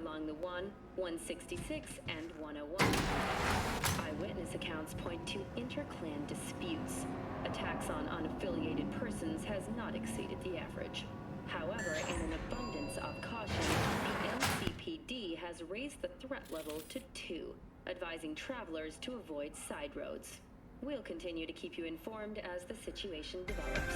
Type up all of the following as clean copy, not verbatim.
along the 166, and 101. Eyewitness accounts point to inter-clan disputes. Attacks on unaffiliated persons has not exceeded the average. However, in an abundance of caution, the NCPD has raised the threat level to 2, advising travelers to avoid side roads. We'll continue to keep you informed as the situation develops.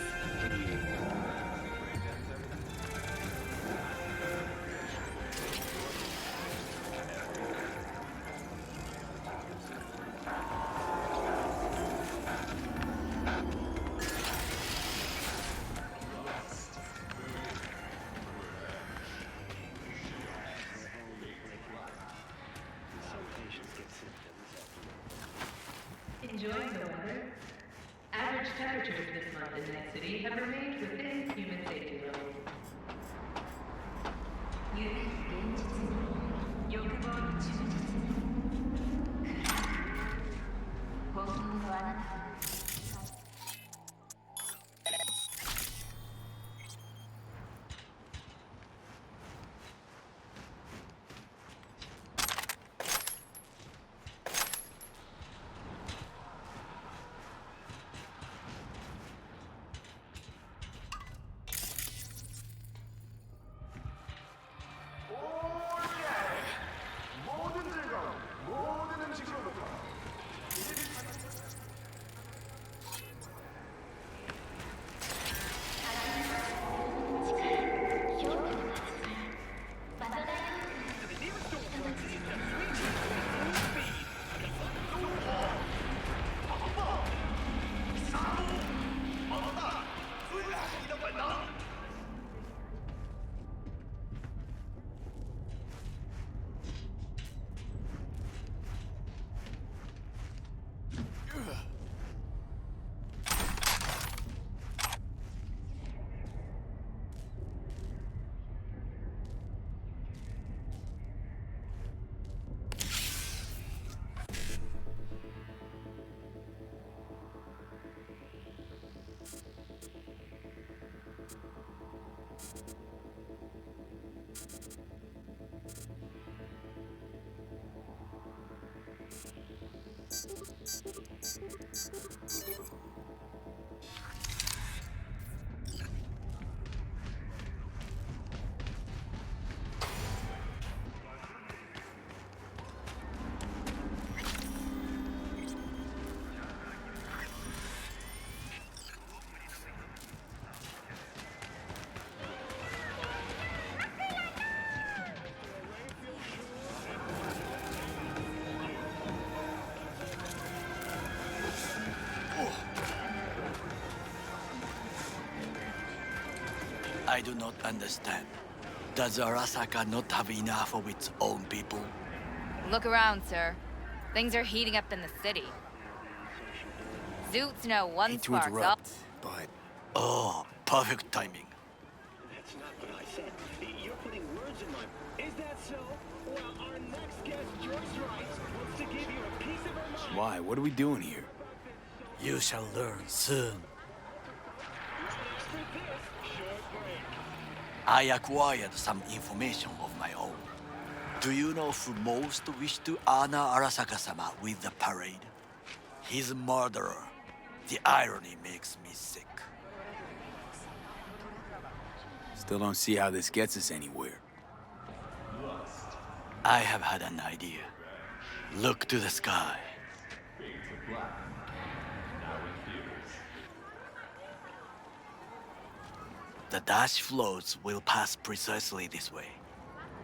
Enjoying the weather? Average temperatures this month in Night City have remained within human safety levels. I do not understand. Does Arasaka not have enough of its own people? Look around, sir. Things are heating up in the city. Zoots know one Hate to spark's up. interrupt, but Oh, perfect timing. That's not what I said. You're putting words in my... Is that so? Well, our next guest, Joyce Wright, wants to give you a piece of her mind. why? What are we doing here? You shall learn soon. After this short break. I acquired some information of my own. Do you know who most wished to honor Arasaka-sama with the parade? His murderer. The irony makes me sick. Still don't see how this gets us anywhere. I have had an idea. Look to the sky. The dash floats will pass precisely this way.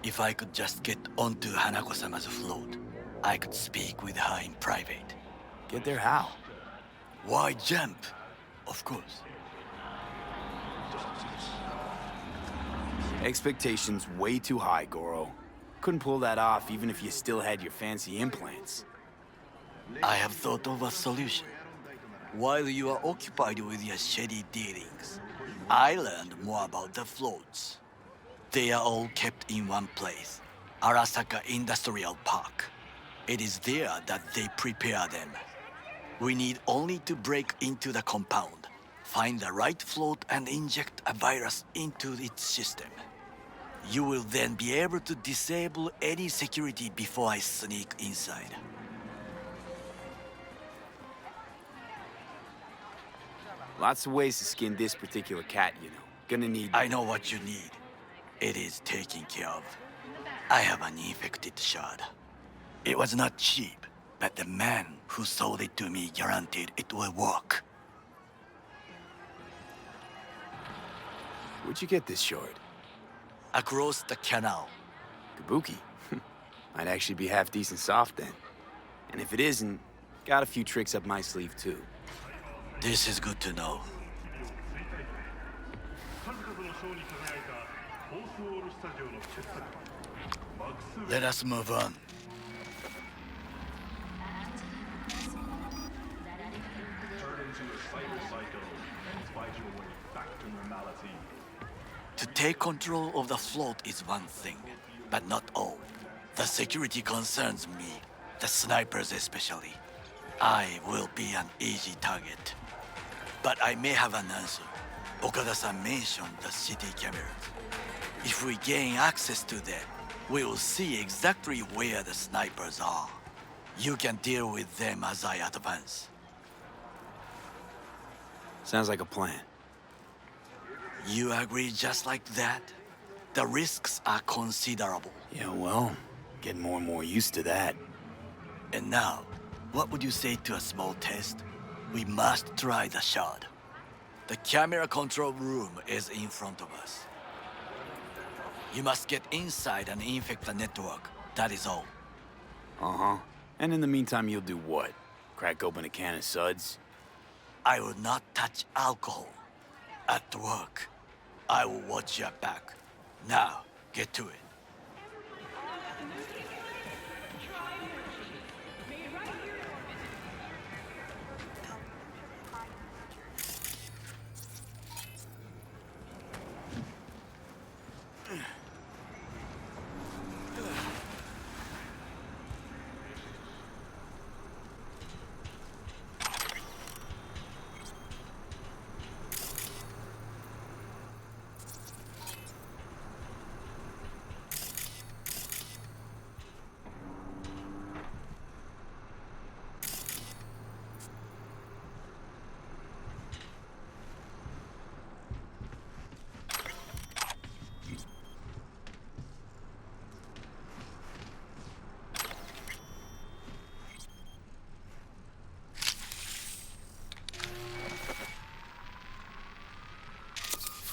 If I could just get onto Hanako-sama's float, I could speak with her in private. Get there how? Why jump? Of course. Expectations way too high, Goro. Couldn't pull that off even if you still had your fancy implants. I have thought of a solution. While you are occupied with your shady dealings, I learned more about the floats. They are all kept in one place, Arasaka Industrial Park. It is there that they prepare them. We need only to break into the compound, find the right float and inject a virus into its system. You will then be able to disable any security before I sneak inside. Lots of ways to skin this particular cat, you know. Gonna need... I know what you need. It is taken care of. I have an infected shard. It was not cheap, but the man who sold it to me guaranteed it will work. Where'd you get this shard? Across the canal. Kabuki? Might actually be half decent soft then. And if it isn't, got a few tricks up my sleeve too. This is good to know. Let us move on. To take control of the float is one thing, but not all. The security concerns me, the snipers especially. I will be an easy target. But I may have an answer. Okada-san mentioned the city cameras. If we gain access to them, we will see exactly where the snipers are. You can deal with them as I advance. Sounds like a plan. You agree just like that? The risks are considerable. Yeah, well, getting more and more used to that. And now, what would you say to a small test? We must try the shard. The camera control room is in front of us. You must get inside and infect the network. That is all. Uh-huh. And in the meantime, you'll do what? Crack open a can of suds? I will not touch alcohol. At work, I will watch your back. Now, get to it.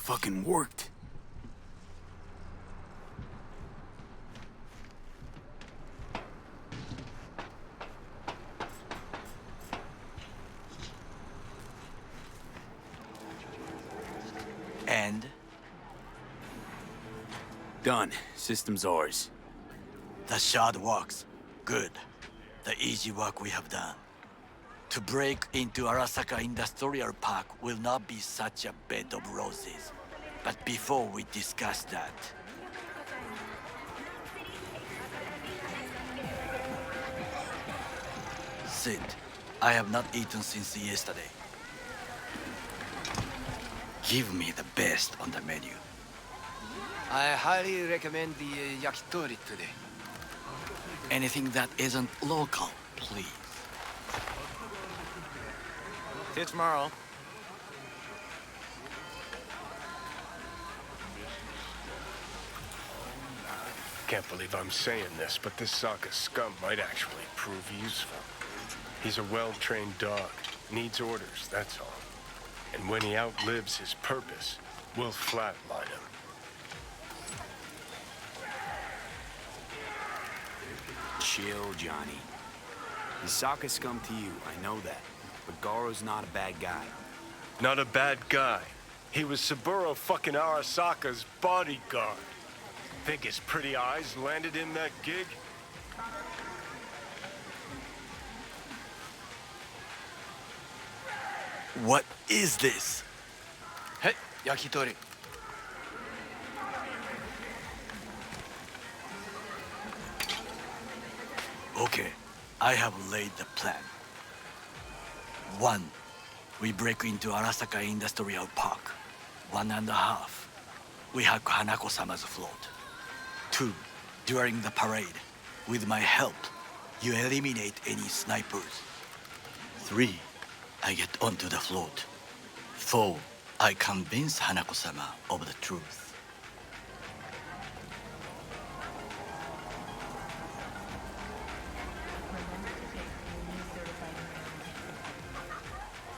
Fucking worked. And? Done. System's ours. The shard works. Good. The easy work we have done. To break into Arasaka Industrial Park will not be such a bed of roses. But before we discuss that... Sit. I have not eaten since yesterday. Give me the best on the menu. I highly recommend the yakitori today. Anything that isn't local, please. See you tomorrow. Can't believe I'm saying this, but this Sokka scum might actually prove useful. He's a well-trained dog. Needs orders, that's all. And when he outlives his purpose, we'll flatline him. Chill, Johnny. He's Sokka scum to you, I know that. But Goro's not a bad guy. Not a bad guy. He was Saburo fucking Arasaka's bodyguard. Think his pretty eyes landed in that gig? What is this? Hey, yakitori. Okay, I have laid the plan. 1. We break into Arasaka Industrial Park. 1.5. We hack Hanako-sama's float. 2. During the parade, with my help, you eliminate any snipers. 3. I get onto the float. 4. I convince Hanako-sama of the truth.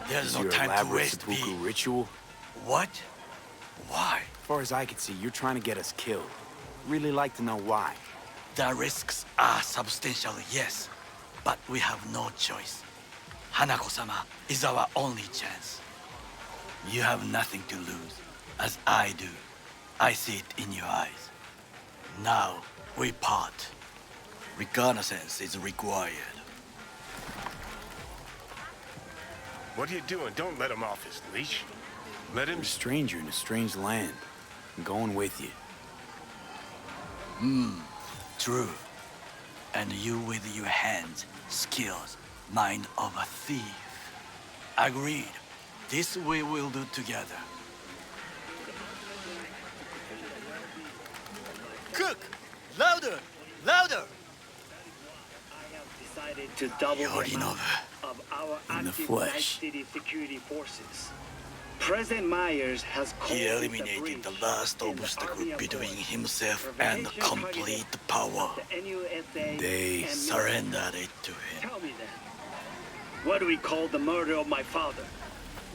There's Is no your time to elaborate waste, B. seppuku ritual? What? Why? As far as I can see, you're trying to get us killed. Really like to know why. The risks are substantial, yes, but we have no choice. Hanako-sama is our only chance. You have nothing to lose, as I do. I see it in your eyes. Now, we part. Reconnaissance is required. What are you doing? Don't let him off his leash. Let him... You're a stranger in a strange land. I'm going with you. True. And you with your hands, skills, mind of a thief. Agreed. This we will do together. Cook! Louder! Louder! I have decided to double the amount Yorinobu. of our In the active flesh. Night City security forces. President Myers has called He it eliminated the breach last in the obstacle Army between Accord. himself and Provocation complete targeted power. the NUSA They and Surrendered it to him. Tell me then, what do we call the murder of my father?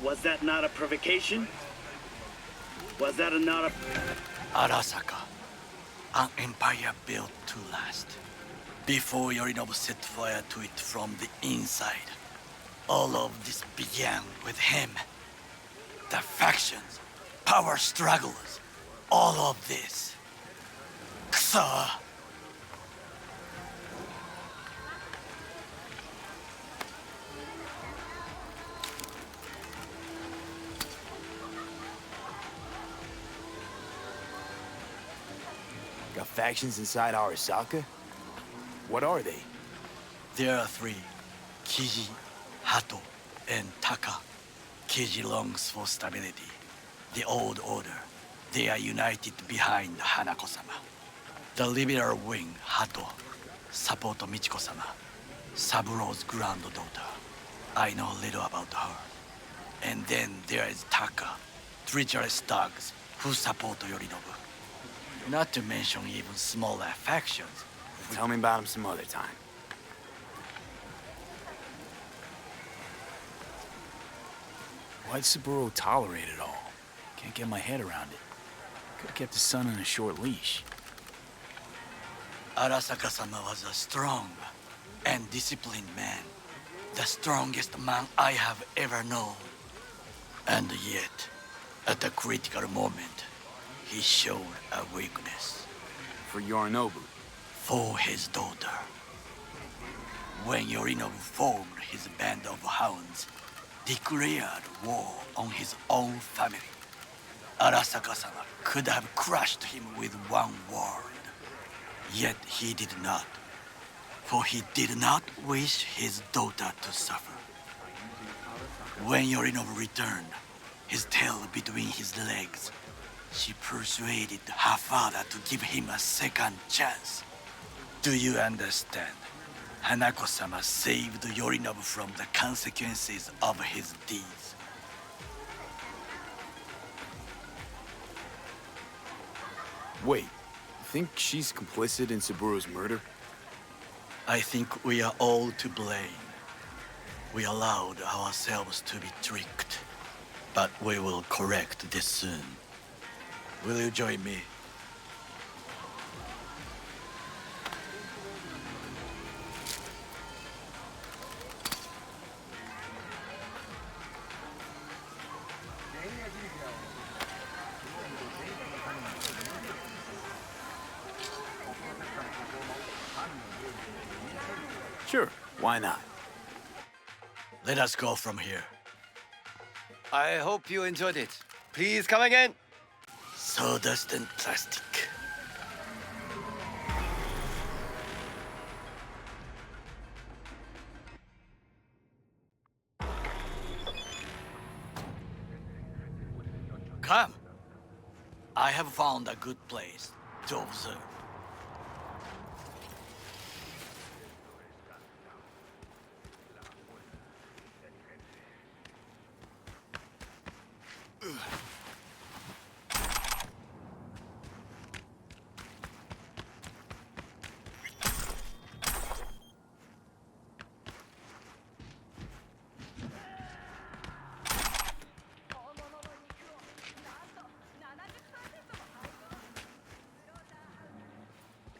Was that not a provocation? Was that not a... Arasaka, an empire built to last. Before Yorinobu set fire to it from the inside. All of this began with him. The factions, power struggles, all of this. Kusa! Got factions inside Arasaka? What are they? There are 3. Kiji, Hato, and Taka. Kiji longs for stability. The old order. They are united behind Hanako-sama. The liberal wing, Hato, support Michiko-sama, Saburo's granddaughter. I know little about her. And then there is Taka, treacherous thugs who support Yorinobu. Not to mention even smaller factions. Tell me about them some other time. Why'd Saburo tolerate it all? Can't get my head around it. Could've kept his son on a short leash. Arasaka-sama was a strong and disciplined man. The strongest man I have ever known. And yet, at a critical moment, he showed a weakness. For Yorinobu. For his daughter. When Yorinobu formed his band of hounds, declared war on his own family, Arasaka-sama could have crushed him with one word. Yet he did not, for he did not wish his daughter to suffer. When Yorinobu returned, his tail between his legs, she persuaded her father to give him a second chance. Do you understand? Hanako-sama saved Yorinobu from the consequences of his deeds. Wait, you think she's complicit in Saburo's murder? I think we are all to blame. We allowed ourselves to be tricked. But we will correct this soon. Will you join me? Sure, why not? Let us go from here. I hope you enjoyed it. Please come again. Sawdust and plastic. Come. I have found a good place to observe.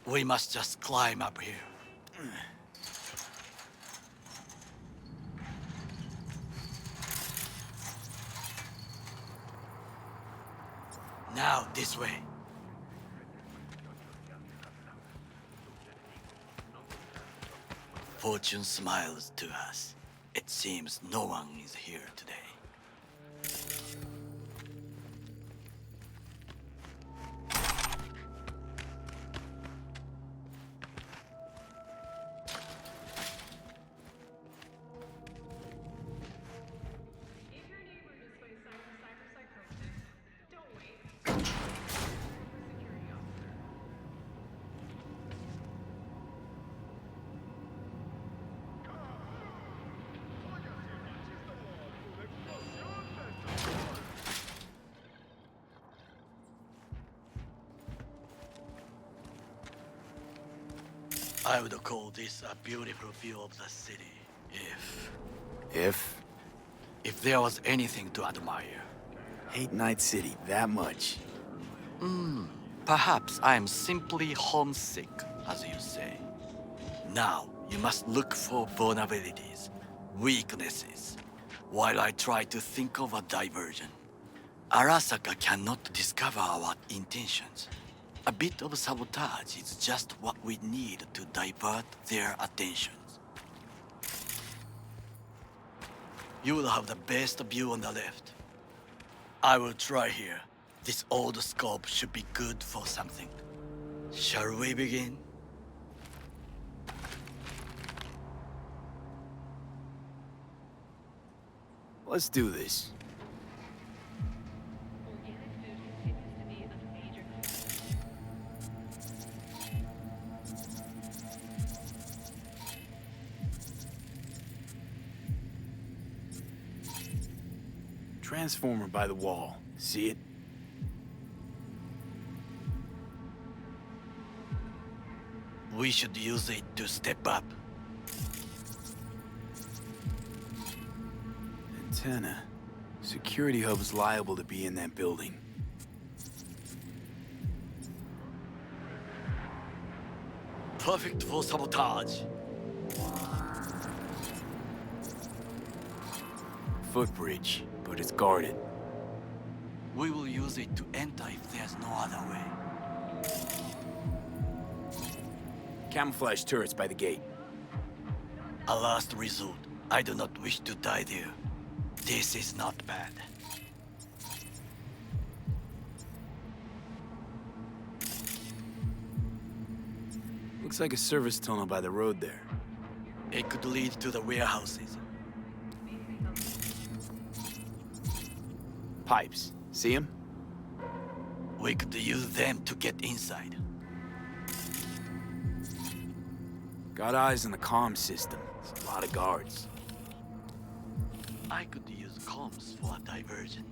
We must just climb up here. Now, this way. Fortune smiles to us. It seems no one is here today. If your neighbor displays signs of cyberpsychosis, don't wait. Security officer. I would call this a beautiful view of the city. If? If there was anything to admire. Hate Night City that much. Perhaps I am simply homesick, as you say. Now, you must look for vulnerabilities, weaknesses, while I try to think of a diversion. Arasaka cannot discover our intentions. A bit of sabotage is just what we need to divert their attentions. You will have the best view on the left. I will try here. This old scope should be good for something. Shall we begin? Let's do this. Organic food continues to be a major Transformer by the wall. See it? We should use it to step up. Antenna. Security hub's liable to be in that building. Perfect for sabotage. Footbridge, but it's guarded. We will use it to enter if there's no other way. Camouflage turrets by the gate. A last resort. I do not wish to die there. This is not bad. Looks like a service tunnel by the road there. It could lead to the warehouses. Pipes. See them? We could use them to get inside. Got eyes on the comm system. It's a lot of guards. I could use comms for a diversion.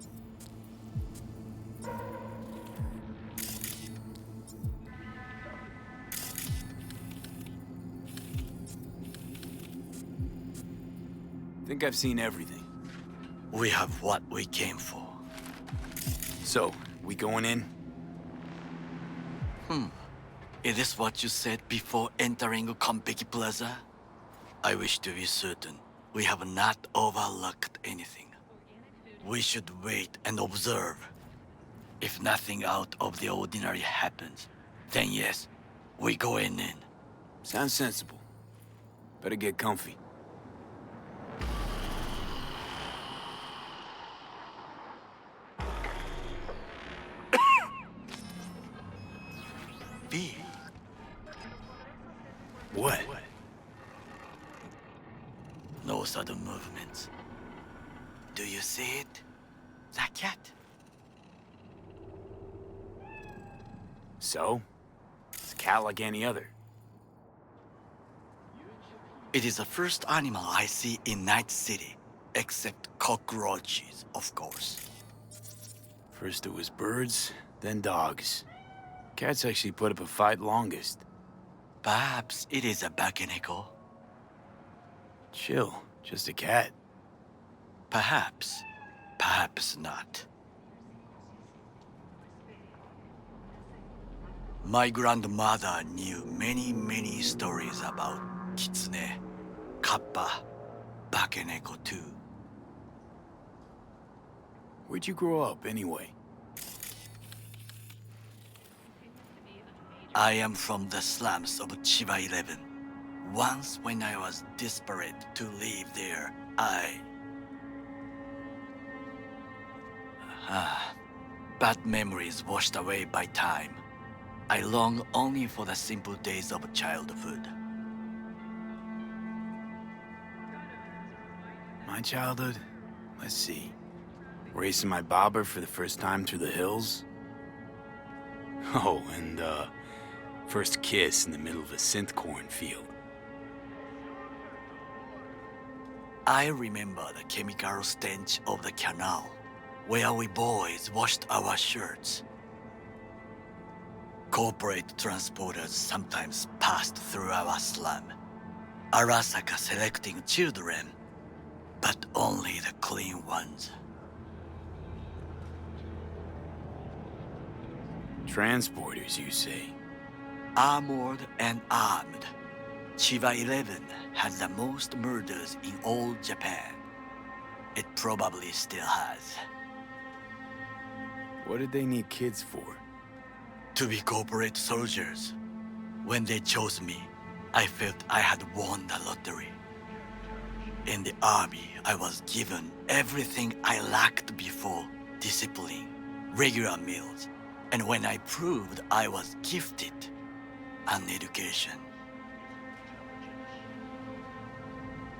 Think I've seen everything. We have what we came for. So, we going in? Is this what you said before entering Konpeki Plaza? I wish to be certain we have not overlooked anything. We should wait and observe. If nothing out of the ordinary happens, then yes, we go in. Sounds sensible. Better get comfy. B. What? No sudden movements. Do you see it? The cat. So? It's a cat like any other. It is the first animal I see in Night City, except cockroaches, of course. First it was birds, then dogs. Cats actually put up a fight longest. Perhaps it is a bakeneko. Chill, just a cat. Perhaps. Perhaps not. My grandmother knew many stories about kitsune, kappa, bakeneko too. Where'd you grow up, anyway? I am from the slums of Chiba 11. Once when I was desperate to live there, bad memories washed away by time. I long only for the simple days of childhood. My childhood? Let's see. Racing my bobber for the first time through the hills? Oh, and, first kiss in the middle of a synth cornfield. I remember the chemical stench of the canal, where we boys washed our shirts. Corporate transporters sometimes passed through our slum, Arasaka selecting children, but only the clean ones. Transporters, you say? Armored and armed, Chiba 11 had the most murders in all Japan. It probably still has. What did they need kids for? To be corporate soldiers. When they chose me, I felt I had won the lottery. In the army, I was given everything I lacked before: discipline, regular meals, and when I proved I was gifted, an education.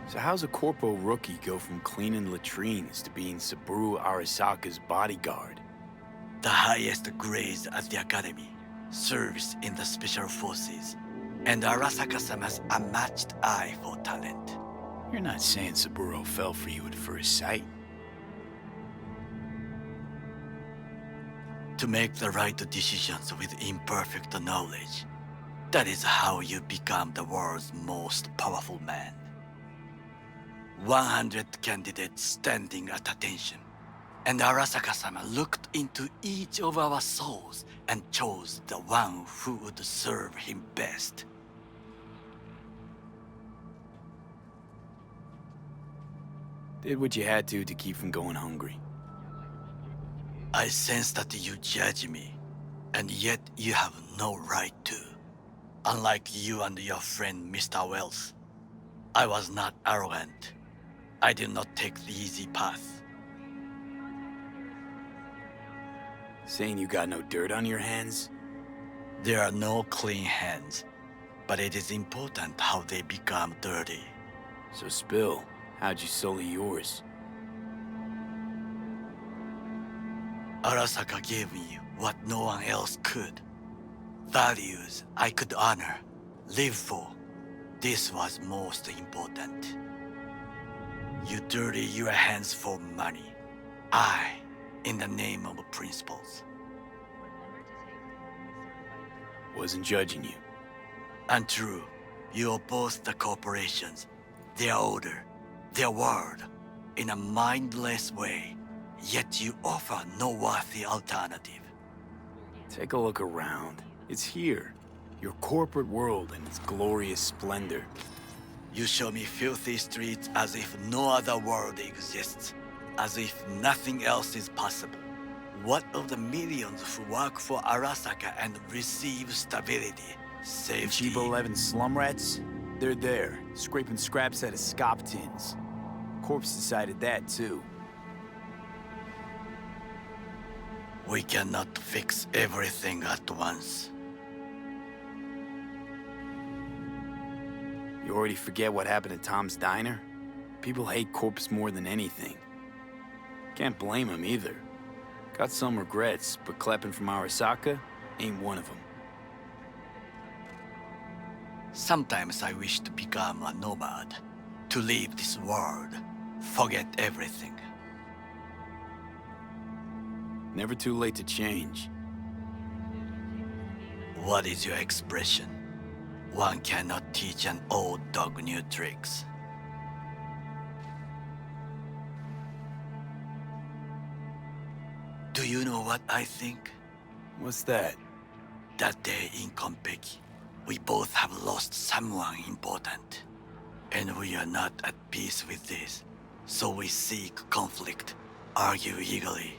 So how's a corpo rookie go from cleaning latrines to being Saburo Arasaka's bodyguard? The highest grades at the academy, service in the special forces, and Arasaka-sama's unmatched eye for talent. You're not saying Saburo fell for you at first sight? To make the right decisions with imperfect knowledge, that is how you become the world's most powerful man. 100 candidates standing at attention, and Arasaka-sama looked into each of our souls and chose the one who would serve him best. Did what you had to keep from going hungry. I sense that you judge me, and yet you have no right to. Unlike you and your friend Mr. Wells, I was not arrogant. I did not take the easy path. Saying you got no dirt on your hands? There are no clean hands, but it is important how they become dirty. So spill, how'd you sully yours? Arasaka gave me what no one else could. Values I could honor, live for. This was most important. You dirty your hands for money. I, in the name of principles. Wasn't judging you. Untrue, you oppose the corporations, their order, their word, in a mindless way, yet you offer no worthy alternative. Take a look around. It's here. Your corporate world in its glorious splendor. You show me filthy streets as if no other world exists, as if nothing else is possible. What of the millions who work for Arasaka and receive stability, safety? Chiba 11 slum rats? They're there, scraping scraps out of scop tins. Corpse decided that, too. We cannot fix everything at once. You already forget what happened to Tom's Diner? People hate Corpse more than anything. Can't blame him either. Got some regrets, but clapping from Arasaka ain't one of them. Sometimes I wish to become a nomad, to leave this world, forget everything. Never too late to change. What is your expression? One cannot teach an old dog new tricks. Do you know what I think? What's that? That day in Konpeki, we both have lost someone important. And we are not at peace with this. So we seek conflict, argue eagerly.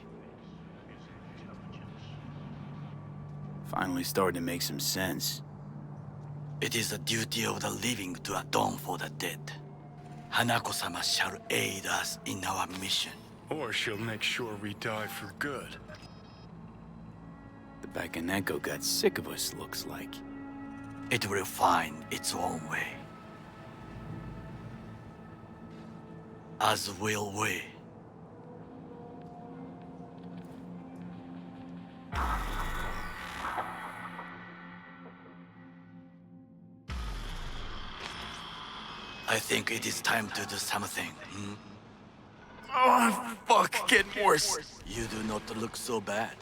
Finally starting to make some sense. It is the duty of the living to atone for the dead. Hanako-sama shall aid us in our mission. Or she'll make sure we die for good. The Bakaneko got sick of us, looks like. It will find its own way. As will we. I think it is time to do something. Oh, fuck, getting worse. You do not look so bad.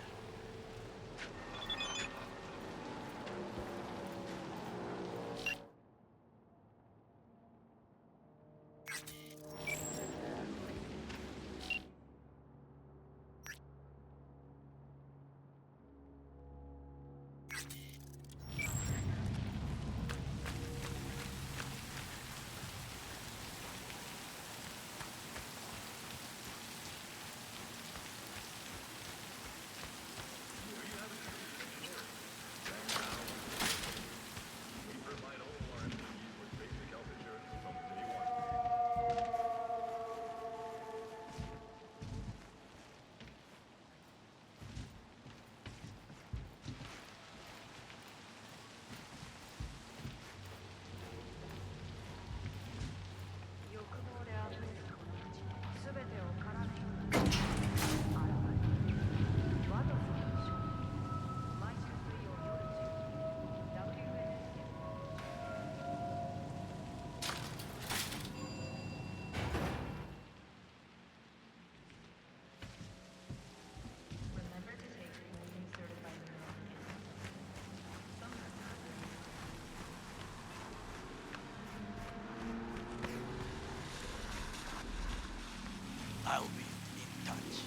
I'll be in touch.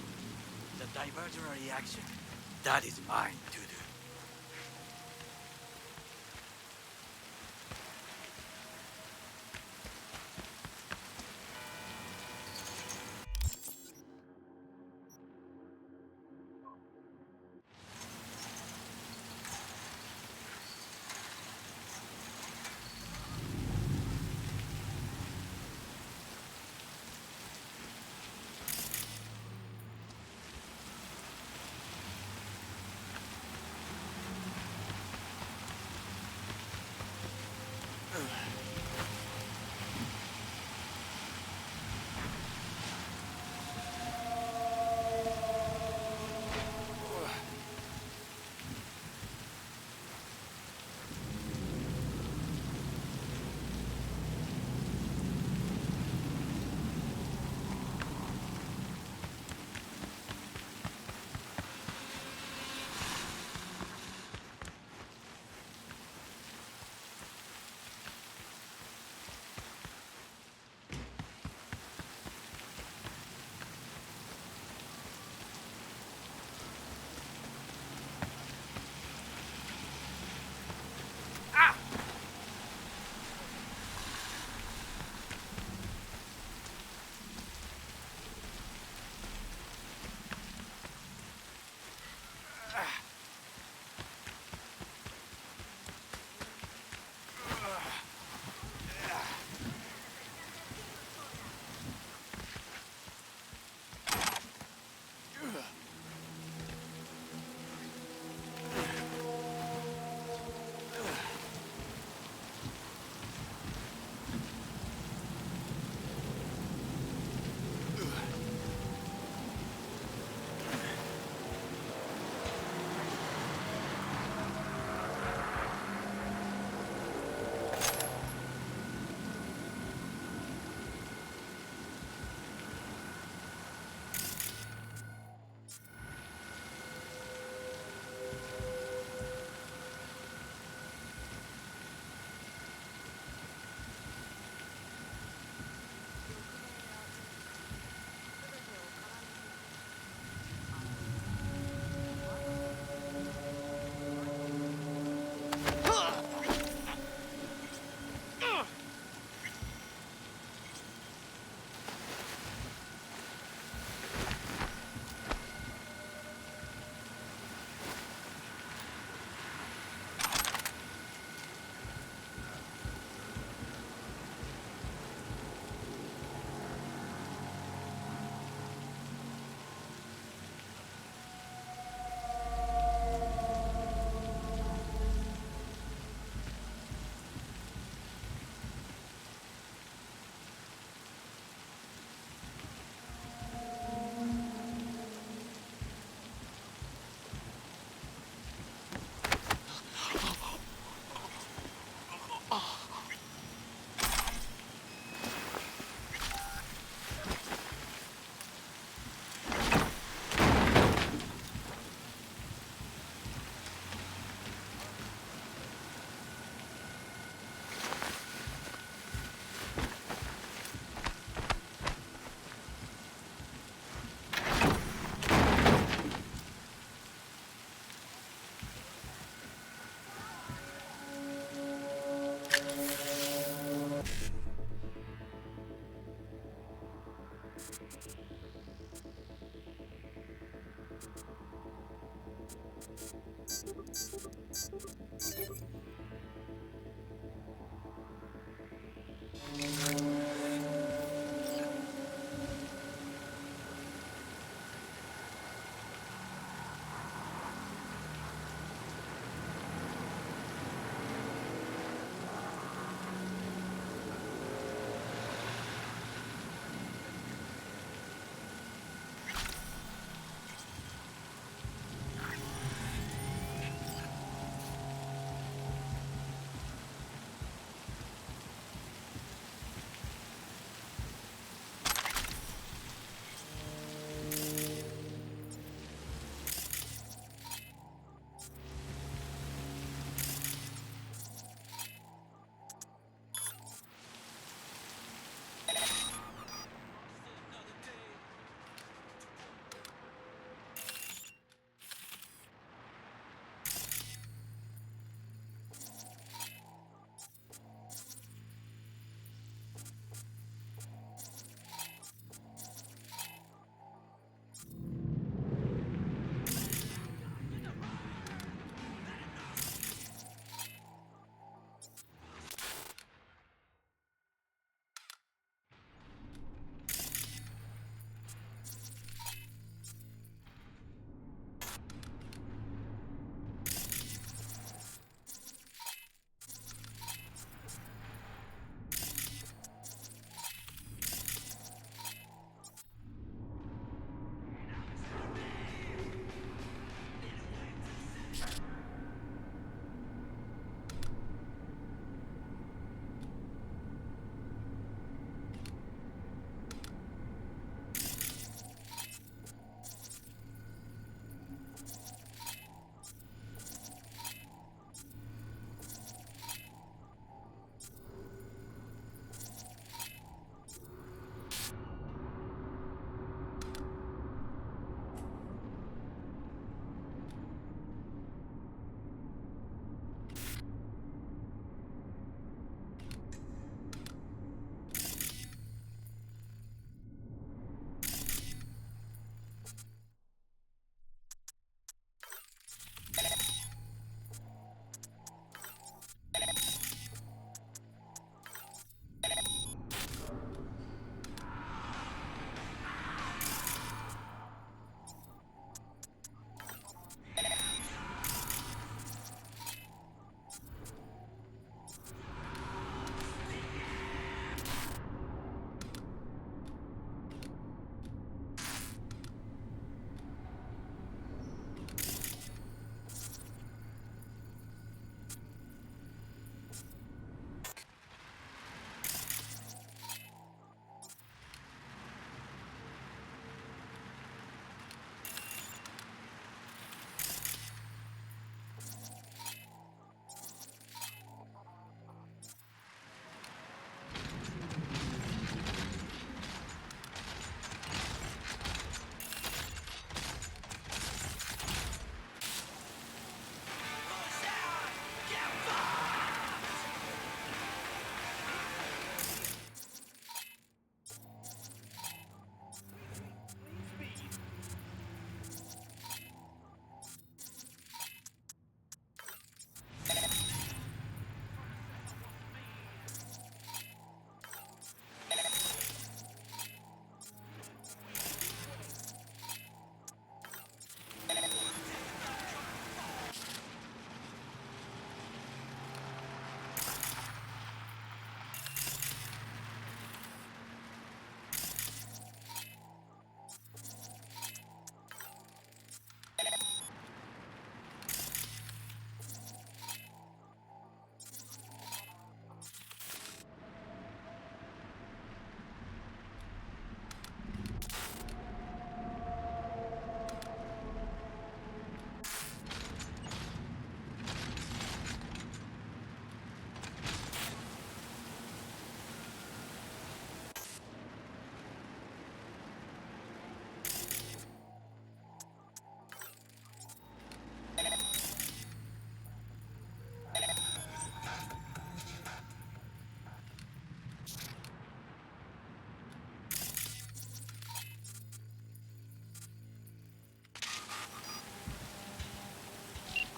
The diversionary action, that is mine to do.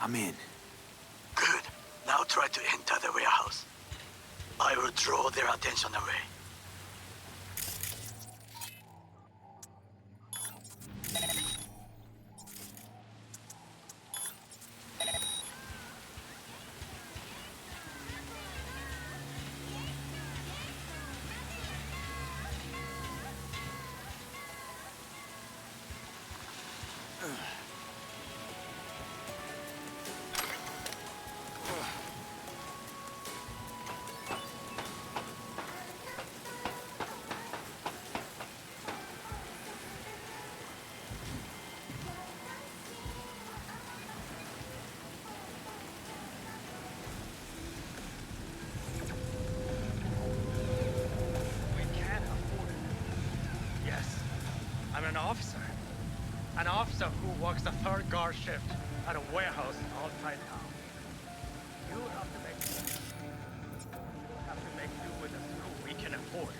I'm in. Good. Now try to enter the warehouse. I will draw their attention away. We can't afford it. Yes, I'm an officer. An officer who works the third guard shift at a warehouse outside town. You'll have to make do with the screw we can afford.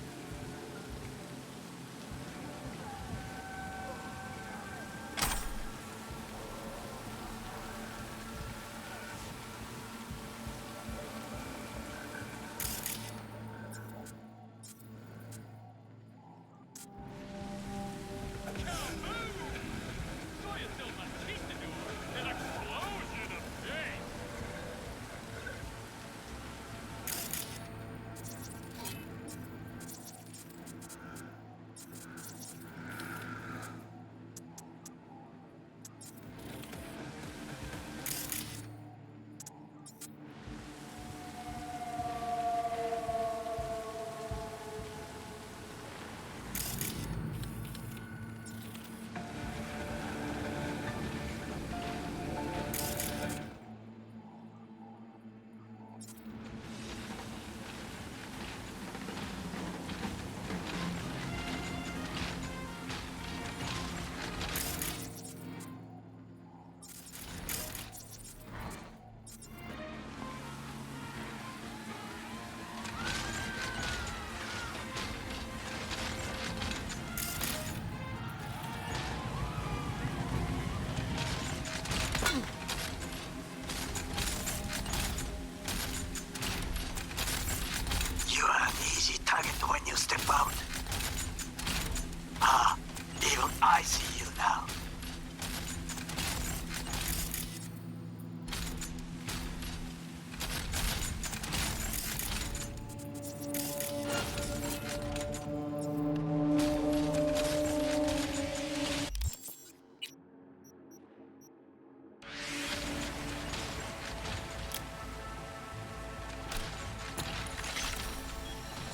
You are an easy target when you step out. Ah, even I see you now.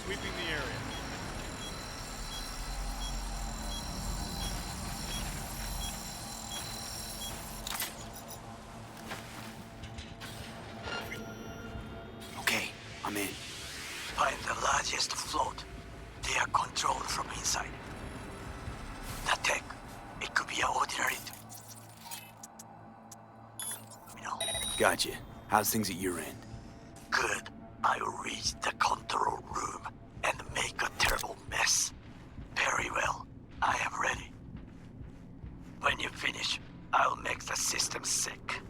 Sweeping the area. Okay, I'm in. Find the largest float. They are controlled from inside. The tech, it could be an ordinary... Gotcha. How's things at your end? Good. I will reach the control room and make a terrible mess. Very well. I am ready. When you finish, I'll make the system sick.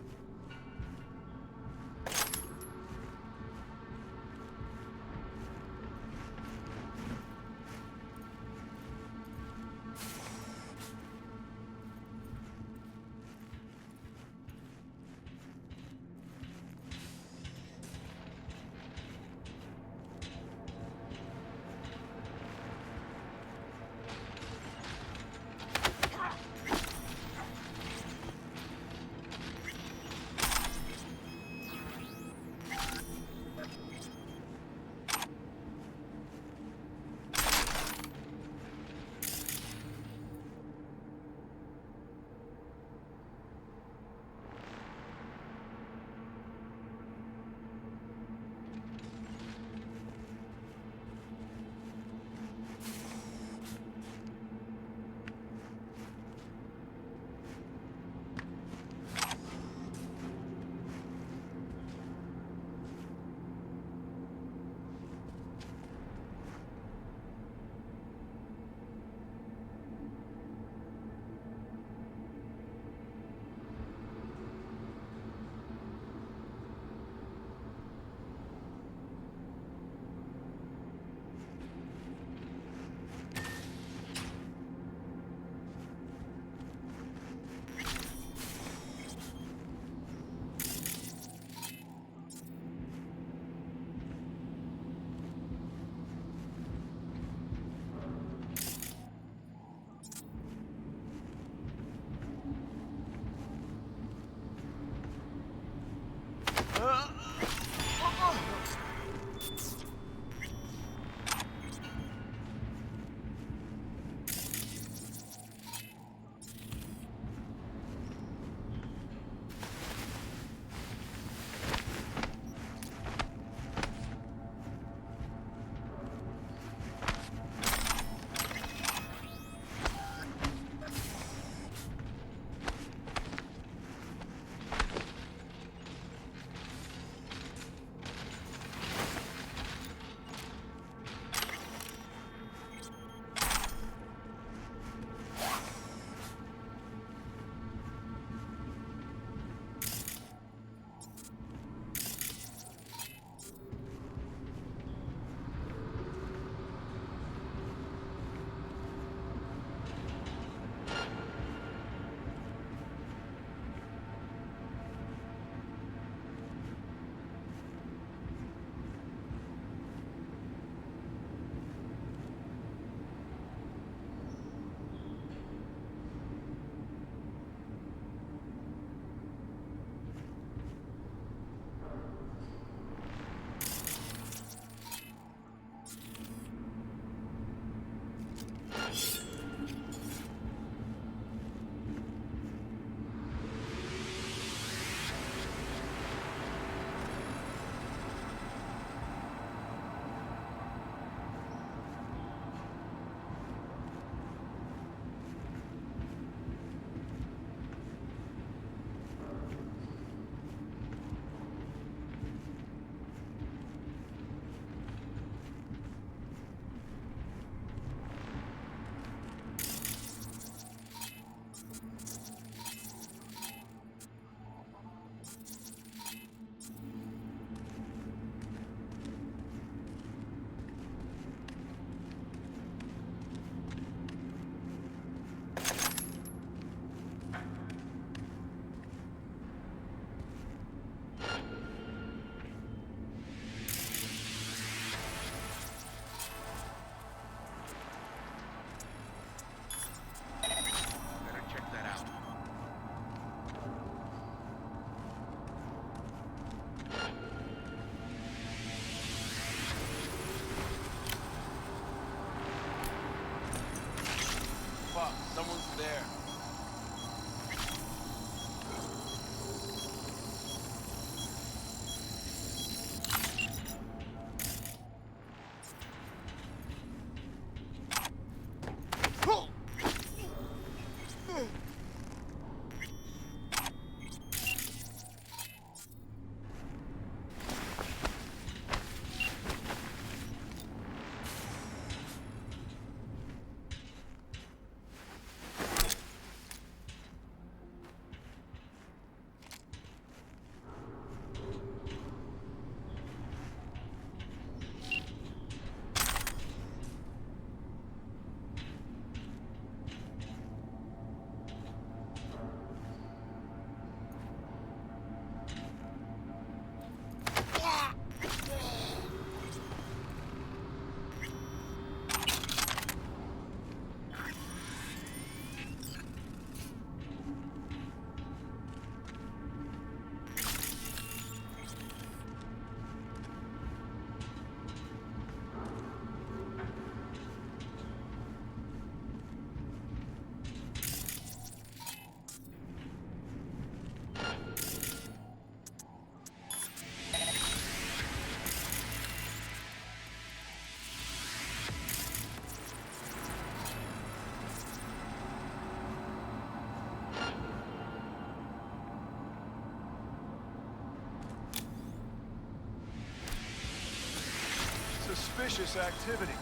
suspicious activity.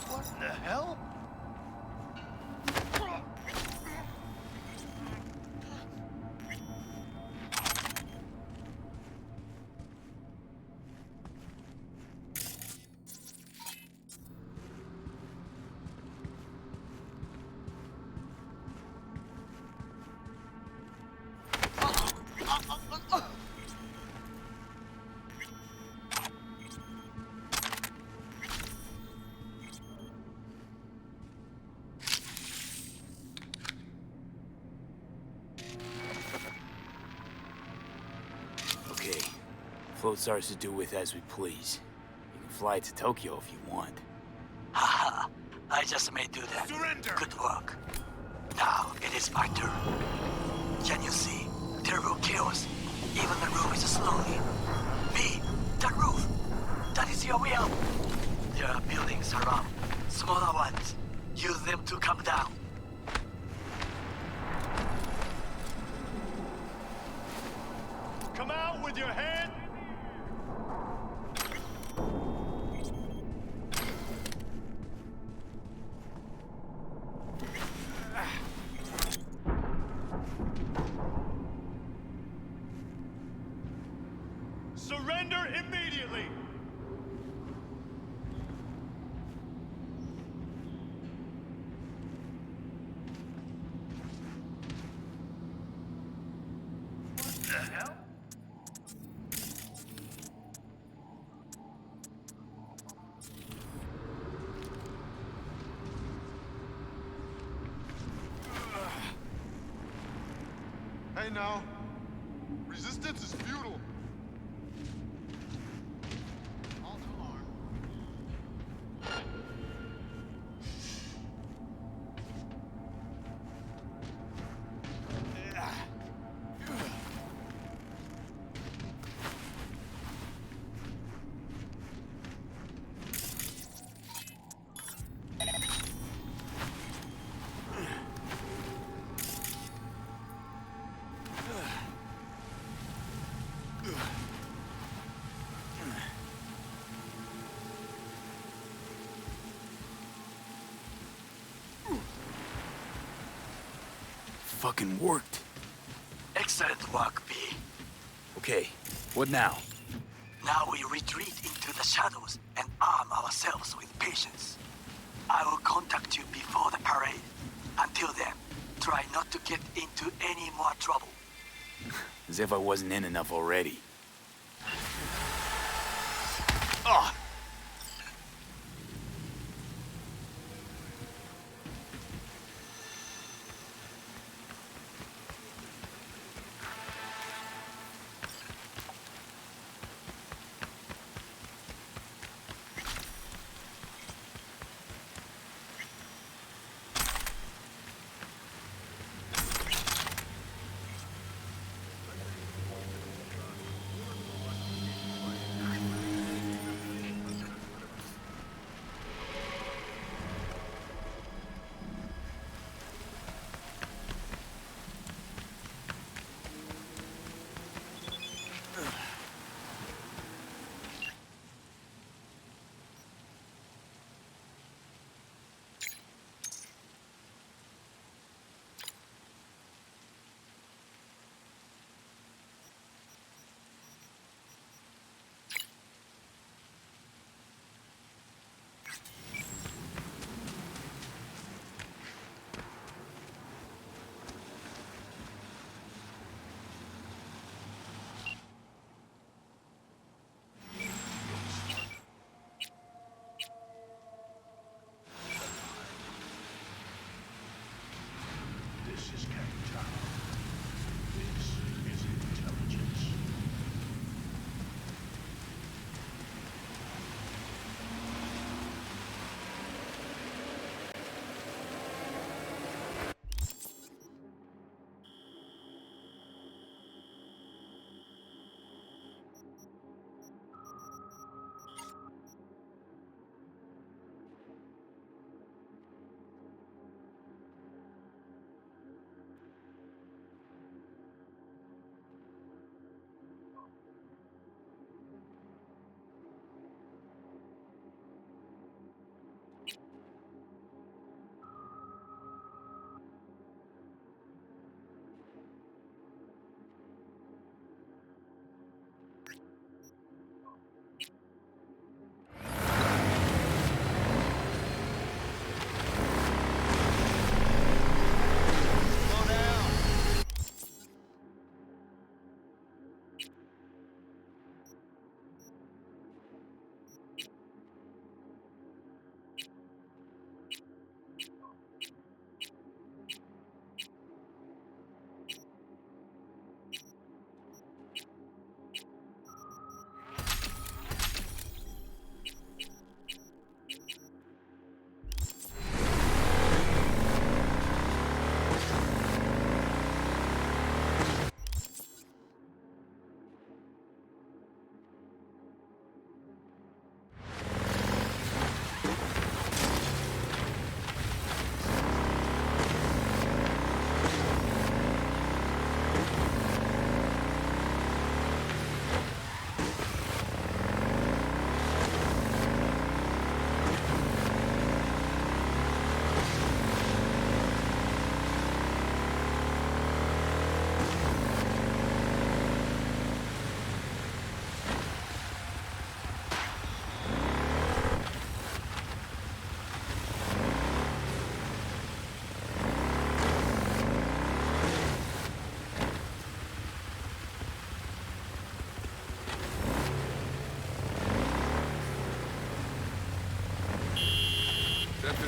What in the hell? Okay. Float's ours to do with as we please. You can fly to Tokyo if you want. Haha, I just may do that. Surrender! Good work. Now it is my turn. Can you see? Terrible chaos. Even the roof is slowly. Me, the roof. That is your way out. There are buildings around. Smaller ones. Use them to come down. Come out with your hand! Surrender immediately! What the hell? Hey now, resistance is futile. Fucking worked. Excellent work, B. Okay, what now? Now we retreat into the shadows and arm ourselves with patience. I will contact you before the parade. Until then, try not to get into any more trouble. As if I wasn't in enough already. Ugh!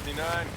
59.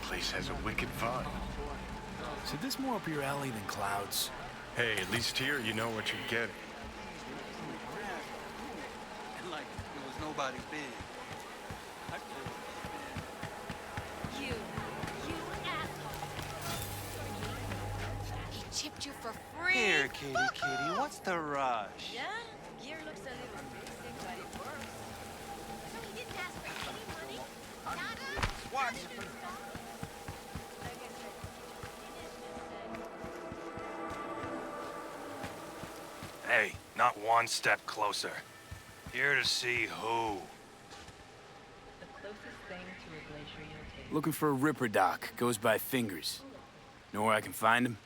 Place has a wicked vibe. So this more up your alley than Cloud's? Hey, at least here you know what you're getting. And like it was nobody big. You asshole. He chipped you for free. Here, kitty, what's the rush? Yeah, gear looks a little basic, but it works. So he didn't ask for any money? Nada? What? Hey, not one step closer. Here to see who. The closest thing to a glacier you'll take. Looking for a Ripper Doc. Goes by Fingers. Know where I can find him?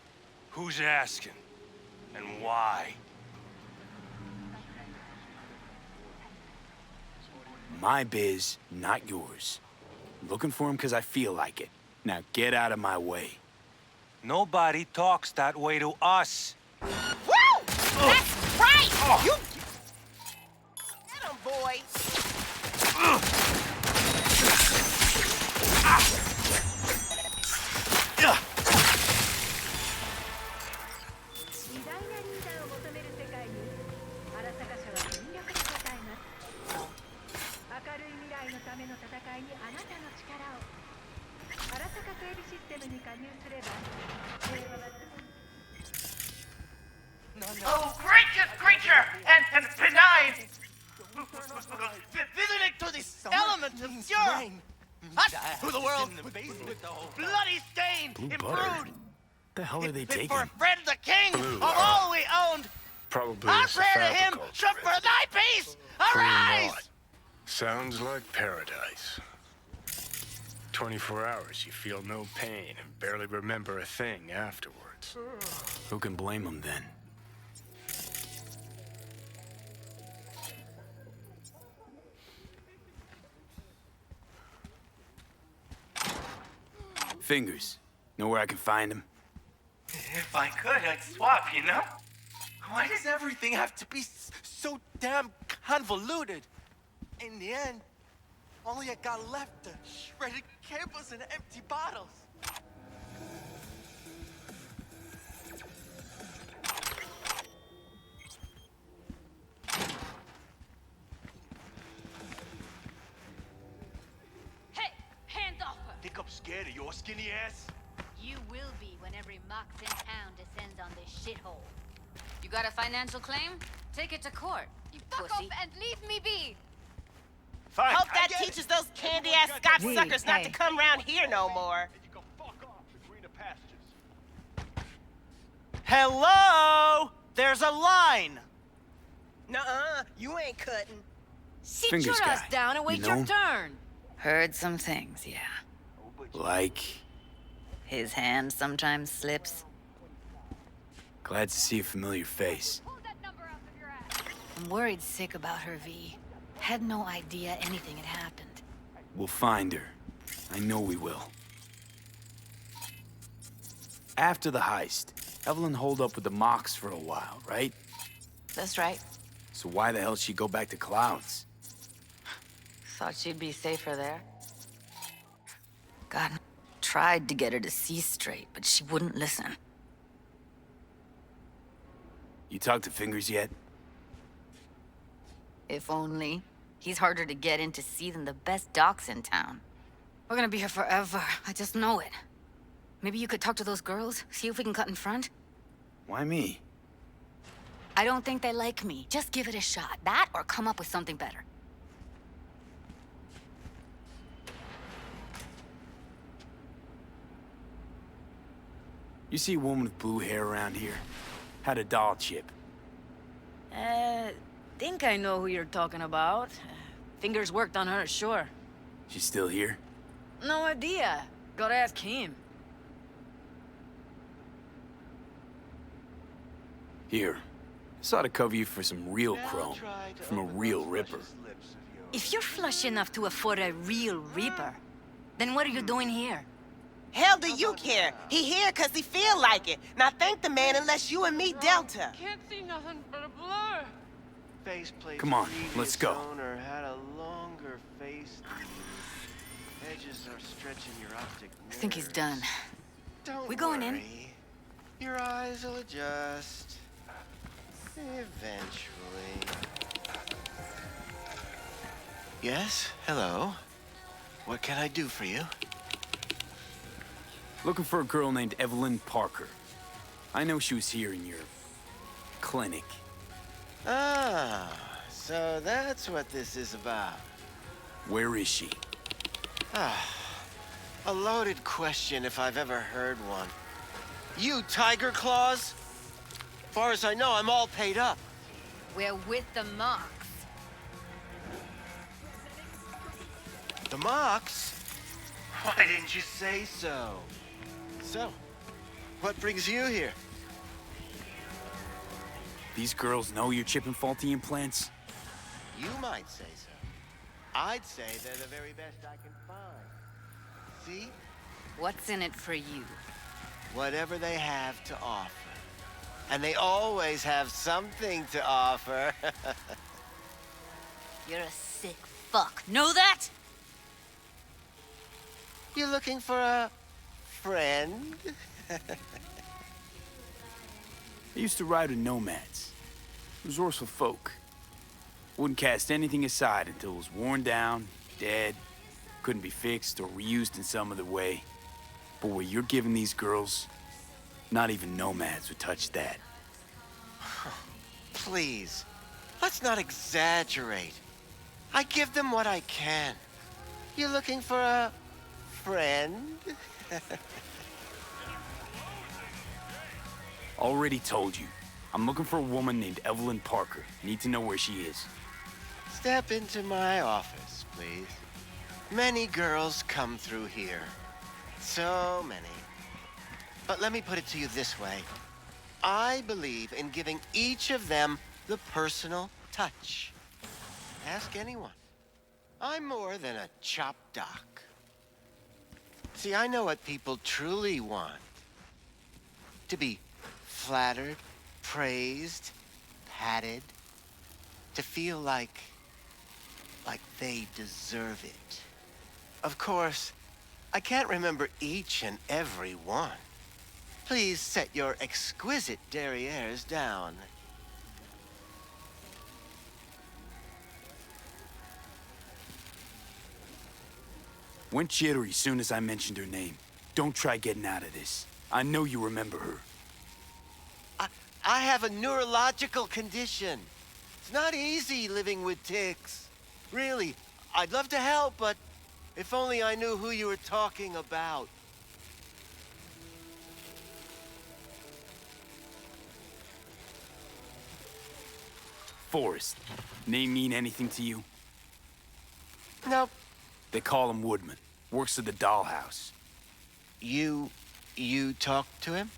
Who's asking? And why? My biz, not yours. Looking for him because I feel like it. Now get out of my way. Nobody talks that way to us. Woo! That's right! You... Get him, boy! Oh, gracious creature and benign! Visiting to this element of pure, us to the world with bloody stain, Blue butter? The hell are they taking? For a friend the king of all we owned. Probably I a pray to him, sabbatical. should for thy peace Clean arise! lot. Sounds like paradise. 24 hours, you feel no pain and barely remember a thing afterwards. Who can blame him then? Fingers. Know where I can find him? If I could, I'd swap, you know? Why does everything have to be so damn convoluted? In the end, all I got left are shredded cables and empty bottles. Hey, hands off her! Think I'm scared of your skinny ass? You will be when every mox in town descends on this shithole. You got a financial claim? Take it to court, you Fuck pussy. off and leave me be! Fine. Hope that teaches those candy-ass Scott suckers not to come around here no more. And you can fuck off to greener pastures. Hello? There's a line. Nuh-uh, you ain't cutting. Sit Fingers your ass guy, down and wait you your know? turn. Heard some things, yeah. Like, His hand sometimes slips. glad to see a familiar face. Pull that number out of your ass! I'm worried sick about her, V. Had no idea anything had happened. We'll find her. I know we will. After the heist, Evelyn holed up with the Mox for a while, right? That's right. So why the hell she go back to Clouds? Thought she'd be safer there. God, tried to get her to see straight, but she wouldn't listen. You talked to Fingers yet? If only. He's harder to get in to see than the best docs in town. We're gonna be here forever. I just know it. Maybe you could talk to those girls, see if we can cut in front? Why me? I don't think they like me. Just give it a shot. That or come up with something better. You see a woman with blue hair around here? Had a doll chip. Think I know who you're talking about. Fingers worked on her, sure. She's still here? No idea. Gotta ask him. Here. This ought to cover you for some real chrome. From a real ripper. If you're flush enough to afford a real Reaper, then what are you doing here? Hell do you care? He here 'cause he feel like it. Now thank the man unless you and me dealt her. Can't see nothing but a blur. Faceplate's Come on, previous let's go. owner had a longer face than you. Edges are stretching your optic I think he's nerves. done. Don't We going in? worry. Your eyes will adjust. Eventually. Yes? Hello? What can I do for you? Looking for a girl named Evelyn Parker. I know she was here in your clinic. Ah, so that's what this is about. Where is she? A loaded question if I've ever heard one. You Tiger Claws? Far as I know, I'm all paid up. We're with the Mox. The Mox? Why didn't you say so? So, what brings you here? These girls know you're chipping faulty implants? You might say so. I'd say they're the very best I can find. See? What's in it for you? Whatever they have to offer. And they always have something to offer. You're a sick fuck. Know that? You looking for a friend? I used to ride with nomads. Resourceful folk. Wouldn't cast anything aside until it was worn down, dead, couldn't be fixed or reused in some other way. But what you're giving these girls, not even nomads would touch that. Please, let's not exaggerate. I give them what I can. You looking for a friend? Already told you. I'm looking for a woman named Evelyn Parker. Need to know where she is. Step into my office, please. Many girls come through here. So many. But let me put it to you this way. I believe in giving each of them the personal touch. Ask anyone. I'm more than a chop doc. See, I know what people truly want. To be flattered, praised, patted. To feel like they deserve it. Of course, I can't remember each and every one. Please set your exquisite derrieres down. Went jittery soon as I mentioned her name. Don't try getting out of this. I know you remember her. I have a neurological condition. It's not easy living with tics. Really, I'd love to help, but if only I knew who you were talking about. Forrest. Name mean anything to you? Nope. They call him Woodman. Works at the dollhouse. You talked to him?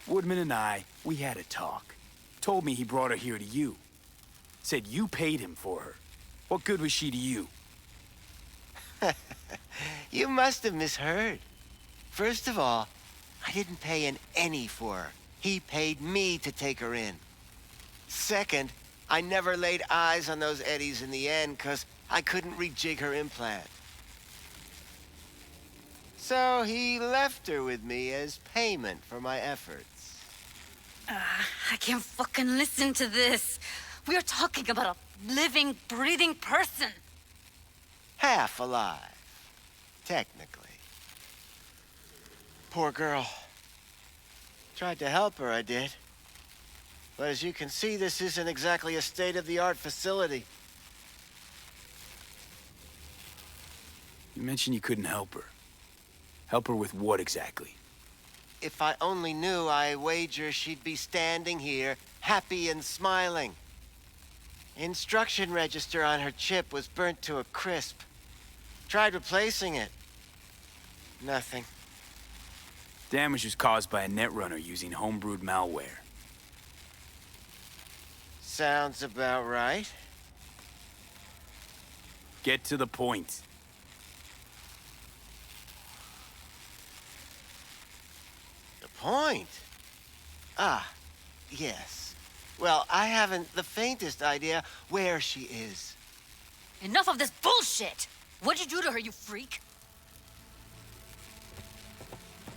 Woodman and we had a talk. Told me he brought her here to you. Said you paid him for her. What good was she to you? You must have misheard. First of all, I didn't pay an penny for her. He paid me to take her in. Second, I never laid eyes on those eddies in the end because I couldn't rejig her implant. So he left her with me as payment for my efforts. I can't fucking listen to this. We are talking about a living, breathing person. Half alive, technically. Poor girl. Tried to help her, I did. But as you can see, this isn't exactly a state-of-the-art facility. You mentioned you couldn't help her. Help her with what exactly? If I only knew, I wager she'd be standing here, happy and smiling. Instruction register on her chip was burnt to a crisp. Tried replacing it. Nothing. Damage was caused by a netrunner using homebrewed malware. Sounds about right. Get to the point. The point? Ah, yes. Well, I haven't the faintest idea where she is. Enough of this bullshit! What'd you do to her, you freak?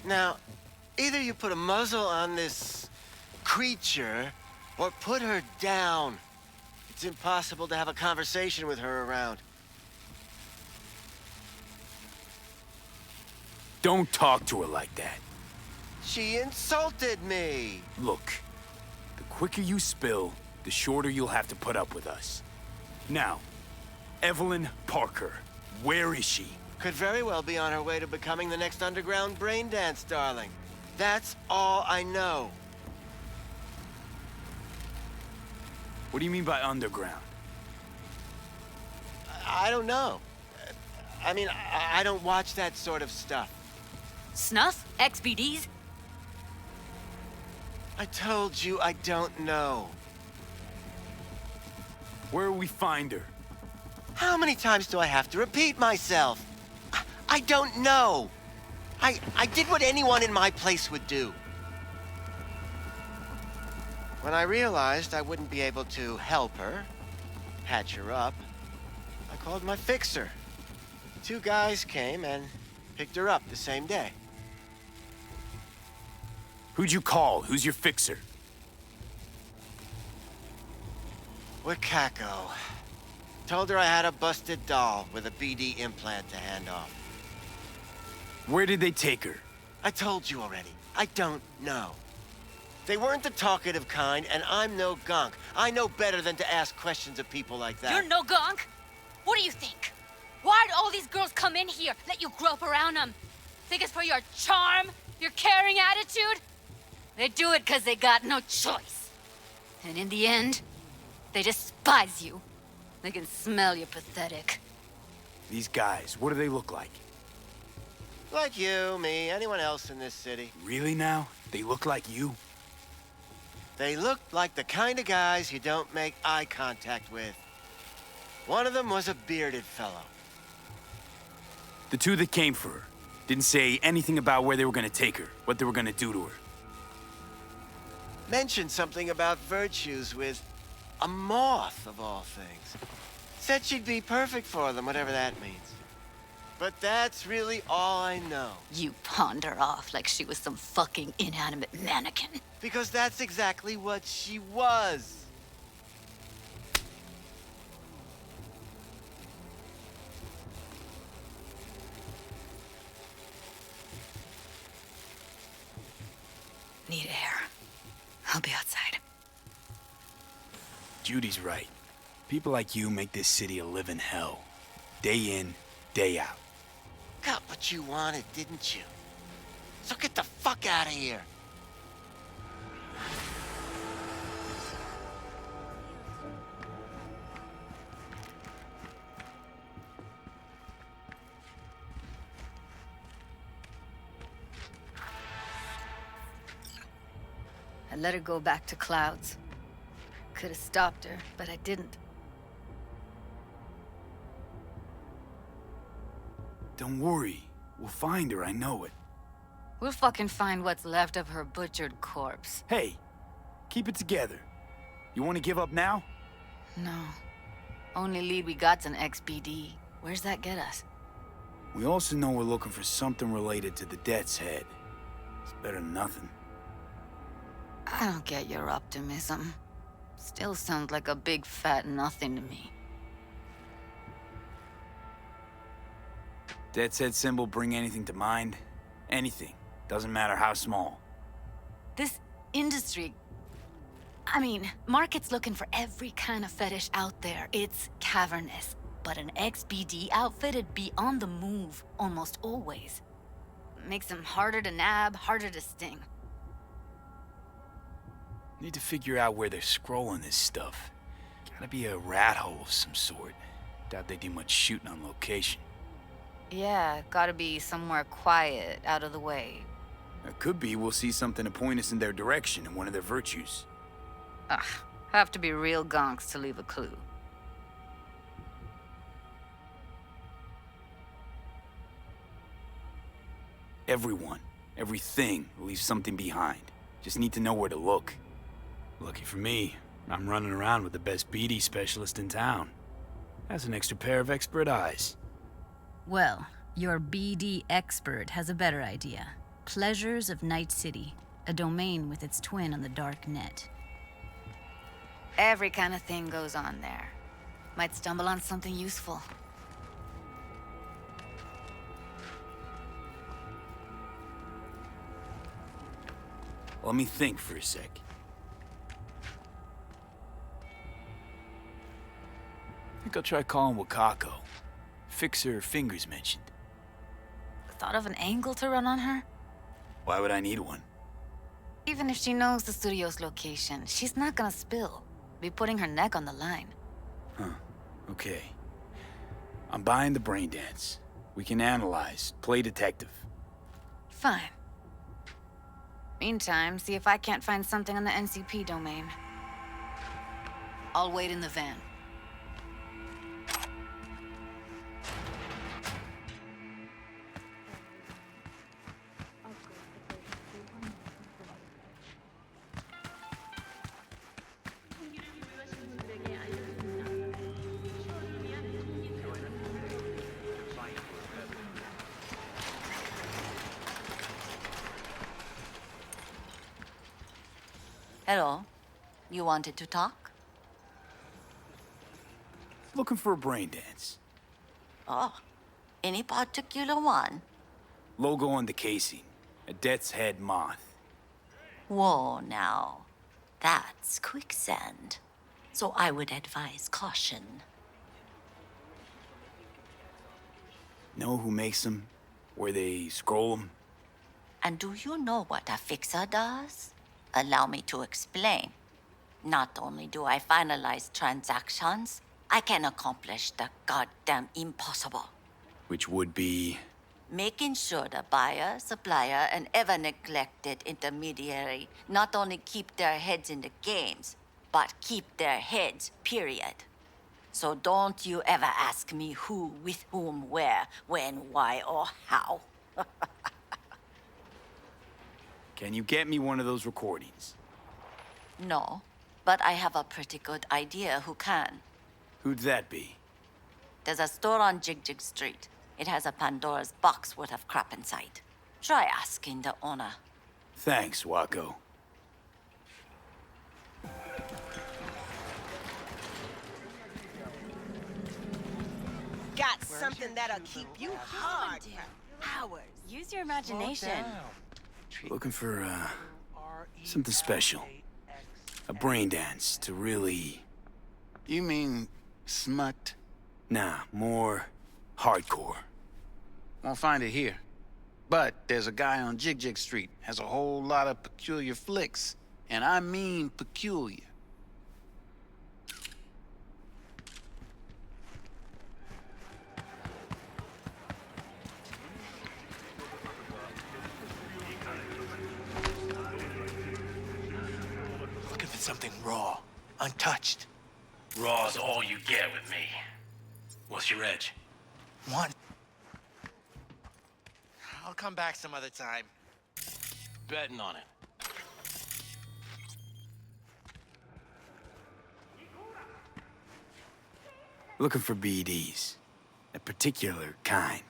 Now, either you put a muzzle on this creature, or put her down. It's impossible to have a conversation with her around. Don't talk to her like that. She insulted me! Look, the quicker you spill, the shorter you'll have to put up with us. Now, Evelyn Parker, where is she? Could very well be on her way to becoming the next underground brain dance darling. That's all I know. What do you mean by underground? I don't know. I mean, I don't watch that sort of stuff. Snuff? XBDs? I told you I don't know. Where will we find her? How many times do I have to repeat myself? I don't know. I did what anyone in my place would do. When I realized I wouldn't be able to help her, patch her up, I called my fixer. 2 guys came and picked her up the same day. Who'd you call? Who's your fixer? Wakako. Told her I had a busted doll with a BD implant to hand off. Where did they take her? I told you already. I don't know. They weren't the talkative kind, and I'm no gunk. I know better than to ask questions of people like that. You're no gunk? What do you think? Why'd all these girls come in here, let you grope around them? Think it's for your charm? Your caring attitude? They do it because they got no choice. And in the end, they despise you. They can smell you're pathetic. These guys, what do they look like? Like you, me, anyone else in this city. Really now? They look like you? They looked like the kind of guys you don't make eye contact with. One of them was a bearded fellow. The two that came for her didn't say anything about where they were gonna take her, what they were gonna do to her. Mentioned something about virtues with a moth, of all things. Said she'd be perfect for them, whatever that means. But that's really all I know. You pawned her off like she was some fucking inanimate mannequin. Because that's exactly what she was. Need air. I'll be outside. Judy's right. People like you make this city a living hell. Day in, day out. Got what you wanted, didn't you? So get the fuck out of here. I let her go back to Clouds. Could have stopped her, but I didn't. Don't worry. We'll find her, I know it. We'll fucking find what's left of her butchered corpse. Hey, keep it together. You want to give up now? No. Only lead we got's an XBD. Where's that get us? We also know we're looking for something related to the Death's Head. It's better than nothing. I don't get your optimism. Still sounds like a big fat nothing to me. Death's Head symbol bring anything to mind? Anything. Doesn't matter how small. This industry... I mean, market's looking for every kind of fetish out there. It's cavernous. But an XBD outfit'd be on the move almost always. Makes them harder to nab, harder to sting. Need to figure out where they're scrolling this stuff. Gotta be a rat hole of some sort. Doubt they do much shooting on location. Yeah, gotta be somewhere quiet, out of the way. It could be we'll see something to point us in their direction in one of their virtues. Ugh, have to be real gonks to leave a clue. Everyone, everything leaves something behind. Just need to know where to look. Lucky for me, I'm running around with the best BD specialist in town. Has an extra pair of expert eyes. Well, your BD expert has a better idea. Pleasures of Night City, a domain with its twin on the dark net. Every kind of thing goes on there. Might stumble on something useful. Let me think for a sec. I think I'll try calling Wakako. Fix her fingers mentioned. Thought of an angle to run on her? Why would I need one? Even if she knows the studio's location, she's not gonna spill. Be putting her neck on the line. Huh. Okay. I'm buying the brain dance. We can analyze, play detective. Fine. Meantime, see if I can't find something on the NCP domain. I'll wait in the van. Hello. You wanted to talk? Looking for a brain dance. Oh, any particular one? Logo on the casing. A Death's Head moth. Whoa, now. That's quicksand. So I would advise caution. Know who makes them? Where they scroll them? And do you know what a fixer does? Allow me to explain. Not only do I finalize transactions, I can accomplish the goddamn impossible. Which would be... Making sure the buyer, supplier, and ever-neglected intermediary not only keep their heads in the games, but keep their heads, period. So don't you ever ask me who, with whom, where, when, why, or how. Can you get me one of those recordings? No, but I have a pretty good idea who can. Who'd that be? There's a store on Jig Jig Street. It has a Pandora's box worth of crap inside. Try asking the owner. Thanks, Wacko. Got something that'll keep you hard for hours. Use your imagination. Looking for, something special. A brain dance to really... You mean smut? Nah, more hardcore. Won't find it here. But there's a guy on Jig Jig Street, has a whole lot of peculiar flicks. And I mean peculiar. Looking for something raw, untouched. Raw's all you get with me. What's your edge? One. I'll come back some other time. Betting on it. Looking for BDs. A particular kind.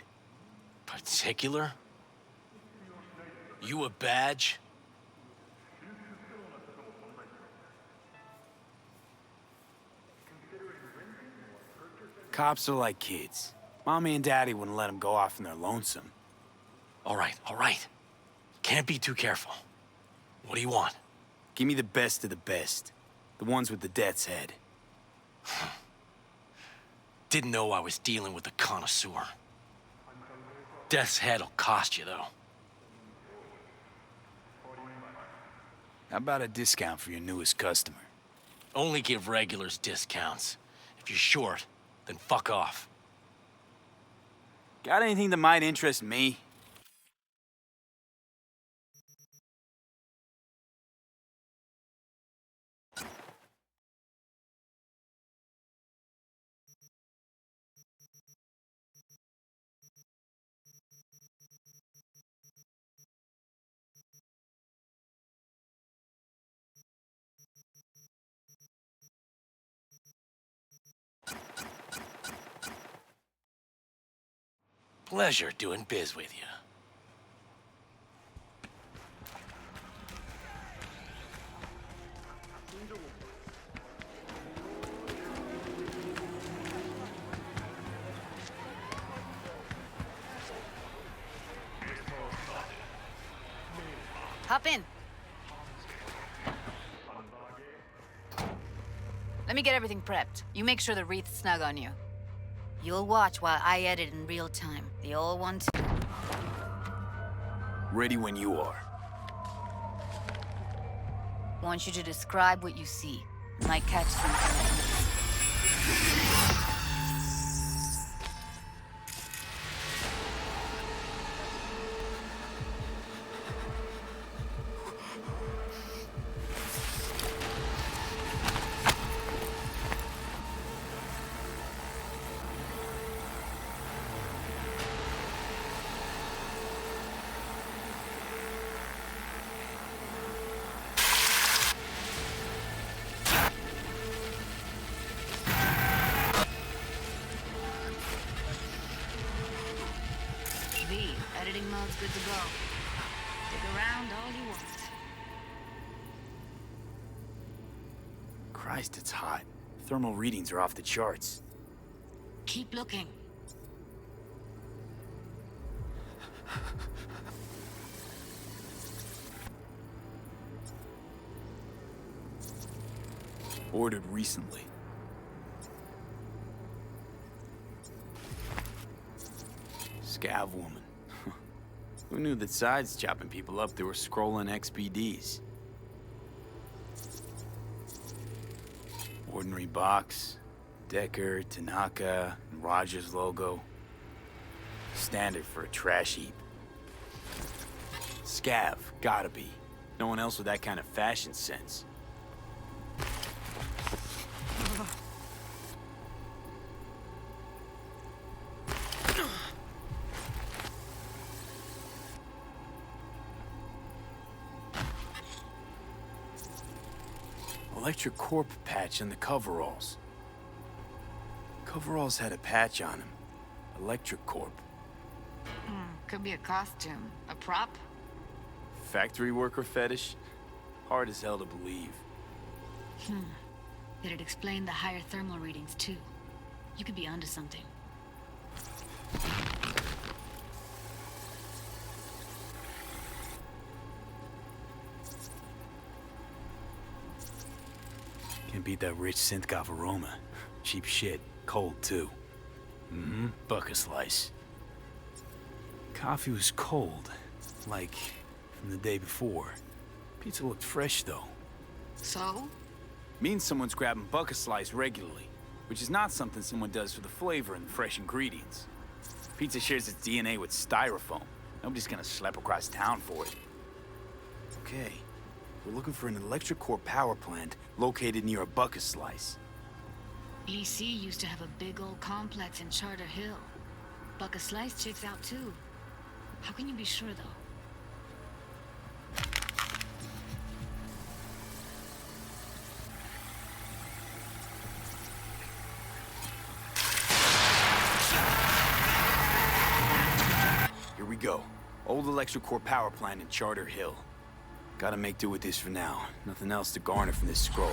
Particular? You a badge? Cops are like kids. Mommy and Daddy wouldn't let them go off in their lonesome. All right. Can't be too careful. What do you want? Give me the best of the best. The ones with the death's head. Didn't know I was dealing with a connoisseur. Death's head'll cost you, though. How about a discount for your newest customer? Only give regulars discounts. If you're short, then fuck off. Got anything that might interest me? Pleasure doing biz with you. Hop in. Let me get everything prepped. You make sure the wreath's snug on you. You'll watch while I edit in real time. The old one too. Ready when you are. Want you to describe what you see. Might catch something. Editing mode's good to go. Dig around all you want. Christ, it's hot. Thermal readings are off the charts. Keep looking. Ordered recently. Scav woman. Who knew that sides chopping people up, they were scrolling XPDs? Ordinary box, Decker, Tanaka, and Rogers logo. Standard for a trash heap. Scav, gotta be. No one else with that kind of fashion sense. Electric Corp patch on the coveralls. Coveralls had a patch on them. Electric Corp. Could be a costume. A prop? Factory worker fetish? Hard as hell to believe. It'd explain the higher thermal readings, too. You could be onto something. Can't beat that rich synth-goth aroma. Cheap shit. Cold, too. Bucket slice. Coffee was cold. Like, from the day before. Pizza looked fresh, though. So? Means someone's grabbing bucket slice regularly. Which is not something someone does for the flavor and the fresh ingredients. Pizza shares its DNA with styrofoam. Nobody's gonna schlep across town for it. Okay. We're looking for an electric core power plant located near a bucket slice. EC used to have a big old complex in Charter Hill. Bucket Slice checks out too. How can you be sure though? Here we go. Old electric core power plant in Charter Hill. Gotta make do with this for now. Nothing else to garner from this scroll.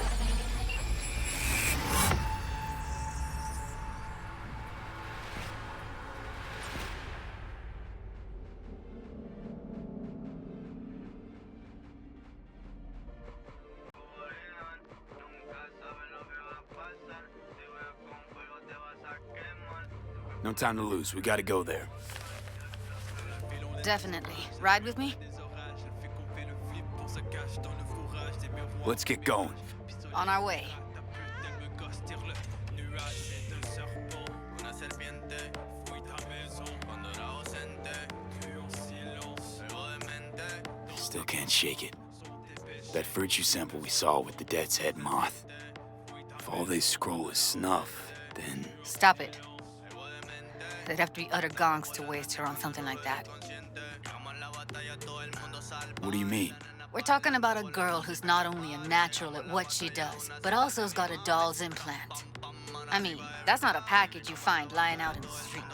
No time to lose. We gotta go there. Definitely. Ride with me? Let's get going. On our way. Still can't shake it. That virtue sample we saw with the Death's Head moth. If all they scroll is snuff, then... Stop it. They'd have to be utter gonks to waste her on something like that. What do you mean? We're talking about a girl who's not only a natural at what she does, but also has got a doll's implant. I mean, that's not a package you find lying out in the street.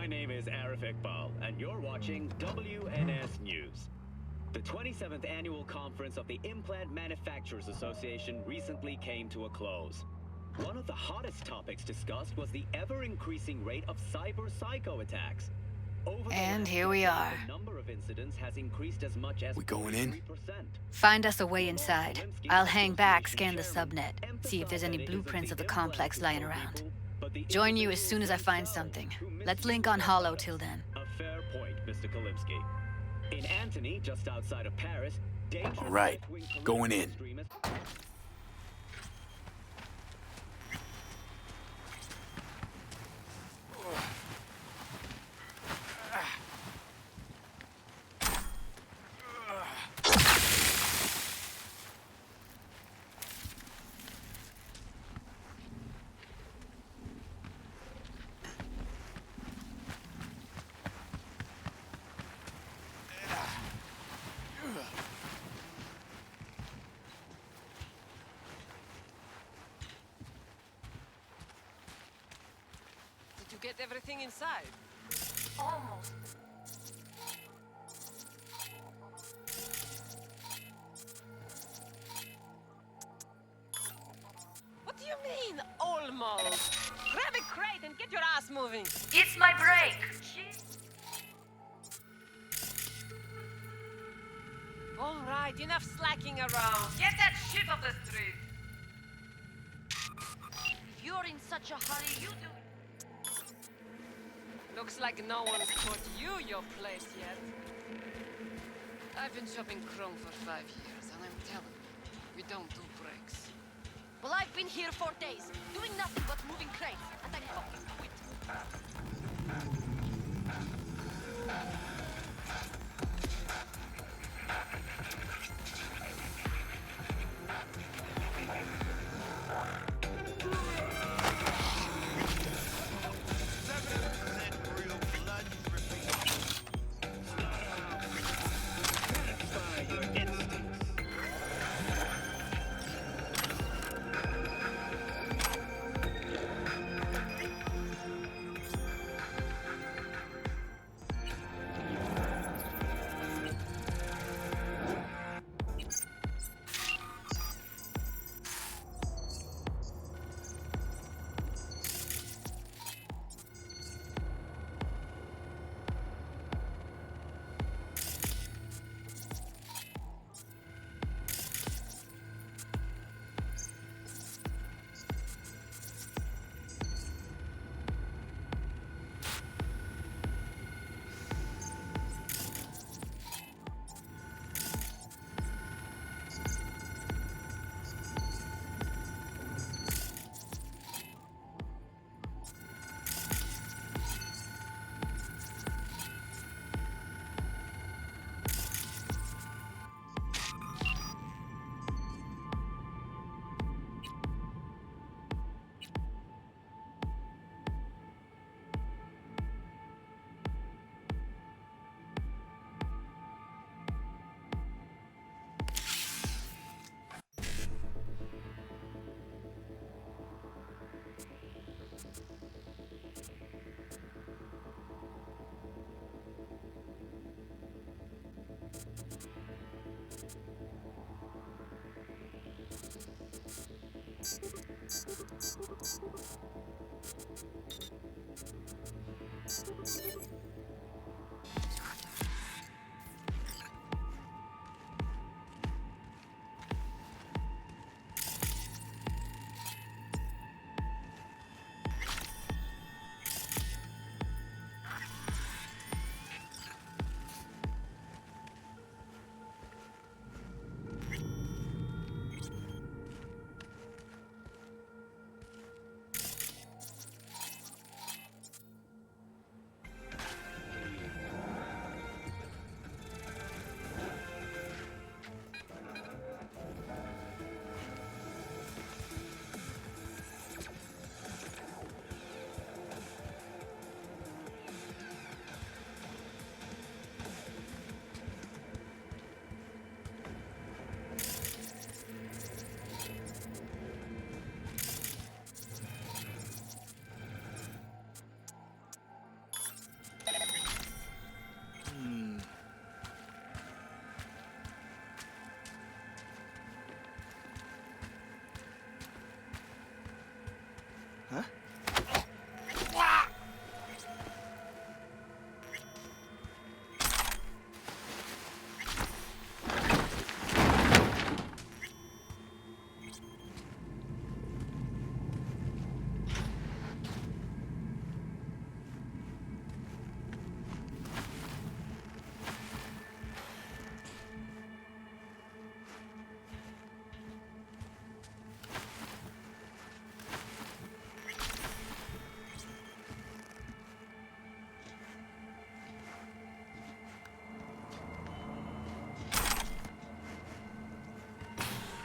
My name is Arif Iqbal, and you're watching WNS News. The 27th Annual Conference of the Implant Manufacturers Association recently came to a close. One of the hottest topics discussed was the ever-increasing rate of cyber-psycho attacks. And here we are. The number of incidents has increased as much as We going in? 43%. Find us a way inside. I'll hang back, scan the subnet, see if there's any blueprints of the complex lying around. Join you as soon as I find something. Let's link on Hollow till then. A fair point, Mr. Kalimsky. In Antony, just outside of Paris, All right, going in. Did you get everything inside? Almost. What do you mean, almost? Grab a crate and get your ass moving. It's my break. All right, enough slacking around. Get that shit off the street. If you're in such a hurry, you do. Looks like no one's taught you your place yet. I've been shopping Chrome for 5 years, and I'm telling you, we don't do breaks. Well, I've been here 4 days, doing nothing but moving crates, and I fucking quit.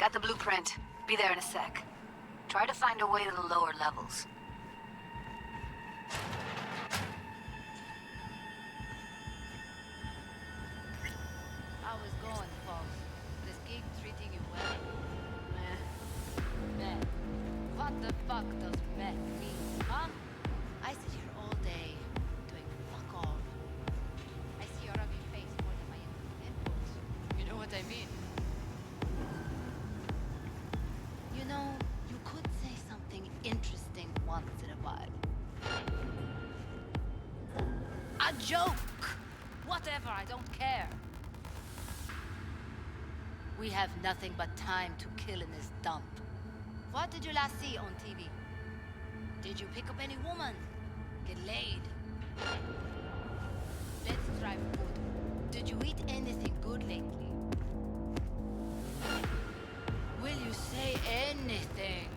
Got the blueprint. Be there in a sec. Try to find a way to the lower levels. How is going, folks? This gig treating you well? Meh. Meh. What the fuck does meh mean, huh? I sit here all day, doing fuck all. I see your ugly face more than my input. You know what I mean? You know, you could say something interesting once in a while. A joke! Whatever, I don't care. We have nothing but time to kill in this dump. What did you last see on TV? Did you pick up any woman? Get laid? Let's try food. Did you eat anything good lately? Will you say anything?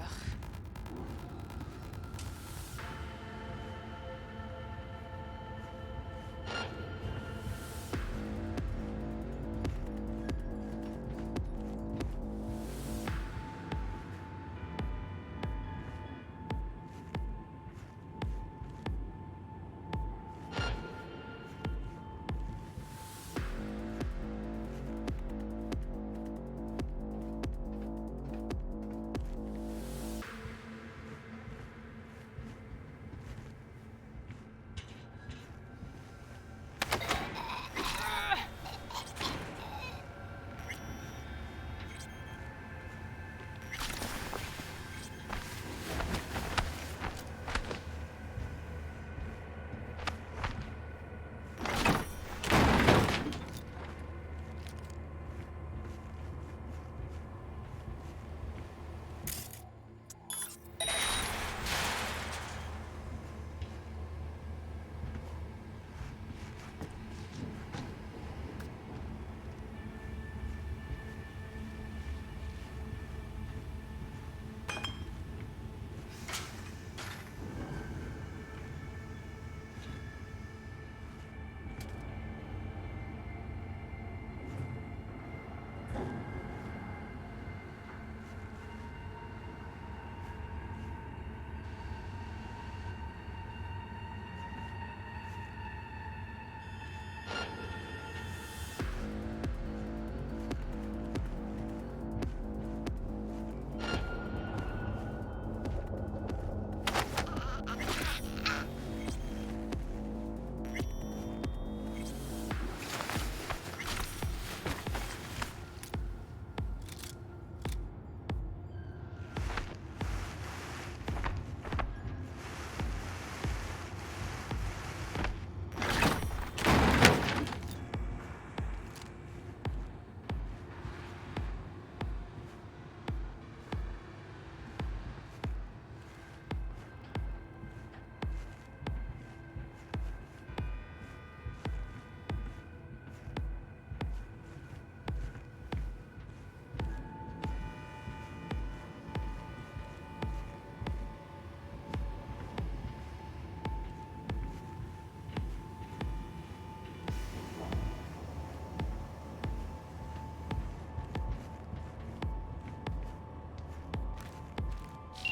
Ugh.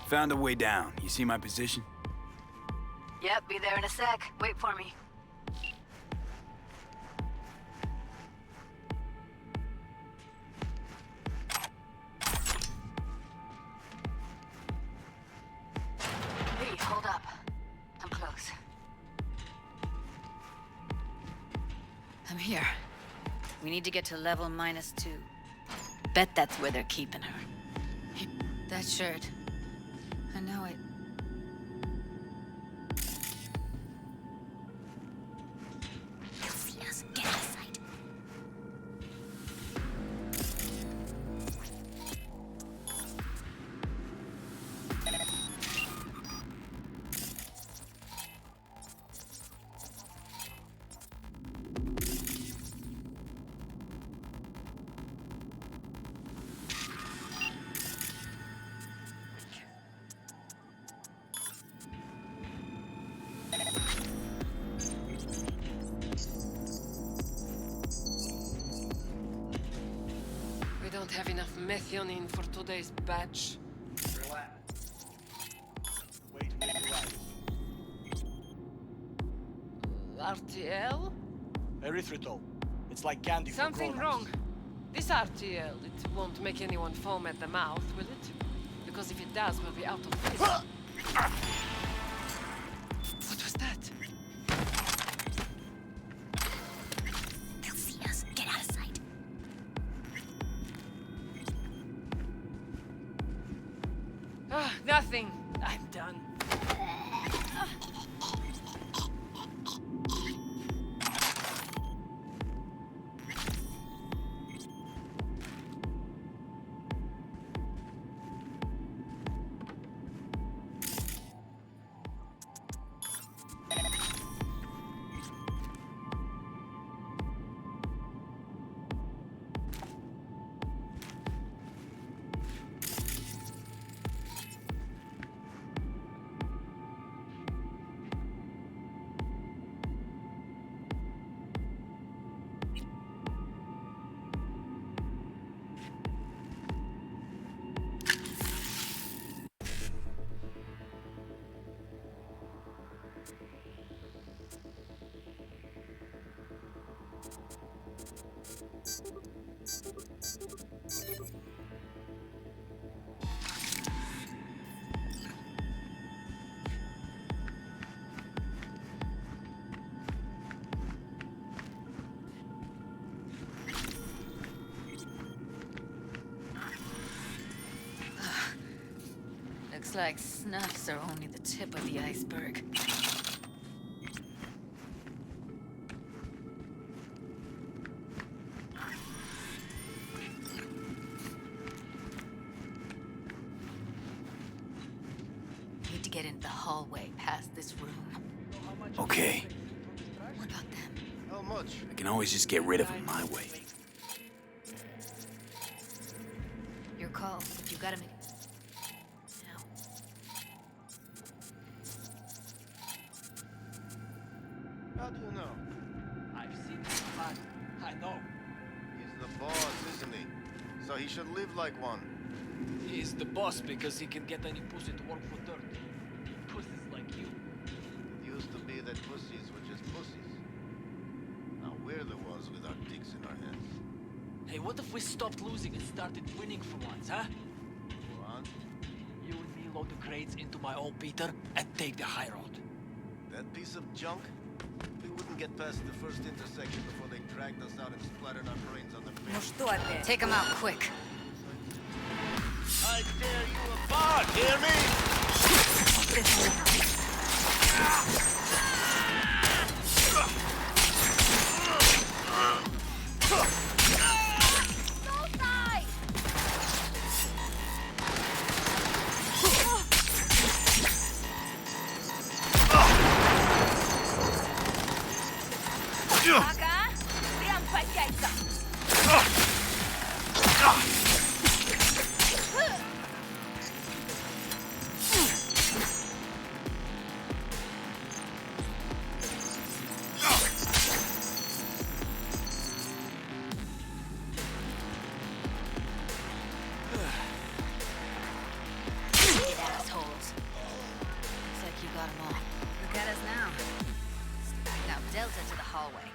Found a way down. You see my position? Yep, be there in a sec. Wait for me. Hey, hold up. I'm close. I'm here. We need to get to level -2. Bet that's where they're keeping her. That shirt. I know it. You'll see us. Get out of sight. have enough methionine for today's batch. Relax. Wait till you arrive. RTL? Erythritol. It's like candy for Something grown-ups. wrong. This RTL, it won't make anyone foam at the mouth, will it? Because if it does, we'll be out of business. What was that? They'll see us. Get out of sight. Ah, nothing. I'm done. Looks like snuffs are only the tip of the iceberg. Need to get into the hallway past this room. Okay. What about them? How much? I can always just get rid of them my way. Your call, but you gotta make... Now. How do you know? I've seen this man. I know. He's the boss, isn't he? So he should live like one. He's the boss because he can get any pussy to work for dirt. Pussies like you. It used to be that pussies were just pussies. Now we're the ones with our dicks in our heads. Hey, what if we stopped losing and started winning for once, huh? Go on. You and me load the crates into my old Peter and take the high road. That piece of junk? We wouldn't get past the first intersection before they dragged us out and splattered our brains on the pavement. Take them out quick. I tear you apart, hear me? Assholes. Looks like you got them all. Look at us now. Now Delta to the hallway.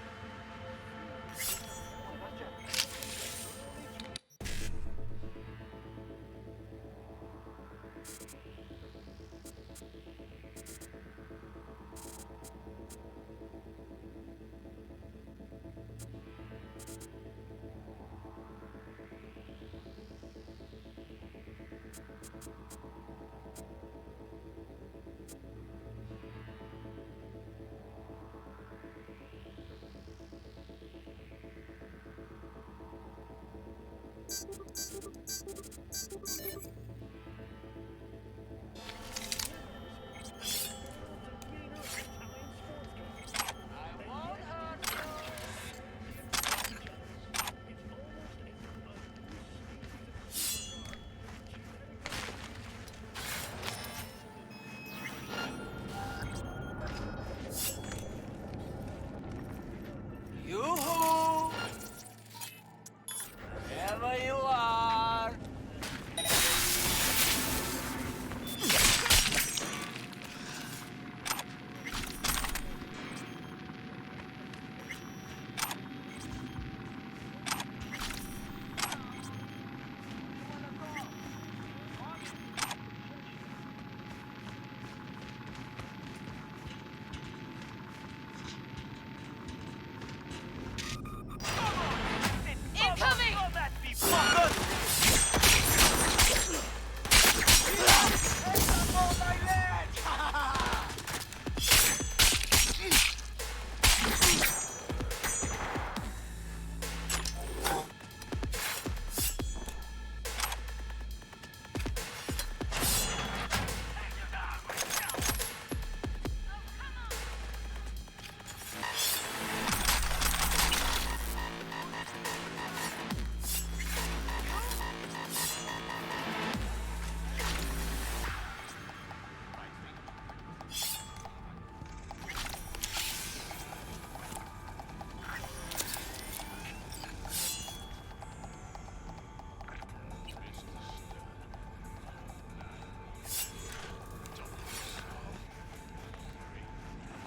Yoo-hoo! Wherever you are.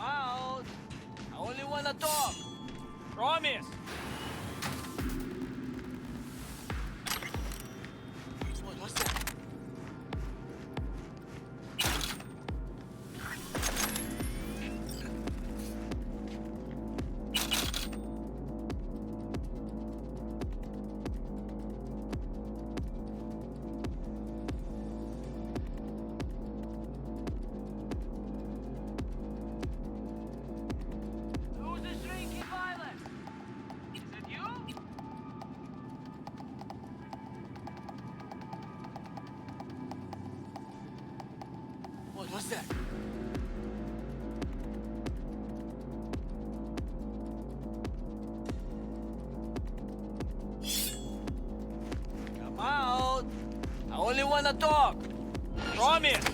Out! I only wanna talk. Promise. What's that? Who's this drinking violence? Is it you? What's that? Come out! I only wanna talk. Promise.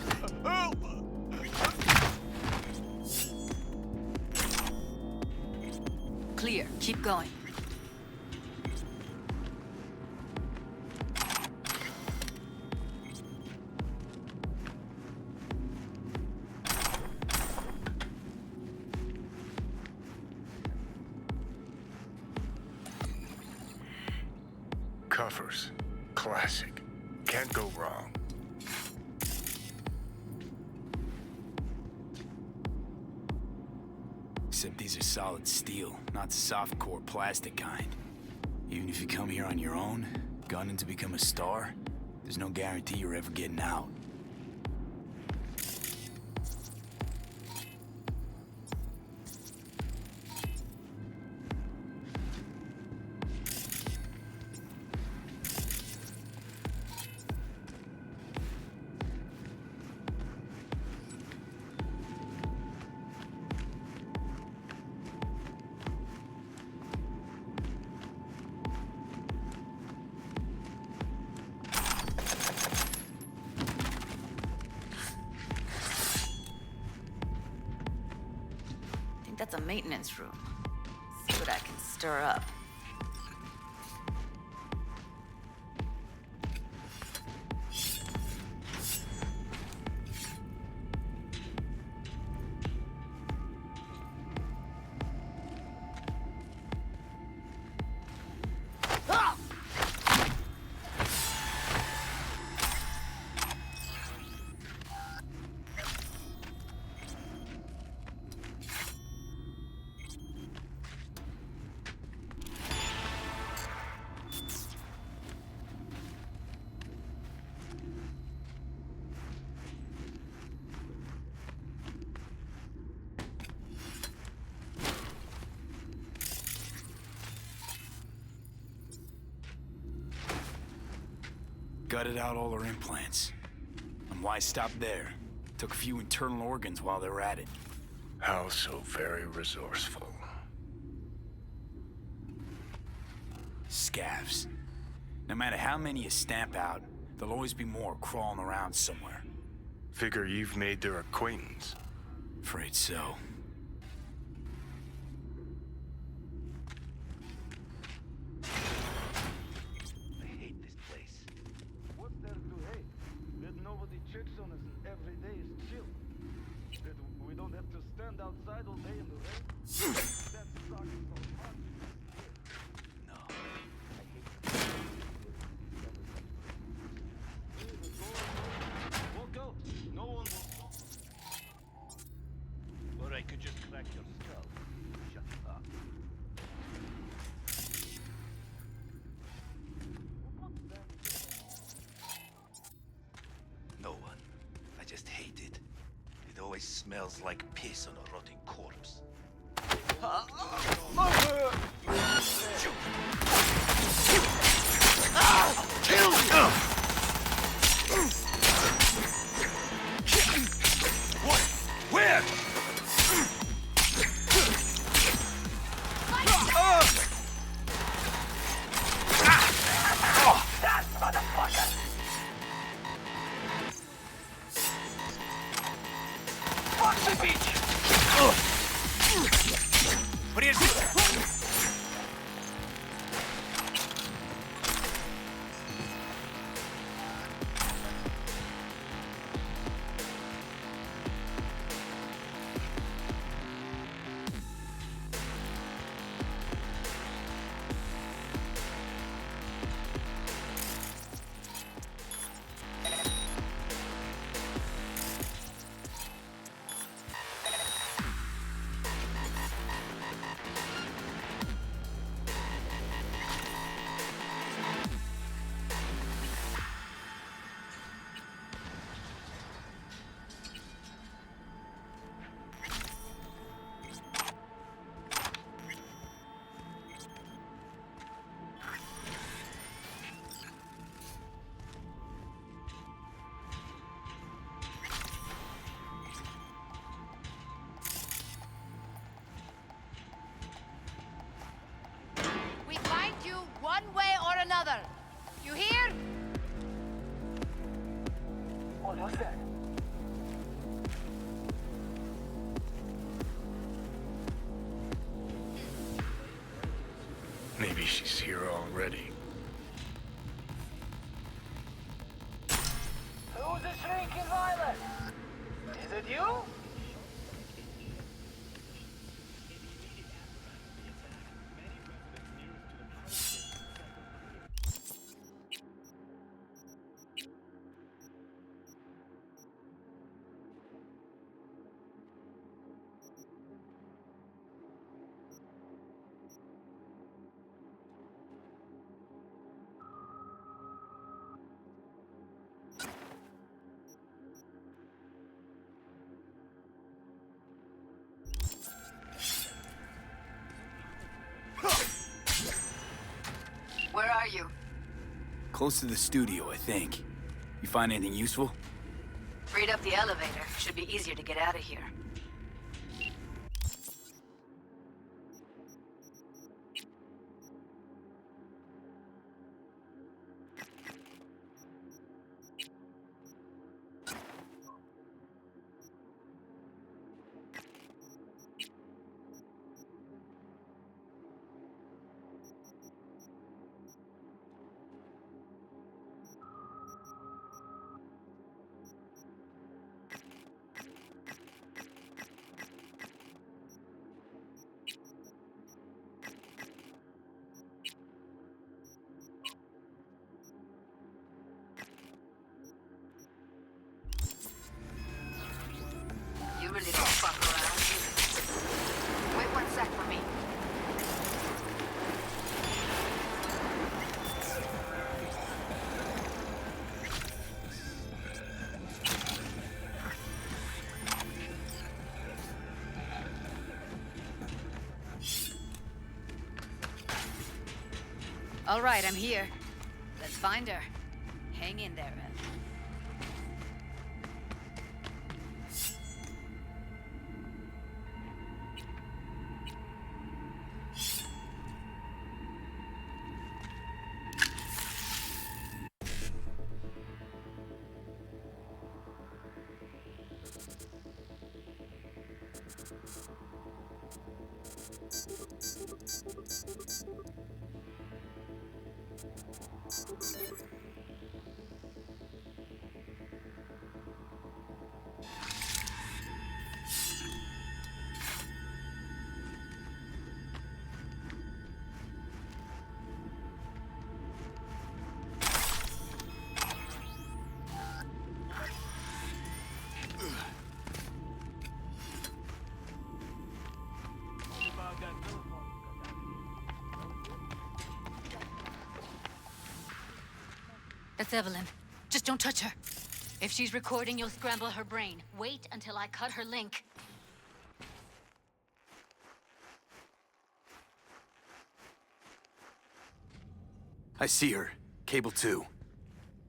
Clear. Keep going. Cuffers. Classic. Can't go wrong. Except these are solid steel, not the soft-core plastic kind. Even if you come here on your own, gunning to become a star, there's no guarantee you're ever getting out. That's a maintenance room. See what I can stir up. Gutted out all her implants. And why stop there? Took a few internal organs while they were at it. How so very resourceful. Scavs. No matter how many you stamp out, there'll always be more crawling around somewhere. Figure you've made their acquaintance. Afraid so. I hate this place. What's there to hate? That nobody checks on us and every day is chill. That we don't have to stand outside all day in the rain. That sucks so much. No. I hate walk out. No one will. Or I could just crack your skull. Shut up. place smells like piss on a rotting corpse. Kill him! What? Where? That motherfucker! Fuck the bitch! What is it? We find you one way or another. You hear? Almost there. Maybe she's here already. Who's the shrieking violet? Is it you? Where are you? Close to the studio, I think. You find anything useful? Freed up the elevator. Should be easier to get out of here. You really don't fuck around. Wait 1 sec for me. All right, I'm here. Let's find her. Hang in there, Ed. That's Evelyn. Just don't touch her. If she's recording, you'll scramble her brain. Wait until I cut her link. I see her. Cable 2.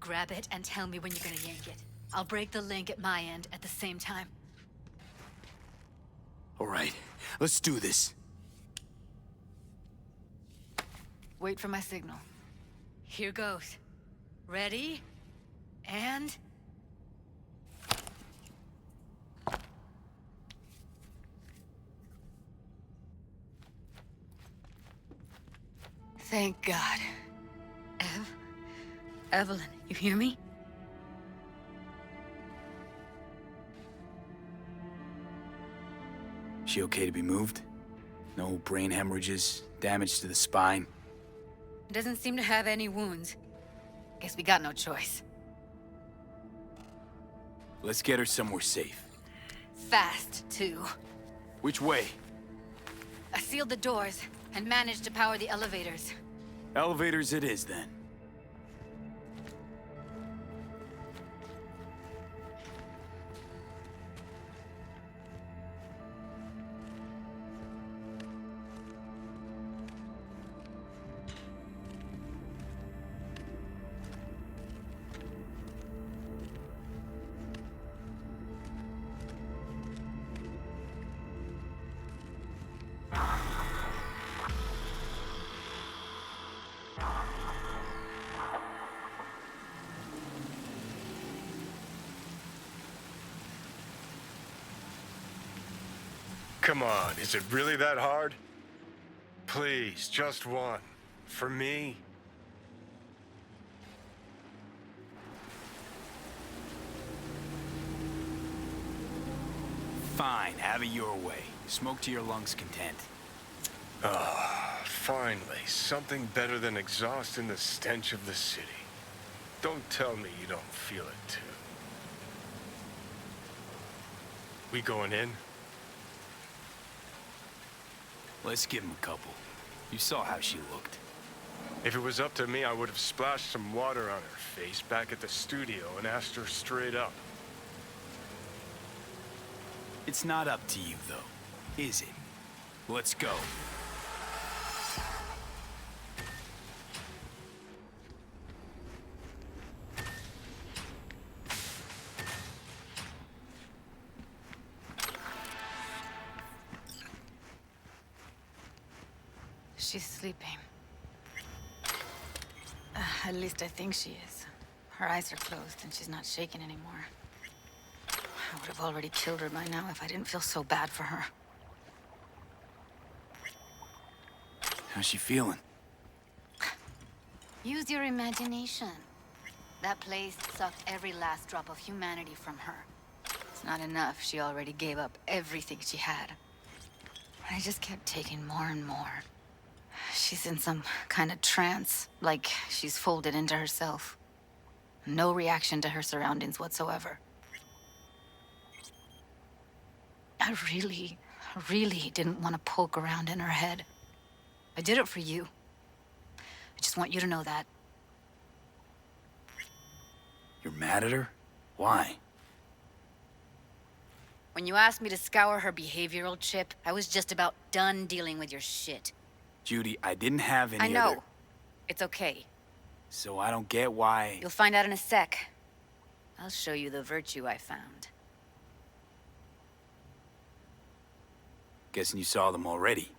Grab it and tell me when you're gonna yank it. I'll break the link at my end at the same time. All right, let's do this. Wait for my signal. Here goes. Ready? And... Thank God. Evelyn, you hear me? She okay to be moved? No brain hemorrhages, damage to the spine? Doesn't seem to have any wounds. Guess we got no choice. Let's get her somewhere safe. Fast, too. Which way? I sealed the doors and managed to power the elevators. Elevators it is, then. Come on, is it really that hard? Please, just one. For me? Fine, have it your way. Smoke to your lungs' content. Ah, finally, something better than exhaust in the stench of the city. Don't tell me you don't feel it, too. We going in? Let's give him a couple. You saw how she looked. If it was up to me, I would have splashed some water on her face back at the studio and asked her straight up. It's not up to you, though, is it? Let's go. She's sleeping. At least I think she is. Her eyes are closed and she's not shaking anymore. I would have already killed her by now if I didn't feel so bad for her. How's she feeling? Use your imagination. That place sucked every last drop of humanity from her. It's not enough. She already gave up everything she had. I just kept taking more and more. She's in some kind of trance, like she's folded into herself. No reaction to her surroundings whatsoever. I really didn't want to poke around in her head. I did it for you. I just want you to know that. You're mad at her? Why? When you asked me to scour her behavioral chip, I was just about done dealing with your shit. Judy, I didn't have any I know. other... It's okay. So I don't get why... You'll find out in a sec. I'll show you the virtue I found. Guessing you saw them already.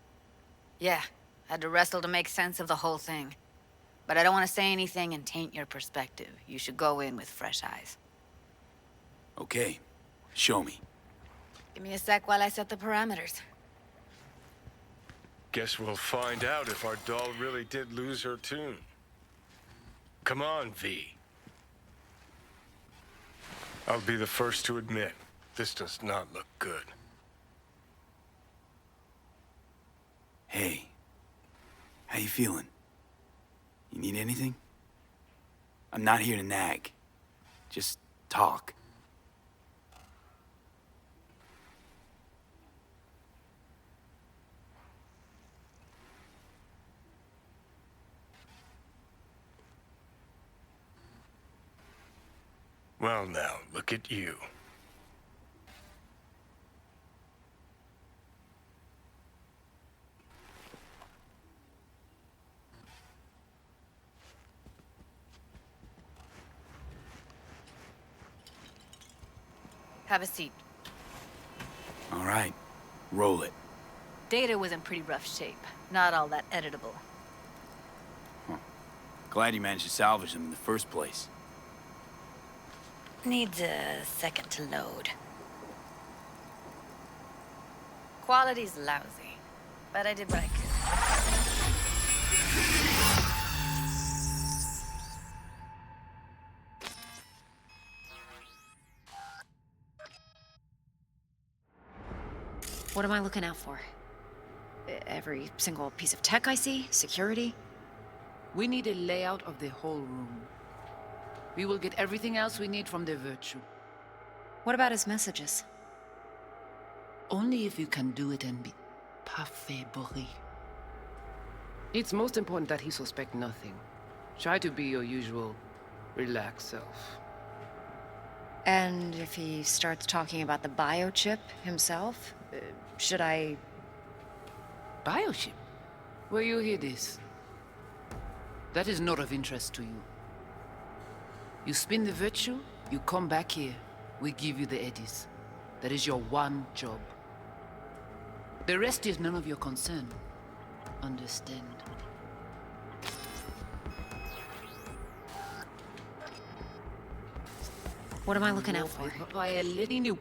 Yeah, had to wrestle to make sense of the whole thing. But I don't want to say anything and taint your perspective. You should go in with fresh eyes. Okay, show me. Give me a sec while I set the parameters. Guess we'll find out if our doll really did lose her tune. Come on, V. I'll be the first to admit, this does not look good. Hey, how you feeling? You need anything? I'm not here to nag. Just talk. Well now, look at you. Have a seat. All right, roll it. Data was in pretty rough shape. Not all that editable. Glad you managed to salvage them in the first place. Needs a second to load. Quality's lousy, but I did what I could. What am I looking out for? Every single piece of tech I see? Security? We need a layout of the whole room. We will get everything else we need from the Virtue. What about his messages? Only if you can do it and be parfait bourré. It's most important that he suspect nothing. Try to be your usual, relaxed self. And if he starts talking about the biochip himself, should I... Biochip? Where you hear this? That is not of interest to you. You spin the Virtue, you come back here, we give you the eddies. That is your one job. The rest is none of your concern. Understand? What am I looking out for? By a letting you.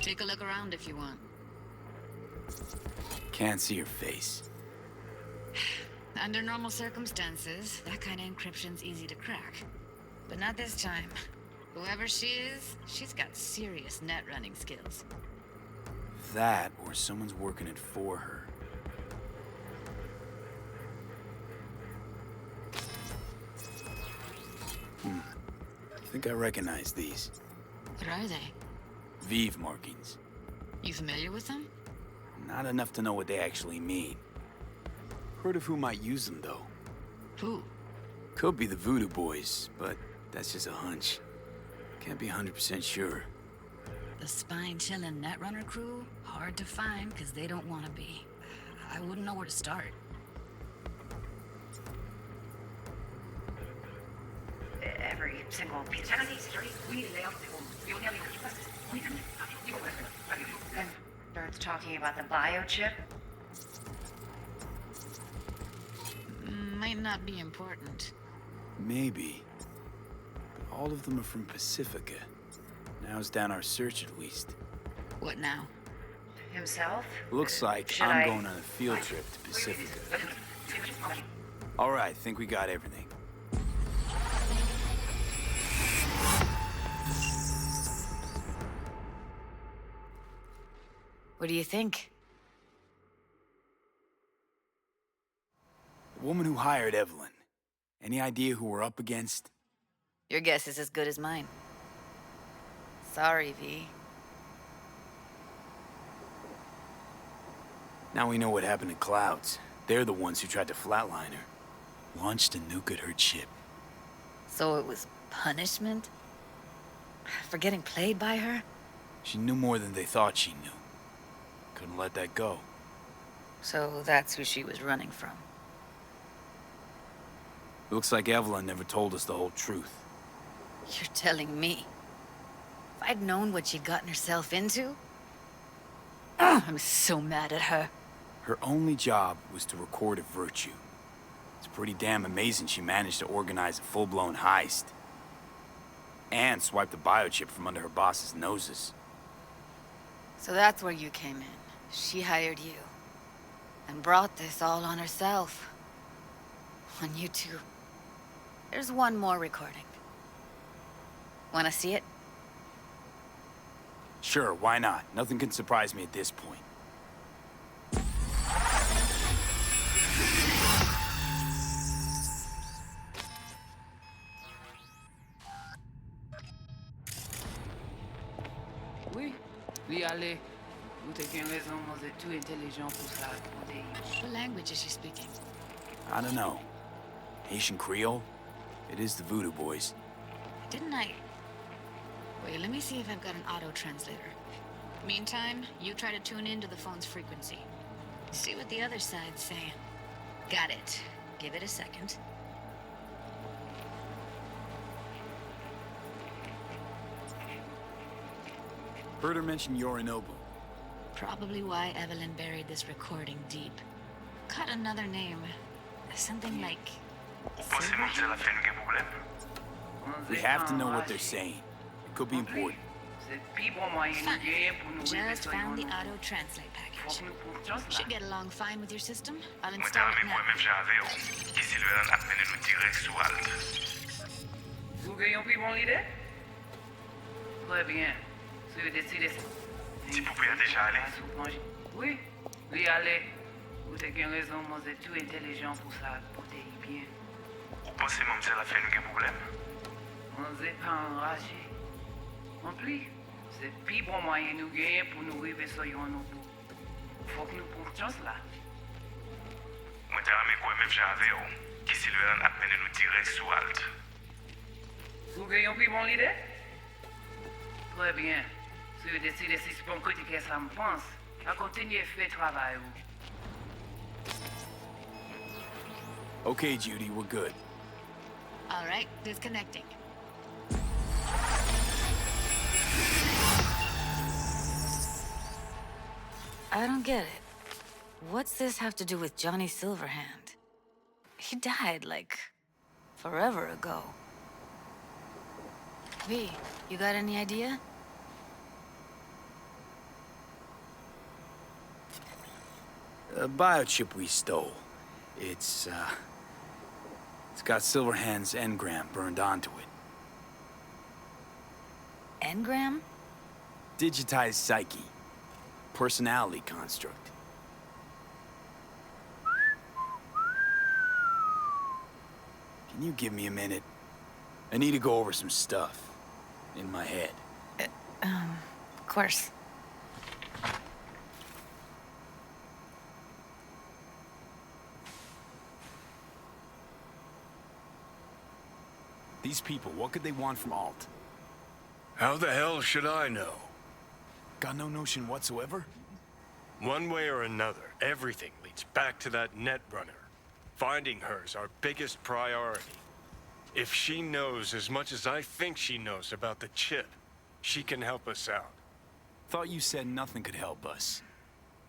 Take a look around if you want. Can't see your face. Under normal circumstances, that kind of encryption's easy to crack. But not this time. Whoever she is, she's got serious net running skills. That, or someone's working it for her. I think I recognize these. What are they? Vive markings. You familiar with them? Not enough to know what they actually mean. Heard of who might use them, though. Who? Could be the Voodoo Boys, but that's just a hunch. Can't be 100% sure. The spine-chilling Netrunner crew? Hard to find, because they don't want to be. I wouldn't know where to start. Every single piece of and starts talking about the biochip. Might not be important. Maybe. But all of them are from Pacifica. Now's down our search, at least. What now? Himself? Looks like Should I'm I- going on a field trip to Pacifica. All right, think we got everything. What do you think? The woman who hired Evelyn. Any idea who we're up against? Your guess is as good as mine. Sorry, V. Now we know what happened to Clouds. They're the ones who tried to flatline her. Launched a nuke at her ship. So it was punishment? For getting played by her? She knew more than they thought she knew. Couldn't let that go. So that's who she was running from. Looks like Evelyn never told us the whole truth. You're telling me? If I'd known what she'd gotten herself into? I'm so mad at her. Her only job was to record a Virtue. It's pretty damn amazing she managed to organize a full-blown heist. And swipe the biochip from under her boss's noses. So that's where you came in. She hired you. And brought this all on herself. On you two. There's one more recording. Wanna see it? Sure, why not? Nothing can surprise me at this point. Oui, oui, allez. Vous avez raison, vous êtes too intelligent pour ça. What language is she speaking? I don't know. Haitian Creole? It is the Voodoo Boys. Didn't I? Wait, let me see if I've got an auto translator. Meantime, you try to tune into the phone's frequency. See what the other side's saying. Got it. Give it a second. Heard her mention Yorinobu. Probably why Evelyn buried this recording deep. Cut another name. Something like... We have to know what they're saying. It could be important. Fine. Just found the auto-translate package. Should get along fine with your system. I'll install it now. Vous ayons pris mon idée? Très bien. Si vous décidez... Si poupée a déjà allé? Oui, lui aller. Vous avez une raison, moi c'est tout intelligent pour ça, pour te y bien. Vous pensez que ça a fait un problème? On n'est pas enragé. En plus, c'est le plus bon moyen de nous gagner pour nous arriver sur Yorinobu. Faut que nous portions cela. Moi, t'as aimé quoi, même j'avais, qui s'il veut en appeler nous direct sous halte. Vous ayons pris mon idée? Très bien. Si vous décidez si c'est bon critiquer ça me pense, à continuer à faire travail. Okay, Judy, we're good. All right, disconnecting. I don't get it. What's this have to do with Johnny Silverhand? He died, like, forever ago. V, you got any idea? A biochip we stole. It's got Silverhand's engram burned onto it. Engram? Digitized psyche. Personality construct. Can you give me a minute? I need to go over some stuff. In my head. Of course. These people, what could they want from Alt? How the hell should I know? Got no notion whatsoever? One way or another, everything leads back to that Netrunner. Finding her's our biggest priority. If she knows as much as I think she knows about the chip, she can help us out. Thought you said nothing could help us.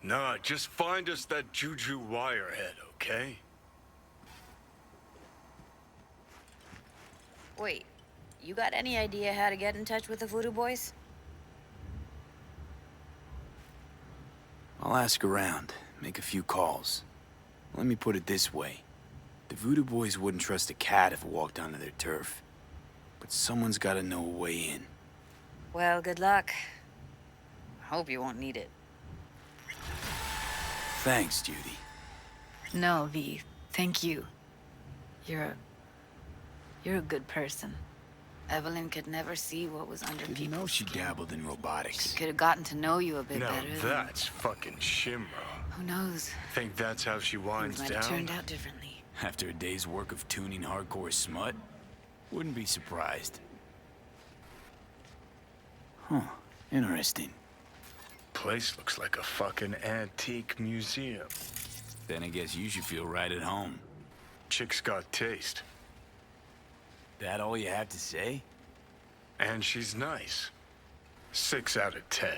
Nah, just find us that Juju wirehead, okay? Wait, you got any idea how to get in touch with the Voodoo Boys? I'll ask around, make a few calls. Let me put it this way. The Voodoo Boys wouldn't trust a cat if it walked onto their turf. But someone's gotta know a way in. Well, good luck. I hope you won't need it. Thanks, Judy. No, V. Thank you. You're a good person. Evelyn could never see what was under Didn't people's know she skin. dabbled in robotics. She could have gotten to know you a bit Now better. that's fucking Shimra. Who knows? Think that's how she winds Things might have down? turned out differently. After a day's work of tuning hardcore smut? Wouldn't be surprised. Huh. Interesting. Place looks like a fucking antique museum. Then I guess you should feel right at home. Chick's got taste. That all you have to say? And she's nice. 6 out of 10.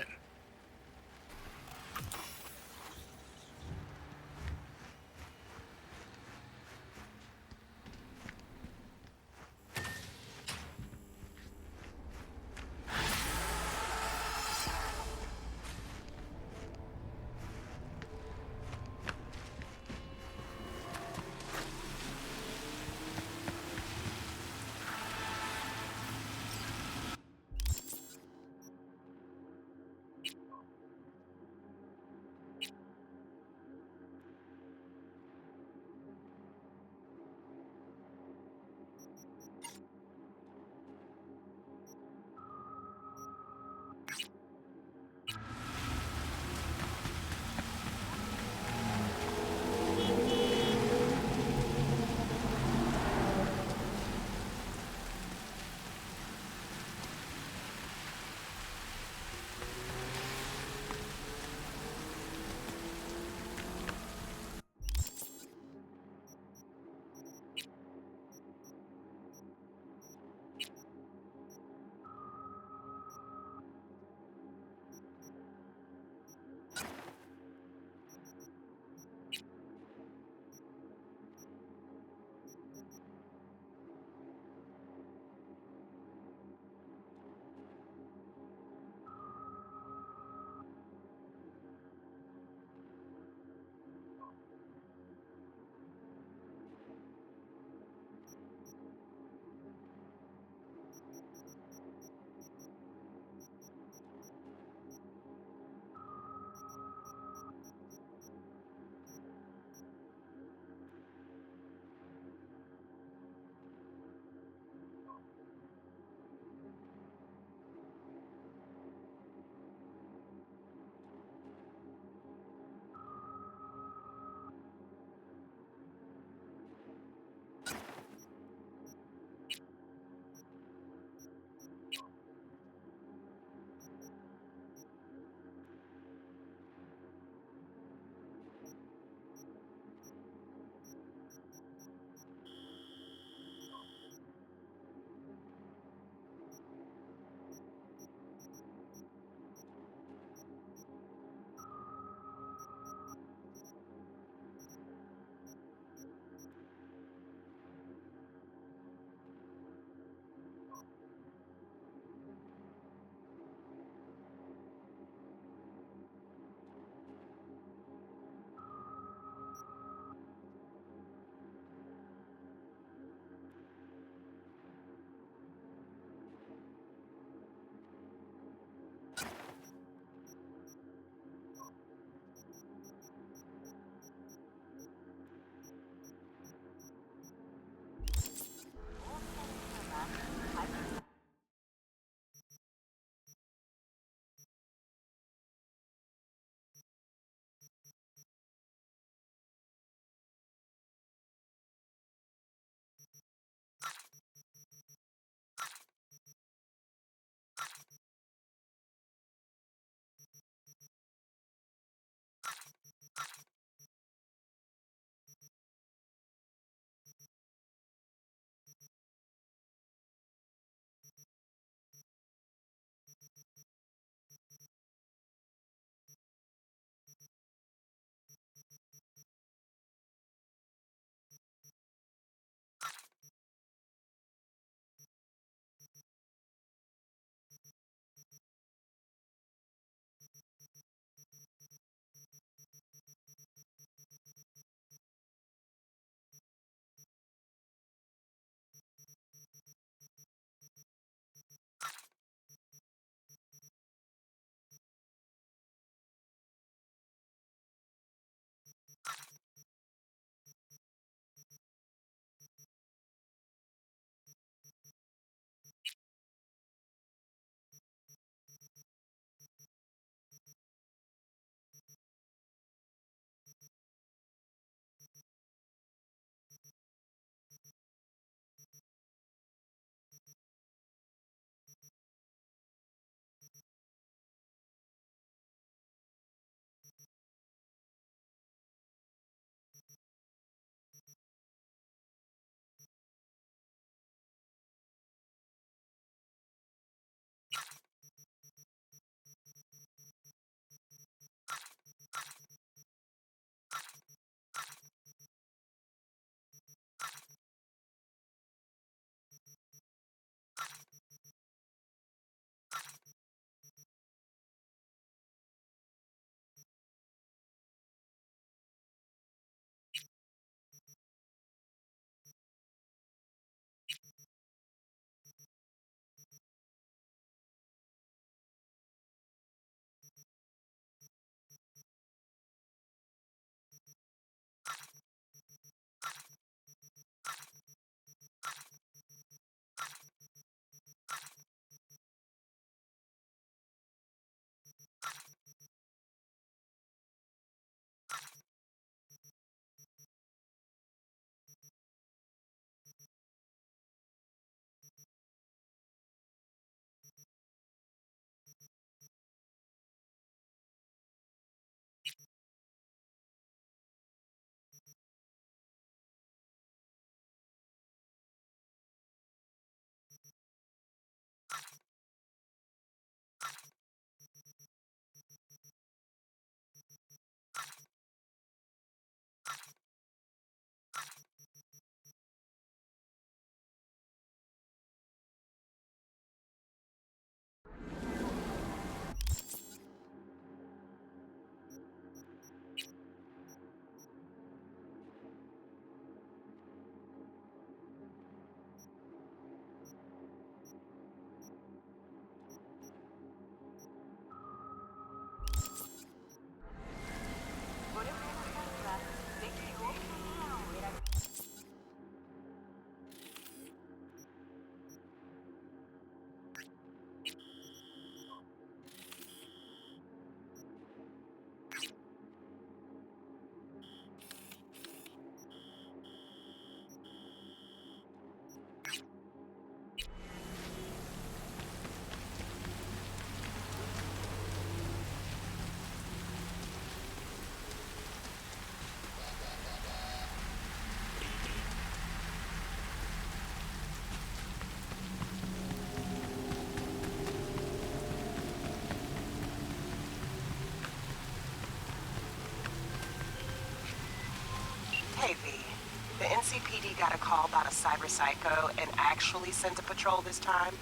got a call about a cyber psycho and actually sent a patrol this time.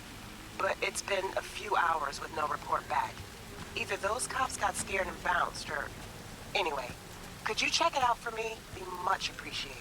But it's been a few hours with no report back. Either those cops got scared and bounced, or... Anyway, could you check it out for me? Be much appreciated.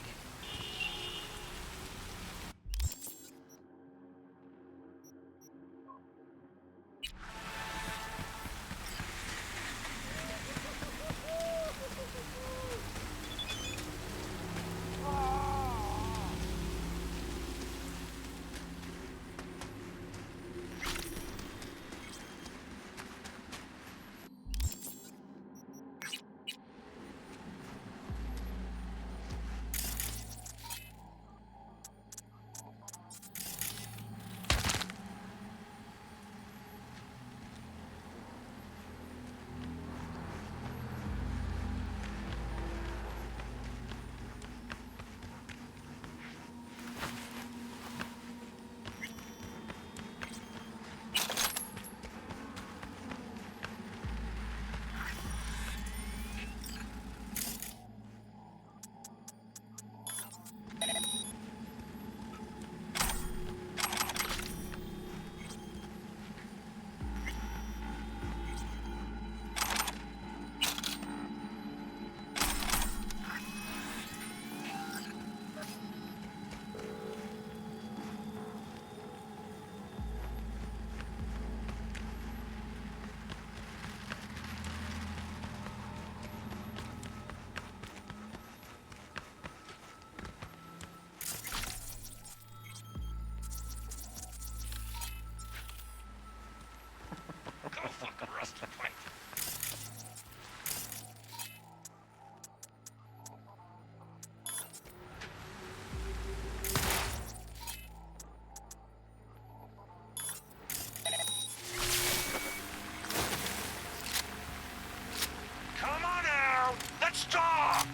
Come on out! Let's talk!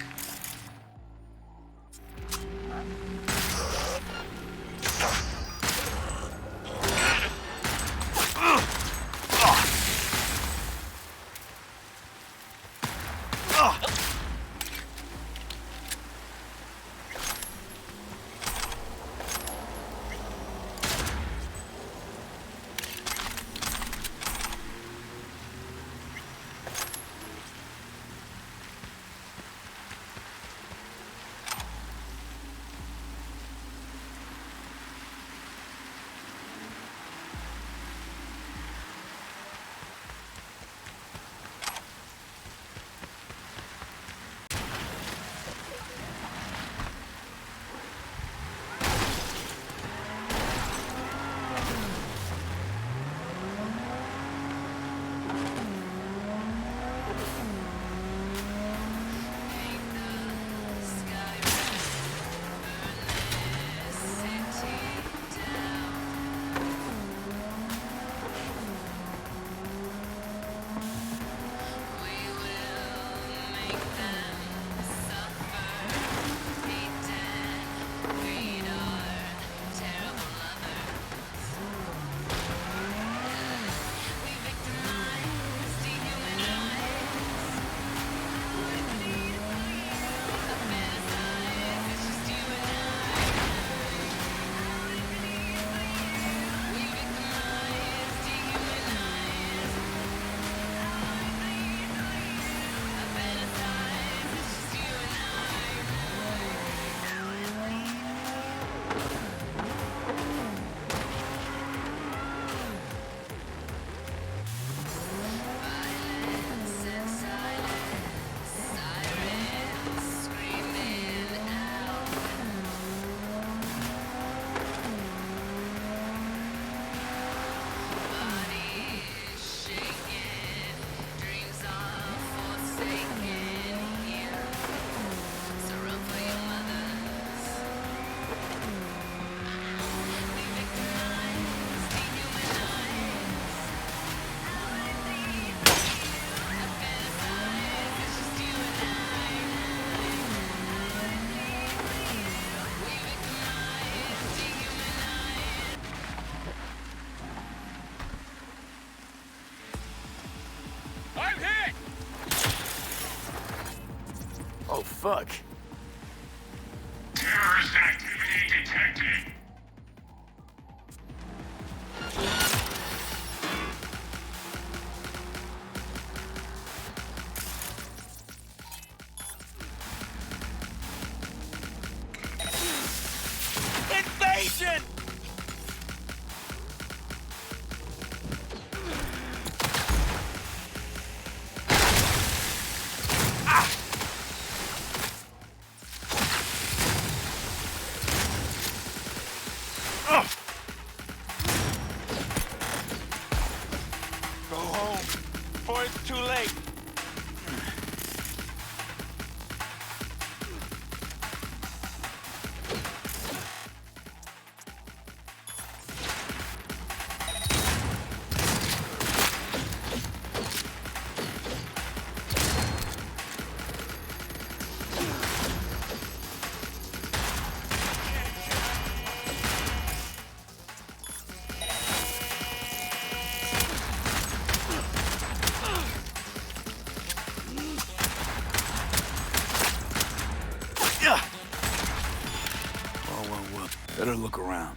Oh, fuck. Terrorist activity. detected. Invasion! Go home before it's too late. Well. Better look around.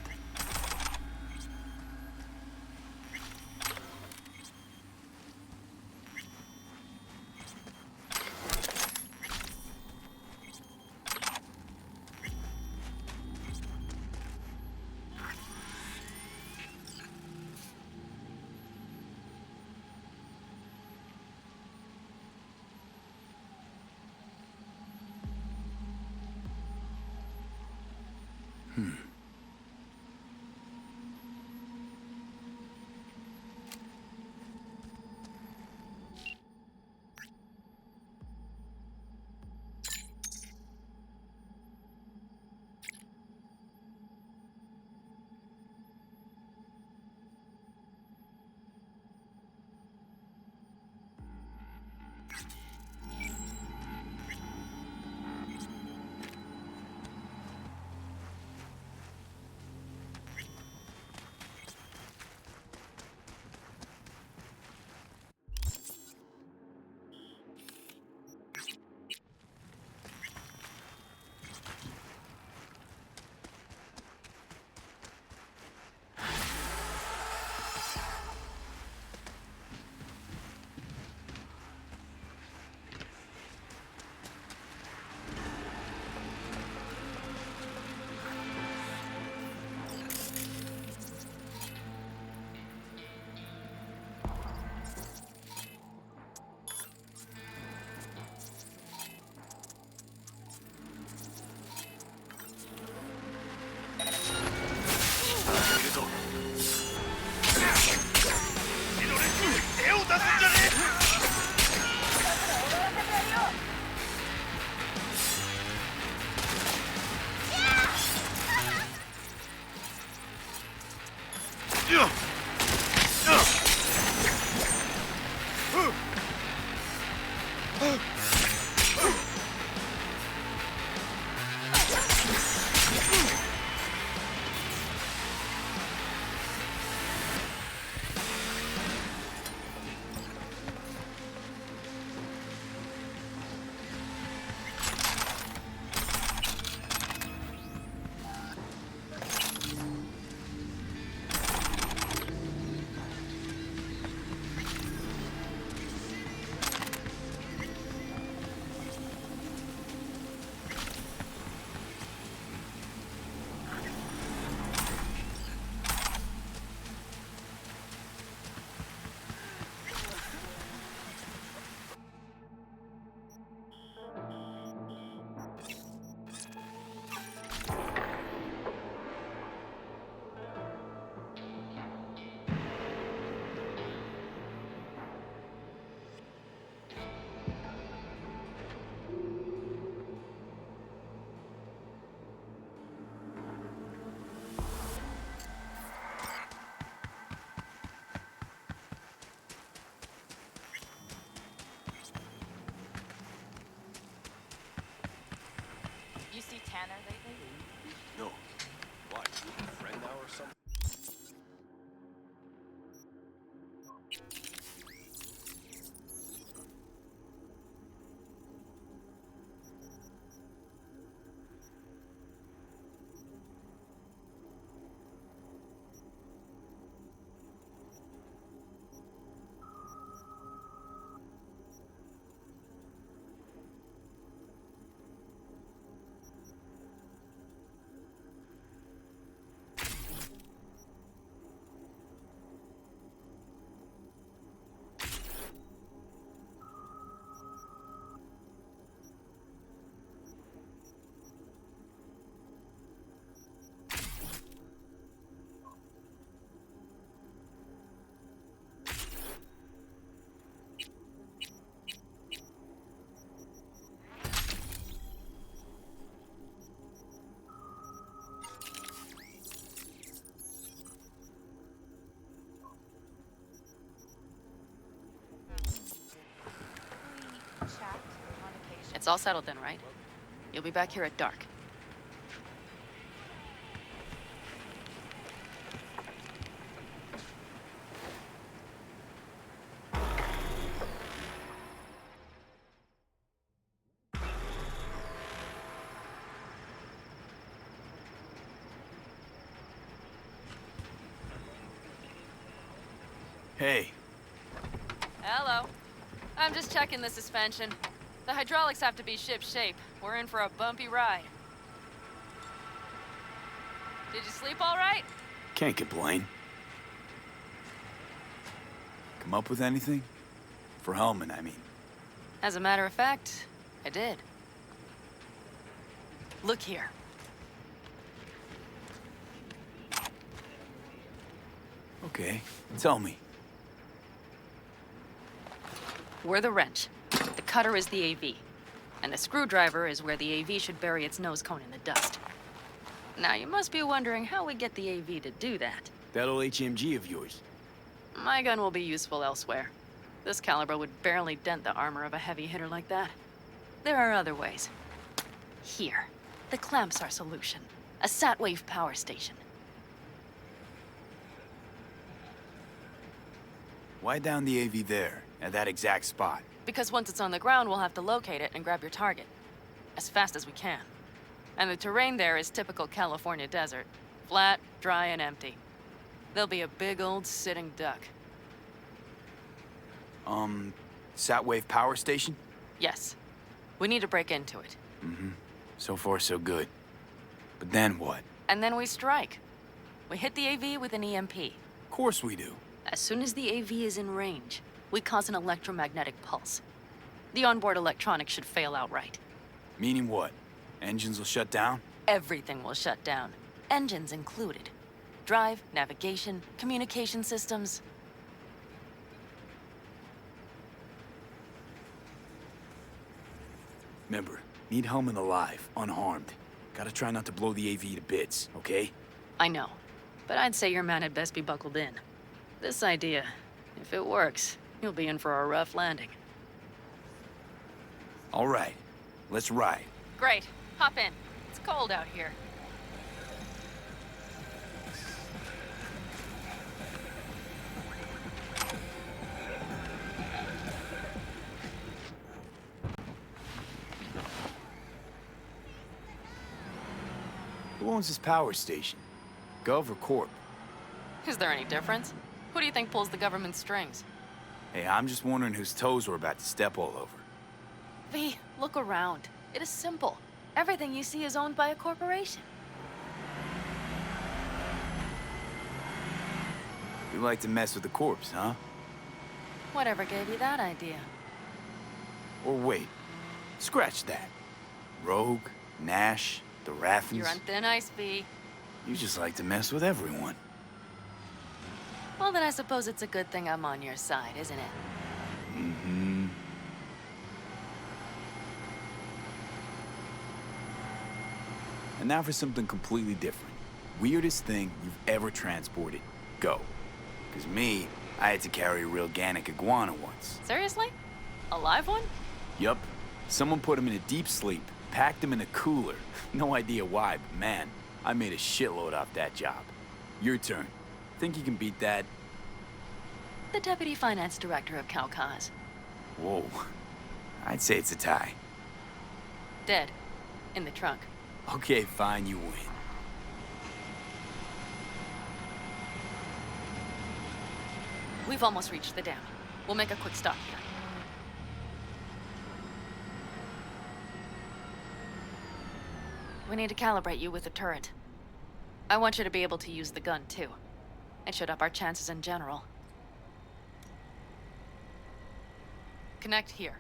You see Tanner lately? No. Why? You a friend now or something? It's all settled then, right? You'll be back here at dark. Hey. Hello. I'm just checking the suspension. The hydraulics have to be ship-shape. We're in for a bumpy ride. Did you sleep all right? Can't complain. Come up with anything? For Hellman, I mean. As a matter of fact, I did. Look here. Okay, tell me. We're the wrench. The cutter is the AV. And the screwdriver is where the AV should bury its nose cone in the dust. Now, you must be wondering how we get the AV to do that. That old HMG of yours. My gun will be useful elsewhere. This caliber would barely dent the armor of a heavy hitter like that. There are other ways. Here. The clamps are solution. A sat-wave power station. Why down the AV there, at that exact spot? Because once it's on the ground, we'll have to locate it and grab your target. As fast as we can. And the terrain there is typical California desert. Flat, dry, and empty. There'll be a big old sitting duck. Sat-wave power station? Yes. We need to break into it. Mm-hmm. So far, so good. But then what? And then we strike. We hit the AV with an EMP. Of course we do. As soon as the AV is in range, we cause an electromagnetic pulse. The onboard electronics should fail outright. Meaning what? Engines will shut down? Everything will shut down. Engines included. Drive, navigation, communication systems. Remember, need Hellman alive, unharmed. Gotta try not to blow the AV to bits, okay? I know. But I'd say your man had best be buckled in. This idea, if it works, you'll be in for a rough landing. All right, let's ride. Great. Hop in. It's cold out here. Who owns this power station? Gov or Corp? Is there any difference? Who do you think pulls the government's strings? Hey, I'm just wondering whose toes we're about to step all over. V, look around. It is simple. Everything you see is owned by a corporation. You like to mess with the corpse, huh? Whatever gave you that idea? Or wait, scratch that. Rogue, Nash, the Rathens. You're on thin ice, V. You just like to mess with everyone. Well, then I suppose it's a good thing I'm on your side, isn't it? Mm-hmm. And now for something completely different. Weirdest thing you've ever transported. Go. Because me, I had to carry a real Gannic iguana once. Seriously? A live one? Yup. Someone put him in a deep sleep, packed him in a cooler. No idea why, but man, I made a shitload off that job. Your turn. Think you can beat that? The Deputy Finance Director of Calcas. Whoa. I'd say it's a tie. Dead. In the trunk. Okay, fine, you win. We've almost reached the dam. We'll make a quick stop here. We need to calibrate you with the turret. I want you to be able to use the gun, too. It should up our chances in general. Connect here.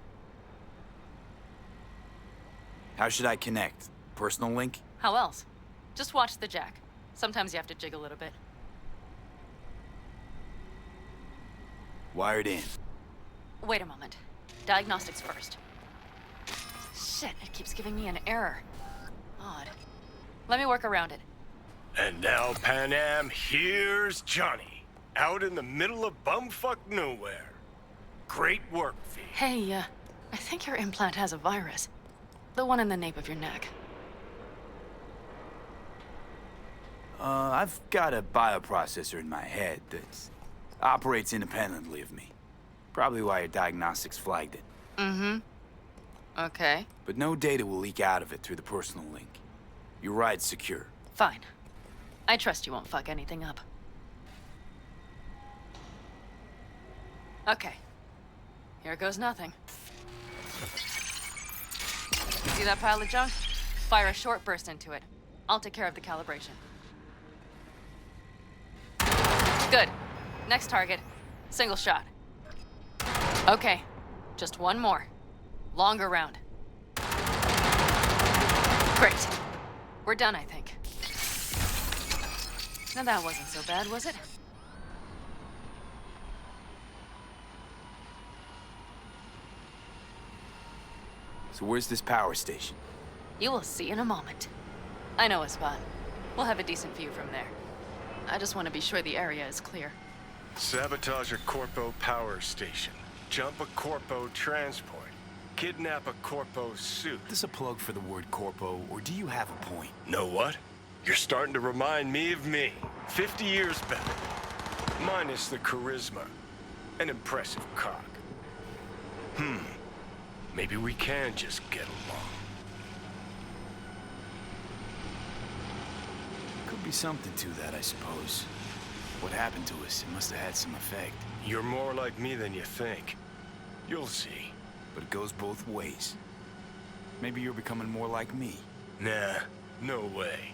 How should I connect? Personal link? How else? Just watch the jack. Sometimes you have to jig a little bit. Wired in. Wait a moment. Diagnostics first. Shit, it keeps giving me an error. Odd. Let me work around it. And now, Pan Am, here's Johnny. Out in the middle of bumfuck nowhere. Great work, V. Hey, I think your implant has a virus. The one in the nape of your neck. I've got a bioprocessor in my head that operates independently of me. Probably why your diagnostics flagged it. Mm-hmm. Okay. But no data will leak out of it through the personal link. Your ride's secure. Fine. I trust you won't fuck anything up. Okay. Here goes nothing. See that pile of junk? Fire a short burst into it. I'll take care of the calibration. Good. Next target. Single shot. Okay. Just one more. Longer round. Great. We're done, I think. Now that wasn't so bad, was it? So where's this power station? You will see in a moment. I know a spot. We'll have a decent view from there. I just want to be sure the area is clear. Sabotage a Corpo power station. Jump a Corpo transport. Kidnap a Corpo suit. Is this a plug for the word Corpo, or do you have a point? Know what? You're starting to remind me of me. 50 years better. Minus the charisma. An impressive cock. Maybe we can just get along. Could be something to that, I suppose. What happened to us? It must have had some effect. You're more like me than you think. You'll see. But it goes both ways. Maybe you're becoming more like me. Nah, no way.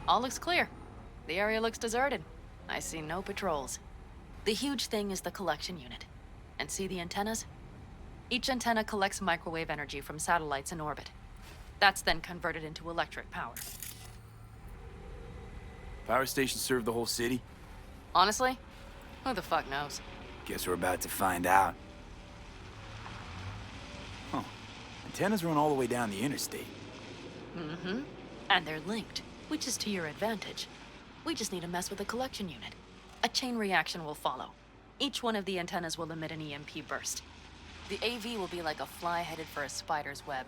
All looks clear. The area looks deserted. I see no patrols. The huge thing is the collection unit. And see the antennas? Each antenna collects microwave energy from satellites in orbit. That's then converted into electric power. Power stations serve the whole city? Honestly, who the fuck knows? Guess we're about to find out. Huh. Antennas run all the way down the interstate. Mm-hmm. And they're linked, which is to your advantage. We just need to mess with the collection unit. A chain reaction will follow. Each one of the antennas will emit an EMP burst. The AV will be like a fly headed for a spider's web.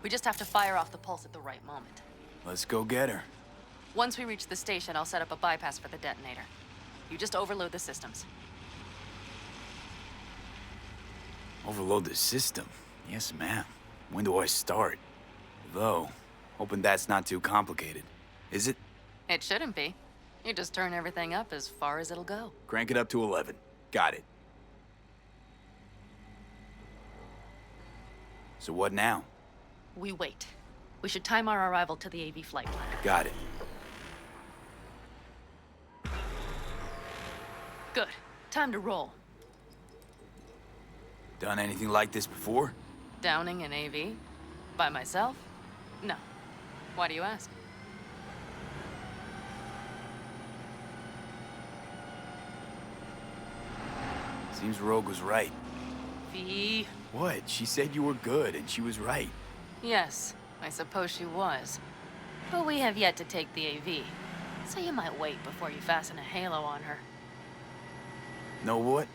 We just have to fire off the pulse at the right moment. Let's go get her. Once we reach the station, I'll set up a bypass for the detonator. You just overload the systems. Overload the system? Yes, ma'am. When do I start? Though, hoping that's not too complicated. Is it? It shouldn't be. You just turn everything up as far as it'll go. Crank it up to 11. Got it. So what now? We wait. We should time our arrival to the AV flight plan. Got it. Good. Time to roll. Done anything like this before? Downing an AV? By myself? No. Why do you ask? Seems Rogue was right. V. What? She said you were good, and she was right. Yes, I suppose she was. But we have yet to take the AV, so you might wait before you fasten a halo on her. Know what?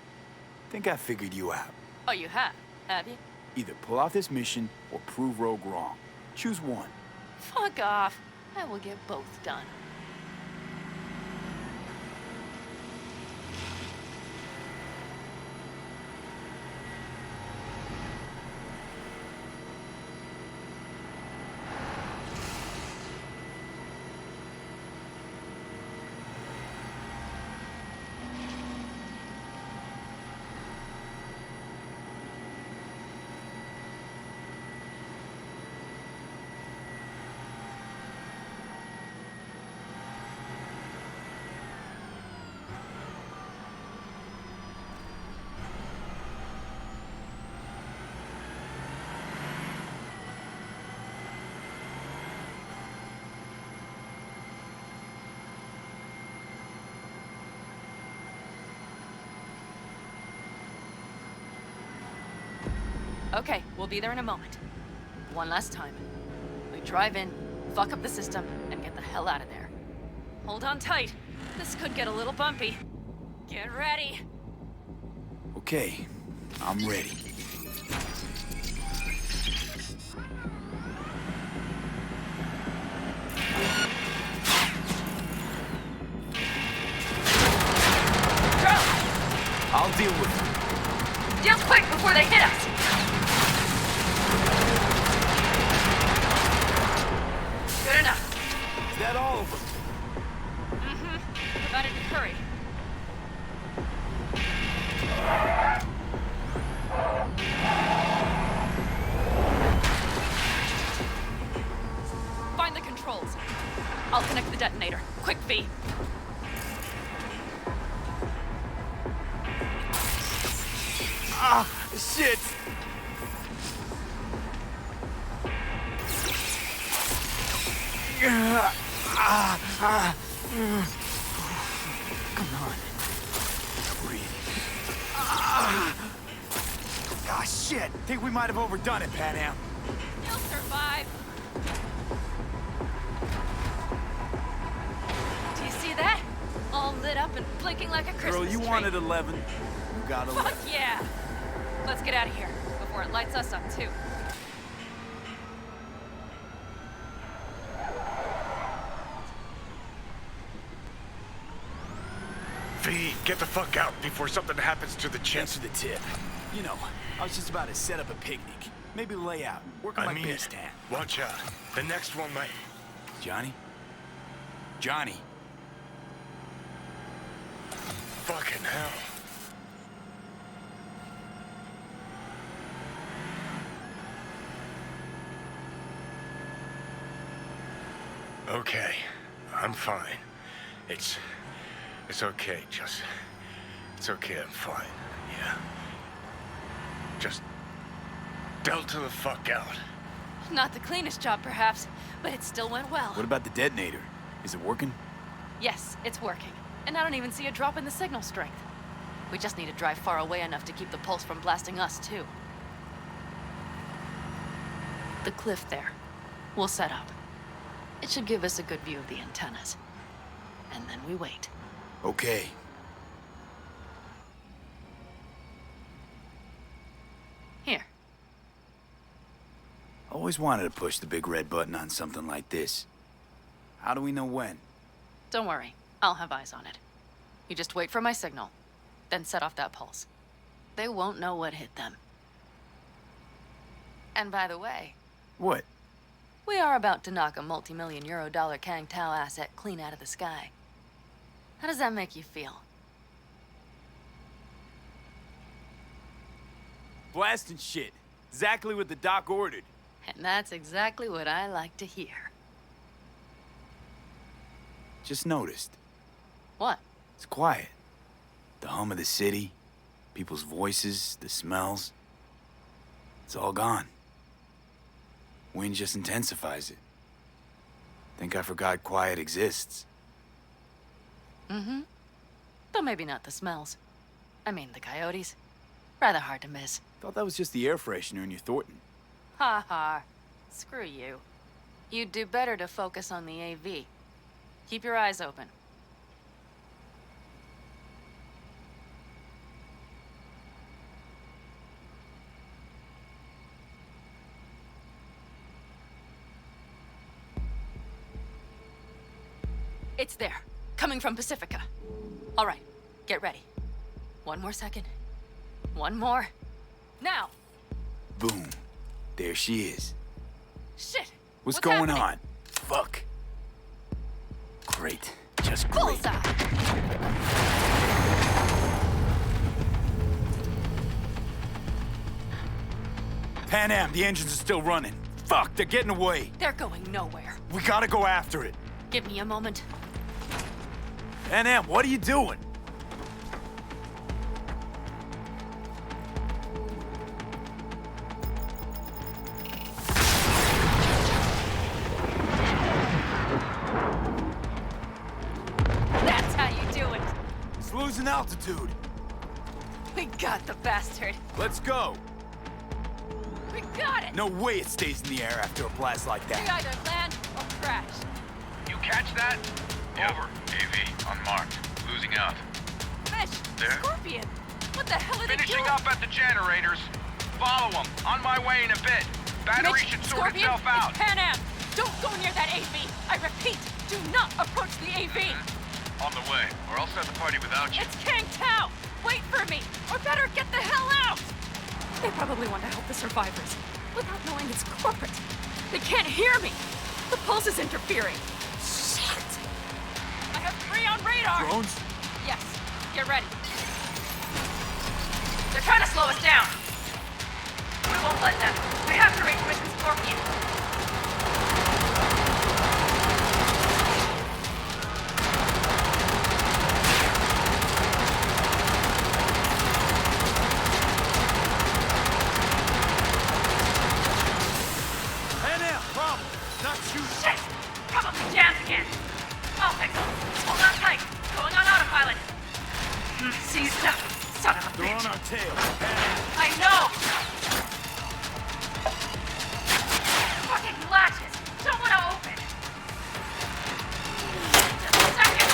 Think I figured you out. Oh, you have you? Either pull off this mission or prove Rogue wrong. Choose one. Fuck off. I will get both done. Okay, we'll be there in a moment. One last time. We drive in, fuck up the system, and get the hell out of there. Hold on tight. This could get a little bumpy. Get ready. Okay, I'm ready. I'll deal with them. Deal quick before they hit us! Good enough. Is that all of them? Mm-hmm. Provided you hurry. Find the controls. I'll connect the detonator. Quick, V. Ah, shit! Come on. Breathe. Ah, shit! Think we might have overdone it, Pan Am. You'll survive. Do you see that? All lit up and blinking like a Christmas Girl, you tree. wanted 11. You got 11. Fuck yeah! Let's get out of here before it lights us up, too. V, get the fuck out before something happens to the chip. Thanks for the tip. You know, I was just about to set up a picnic. Maybe lay out. Work on my base stand. Watch out. The next one might... Johnny? Johnny? Fucking hell. Okay, I'm fine. It's okay, it's okay, I'm fine, yeah. Just delta the fuck out. Not the cleanest job, perhaps, but it still went well. What about the detonator? Is it working? Yes, it's working. And I don't even see a drop in the signal strength. We just need to drive far away enough to keep the pulse from blasting us, too. The cliff there. We'll set up. It should give us a good view of the antennas. And then we wait. Okay. Here. Always wanted to push the big red button on something like this. How do we know when? Don't worry. I'll have eyes on it. You just wait for my signal. Then set off that pulse. They won't know what hit them. And by the way... What? We are about to knock a multi-million euro dollar Kang Tao asset clean out of the sky. How does that make you feel? Blasting shit. Exactly what the doc ordered. And that's exactly what I like to hear. Just noticed. What? It's quiet. The hum of the city, people's voices, the smells. It's all gone. Wind just intensifies it. Think I forgot quiet exists. Mm-hmm. Though maybe not the smells. I mean, the coyotes. Rather hard to miss. Thought that was just the air freshener in your Thornton. Ha ha. Screw you. You'd do better to focus on the AV. Keep your eyes open. It's there. Coming from Pacifica. All right. Get ready. One more second. One more. Now! Boom. There she is. Shit! What's going happening? on? Fuck. Great. Just great. Bullseye! Pan Am, the engines are still running. Fuck, they're getting away. They're going nowhere. We gotta go after it. Give me a moment. Pan Am, what are you doing? That's how you do it. It's losing altitude. We got the bastard. Let's go. No way it stays in the air after a blast like We that. either land or crash. You catch that? Over. AV, unmarked. Losing out. Mitch, There? Scorpion. What the hell are they Finishing doing? up at the generators. Follow them. On my way in a bit. Battery Mitch, should sort Scorpion, itself out. it's Pan Am. Don't go near that AV. I repeat, do not approach the AV. On the way, or I'll start the party without you. It's Kang Tao. Wait for me, or better get the hell out. They probably want to help the survivors without knowing it's corporate. They can't hear me. The pulse is interfering. Shit. I have 3 on radar. Drones? Yes. Get ready. They're trying to slow us down. We won't let them. We have to reach Mission Scorpion. Pan Am, problem. Not you. Shit! Probably jammed again. I'll fix them. Hold on tight. Going on autopilot. Seized up. Son of a They're bitch. on our tail. Pan Am. I know! Fucking latches! Don't want to open! Just a second!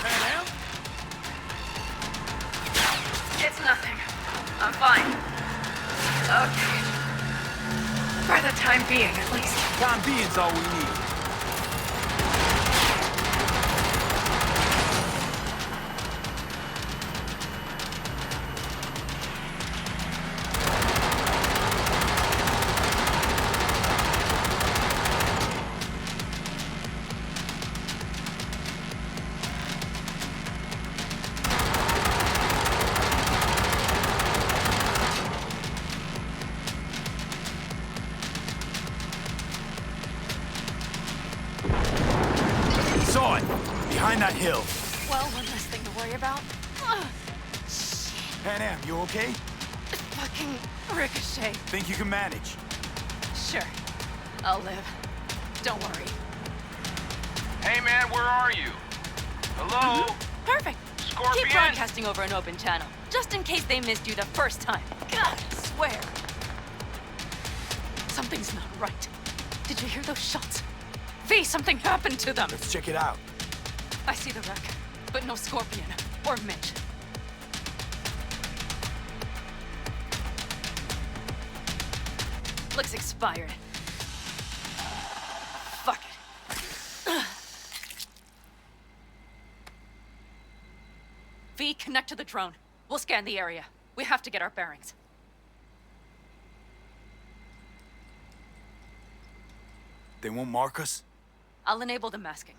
Pan Am? It's nothing. I'm fine. Okay. For the time being, at least. Time being's all we need. Saw it! Behind that hill. Well, one less thing to worry about. Pan Am, you okay? Fucking ricochet. Think you can manage? Sure. I'll live. Don't worry. Hey man, where are you? Hello? Perfect. Scorpion? Keep broadcasting over an open channel, just in case they missed you the first time. God, I swear. Something's not right. Did you hear those shots? V, something happened to them. Let's check it out. I see the wreck, but no Scorpion or Mitch. Looks expired. Fuck it. V, connect to the drone. We'll scan the area. We have to get our bearings. They won't mark us? I'll enable the masking.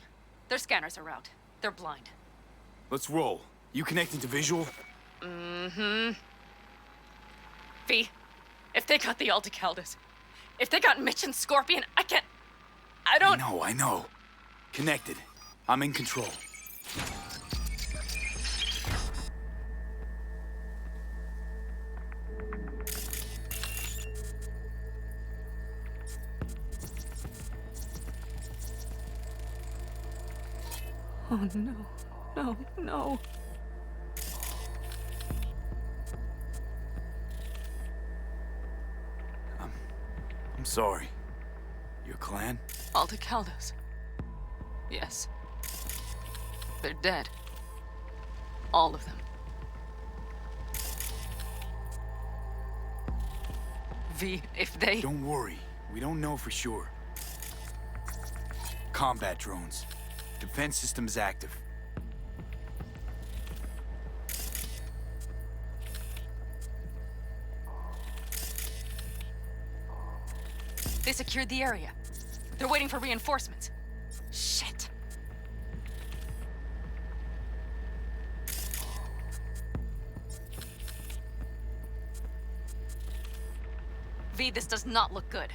Their scanners are out. They're blind. Let's roll. You connecting to visual? Mm-hmm. V, if they got the Alticaldas, if they got Mitch and Scorpion, I don't... I know. Connected. I'm in control. Oh no, no, no. I'm sorry. Your clan? Alticaldos. Yes. They're dead. All of them. V, if they... Don't worry. We don't know for sure. Combat drones. Defense systems active. They secured the area. They're waiting for reinforcements. Shit. V, this does not look good.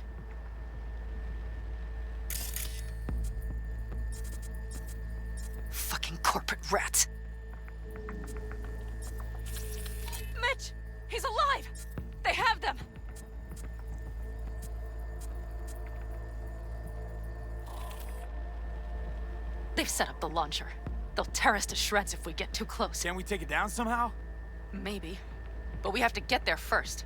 Fucking corporate rats. Mitch! He's alive! They have them! They've set up the launcher. They'll tear us to shreds if we get too close. Can we take it down somehow? Maybe. But we have to get there first.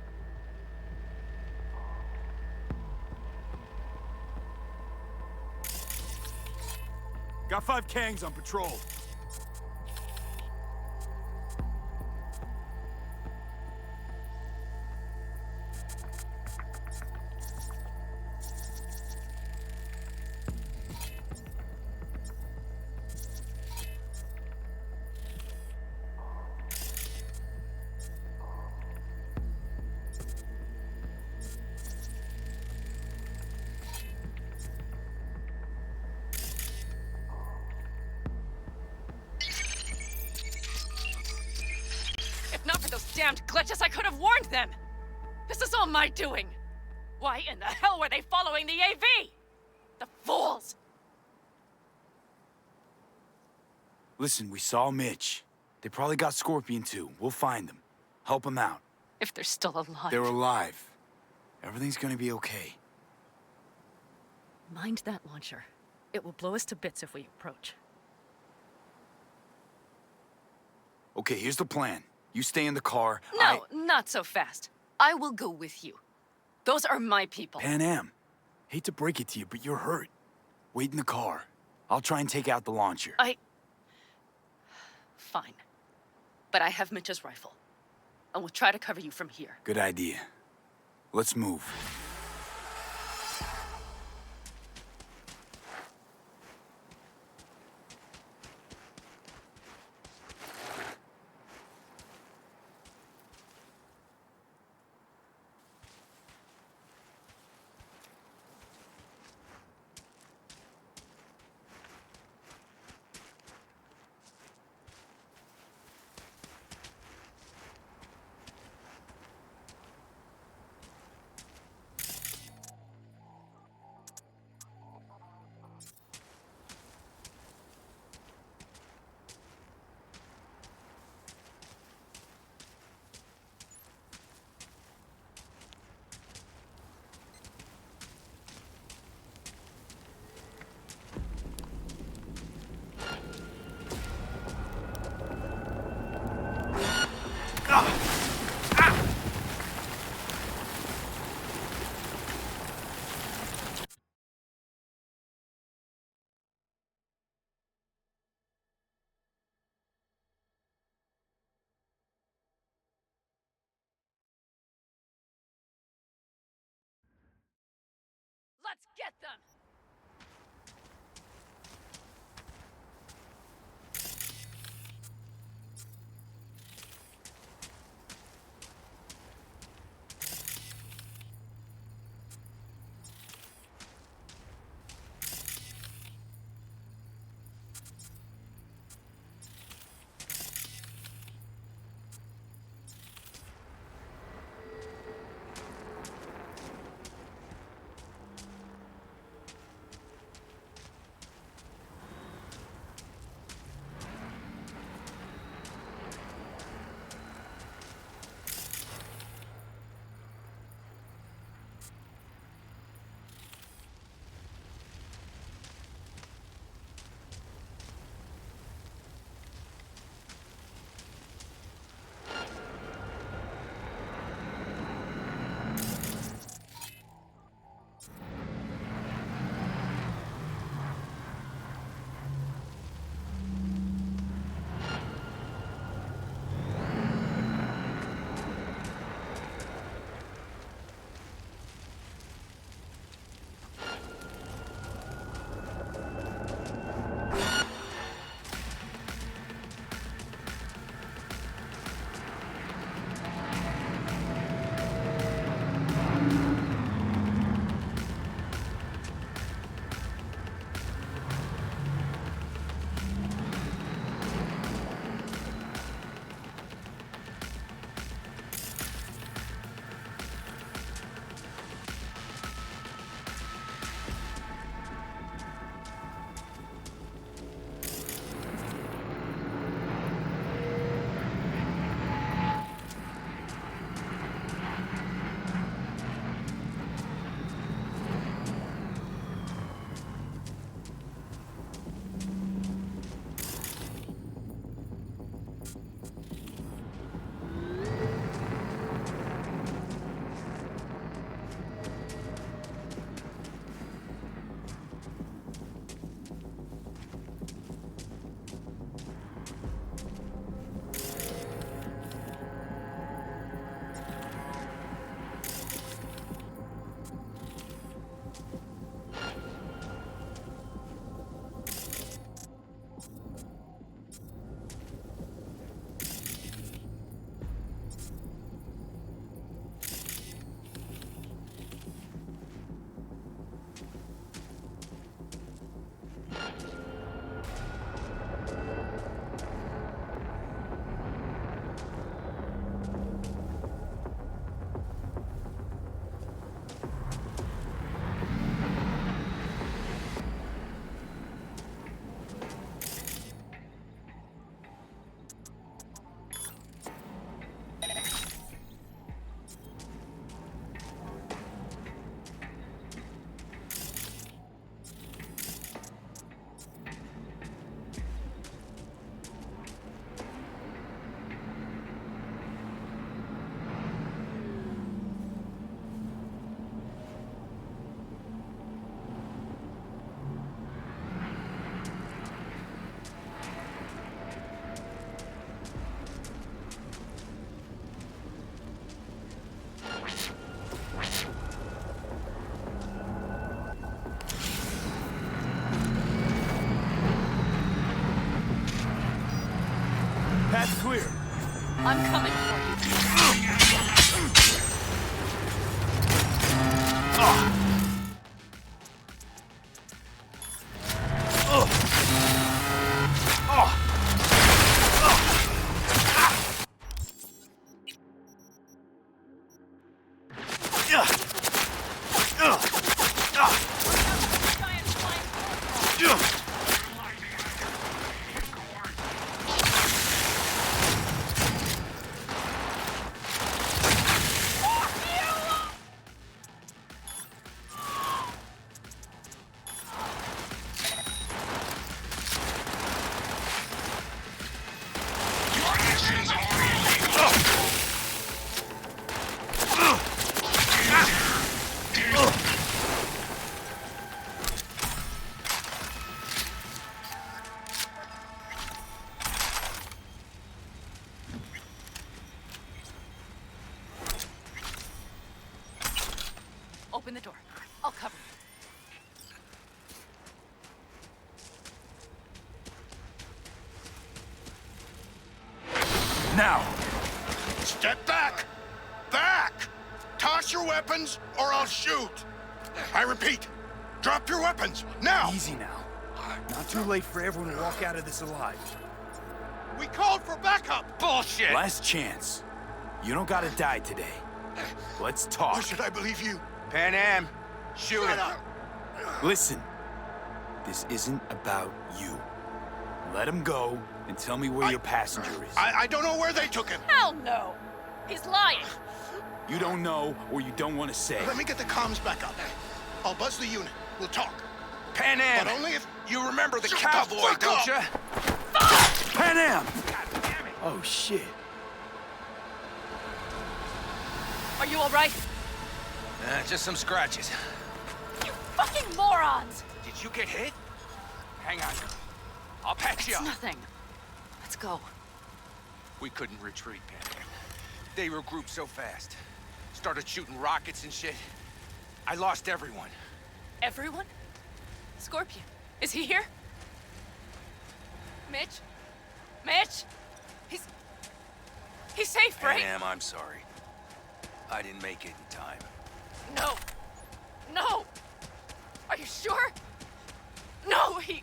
Got 5 Kangs on patrol. If not for those damned glitches, I could have warned them! This is all my doing! Why in the hell were they following the AV? The fools! Listen, we saw Mitch. They probably got Scorpion too. We'll find them. Help them out. If they're still alive. They're alive. Everything's gonna be okay. Mind that launcher. It will blow us to bits if we approach. Okay, here's the plan. You stay in the car. No, not so fast. I will go with you. Those are my people. Pan Am. Hate to break it to you, but you're hurt. Wait in the car. I'll try and take out the launcher. Fine. But I have Mitch's rifle. And we'll try to cover you from here. Good idea. Let's move. Let's get them! I'm coming for you. Open the door. I'll cover you. Now! Step back! Back! Toss your weapons, or I'll shoot! I repeat, drop your weapons, now! Easy now. Not too late for everyone to walk out of this alive. We called for backup! Bullshit! Last chance. You don't gotta die today. Let's talk. Or should I believe you? Pan Am, shoot Shut him. up! Listen. This isn't about you. Let him go and tell me where your passenger is. I don't know where they took him. Hell no! He's lying! You don't know or you don't want to say. Let me get the comms back up. I'll buzz the unit. We'll talk. Pan Am, But only if... you remember the Shut cowboy, the fuck don't up! you? Pan Am! Oh, shit. Are you alright? Just some scratches. You fucking morons! Did you get hit? Hang on. I'll patch you It's up. nothing. Let's go. We couldn't retreat, Pan Am. They regrouped so fast. Started shooting rockets and shit. I lost everyone. Everyone? Scorpion, is he here? Mitch? Mitch? He's safe, right? Pan Am, I'm sorry. I didn't make it in time. No. No! Are you sure? No, he...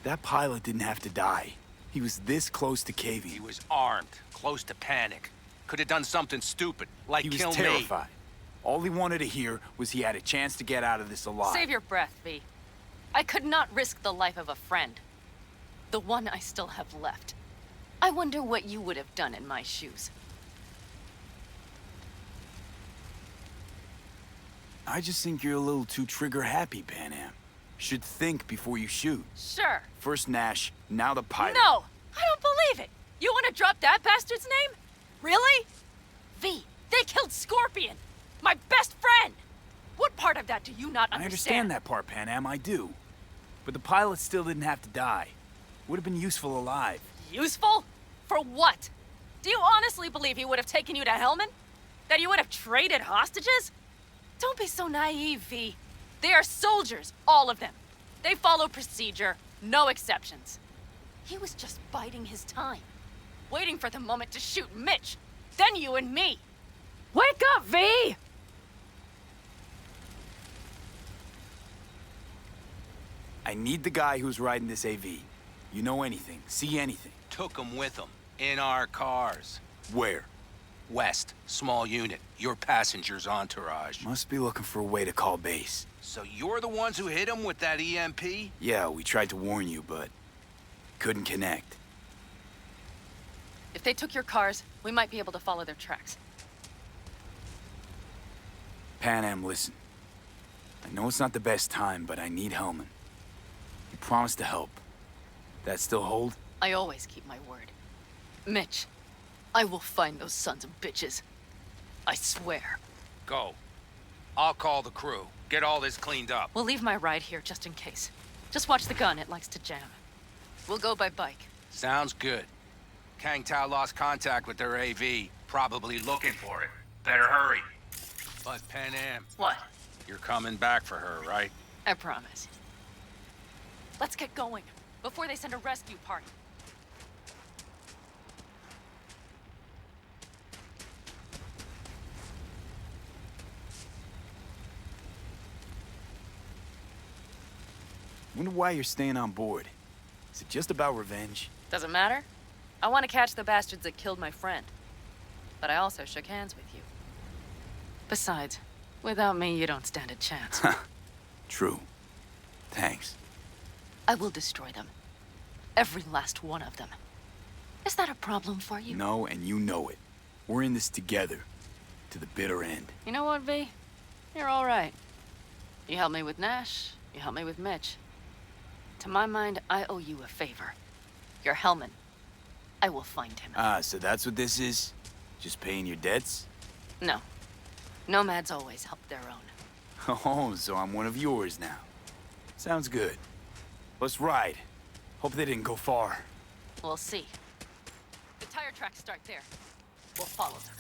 That pilot didn't have to die. He was this close to caving. He was armed, close to panic. Could have done something stupid, like He was kill terrified. All he wanted to hear was he had a chance to get out of this alive. Save your breath, V. I could not risk the life of a friend. The one I still have left. I wonder what you would have done in my shoes. I just think you're a little too trigger-happy, Pan Am. Should think before you shoot. Sure. First Nash, now the pilot. No! I don't believe it! You want to drop that bastard's name? Really? V, they killed Scorpion! My best friend! What part of that do you not understand? I understand that part, Pan Am, I do. But the pilot still didn't have to die. Would have been useful alive. Useful? For what? Do you honestly believe he would have taken you to Hellman? That you would have traded hostages? Don't be so naive, V. They are soldiers, all of them. They follow procedure, no exceptions. He was just biding his time, waiting for the moment to shoot Mitch, then you and me. Wake up, V! I need the guy who's riding this AV. You know anything, see anything. Took him with him, in our cars. Where? West, small unit, your passenger's entourage. Must be looking for a way to call base. So you're the ones who hit him with that EMP? Yeah, we tried to warn you, but couldn't connect. If they took your cars, we might be able to follow their tracks. Pan Am, listen. I know it's not the best time, but I need Hellman. You promised to help. That still hold? I always keep my word. Mitch, I will find those sons of bitches. I swear. Go. I'll call the crew. Get all this cleaned up. We'll leave my ride here just in case. Just watch the gun, it likes to jam. We'll go by bike. Sounds good. Kang Tao lost contact with their AV. Probably looking for it. Better hurry. But Pan Am. What? You're coming back for her, right? I promise. Let's get going, before they send a rescue party. Wonder why you're staying on board. Is it just about revenge? Doesn't matter. I want to catch the bastards that killed my friend. But I also shook hands with you. Besides, without me, you don't stand a chance. True. Thanks. I will destroy them. Every last one of them. Is that a problem for you? No, and you know it. We're in this together. To the bitter end. You know what, V? You're all right. You helped me with Nash. You helped me with Mitch. To my mind, I owe you a favor. Your Hellman. I will find him. Ah, so that's what this is? Just paying your debts? No. Nomads always help their own. Oh, so I'm one of yours now. Sounds good. Let's ride. Hope they didn't go far. We'll see. The tire tracks start there. We'll follow them.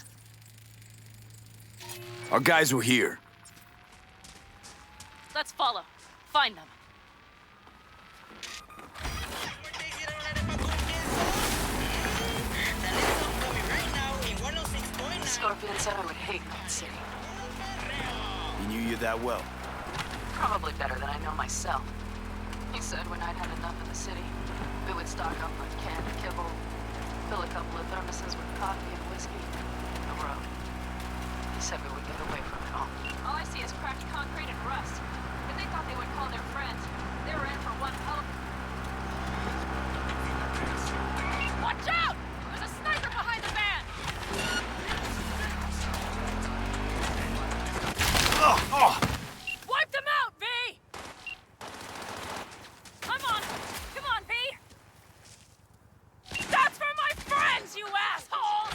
Our guys were here. Let's follow. Find them. Scorpion said I would hate Night City. He knew you that well? Probably better than I know myself. He said when I'd had enough of the city, we would stock up on canned kibble, fill a couple of thermoses with coffee and whiskey, and the road. He said we would get away from it all. All I see is cracked concrete and rust. If they thought they would call their friends, they were in for one hell of... Watch out! There's a sniper behind the van! Wipe them out, V! Come on! Come on, V! That's for my friends, you assholes!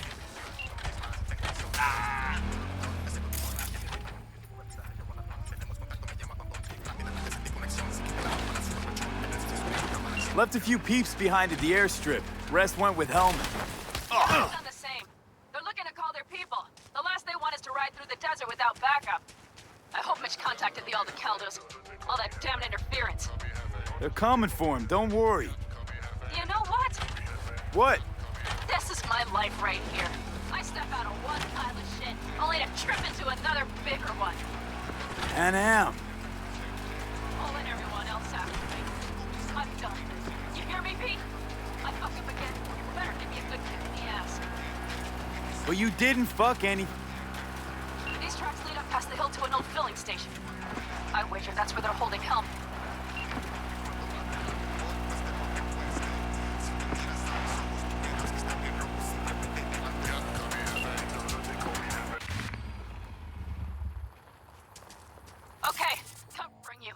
Left a few peeps behind at the airstrip. Rest went with Hellman. Done the same. They're looking to call their people. The last they want is to ride through the desert without backup. I hope Mitch contacted the Aldecaldos. All that damn interference. They're coming for him, don't worry. You know what? What? This is my life right here. I step out of one pile of shit, only to trip into another bigger one. Pan Am. Pulling everyone else after me. I'm done. You hear me, Pete? I fuck up again. You better give me a good kick in the ass. But you didn't fuck any... These tracks lead up past the hill to an old filling station. I wager that's where they're holding Helm. Okay, time to bring you.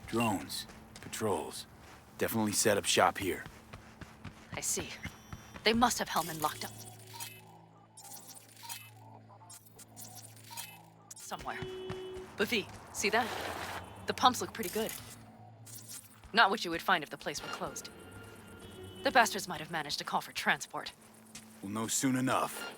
Drones. Patrols. Definitely set up shop here. I see. They must have Hellman locked up. Somewhere. But V, see that? The pumps look pretty good. Not what you would find if the place were closed. The bastards might have managed to call for transport. We'll know soon enough.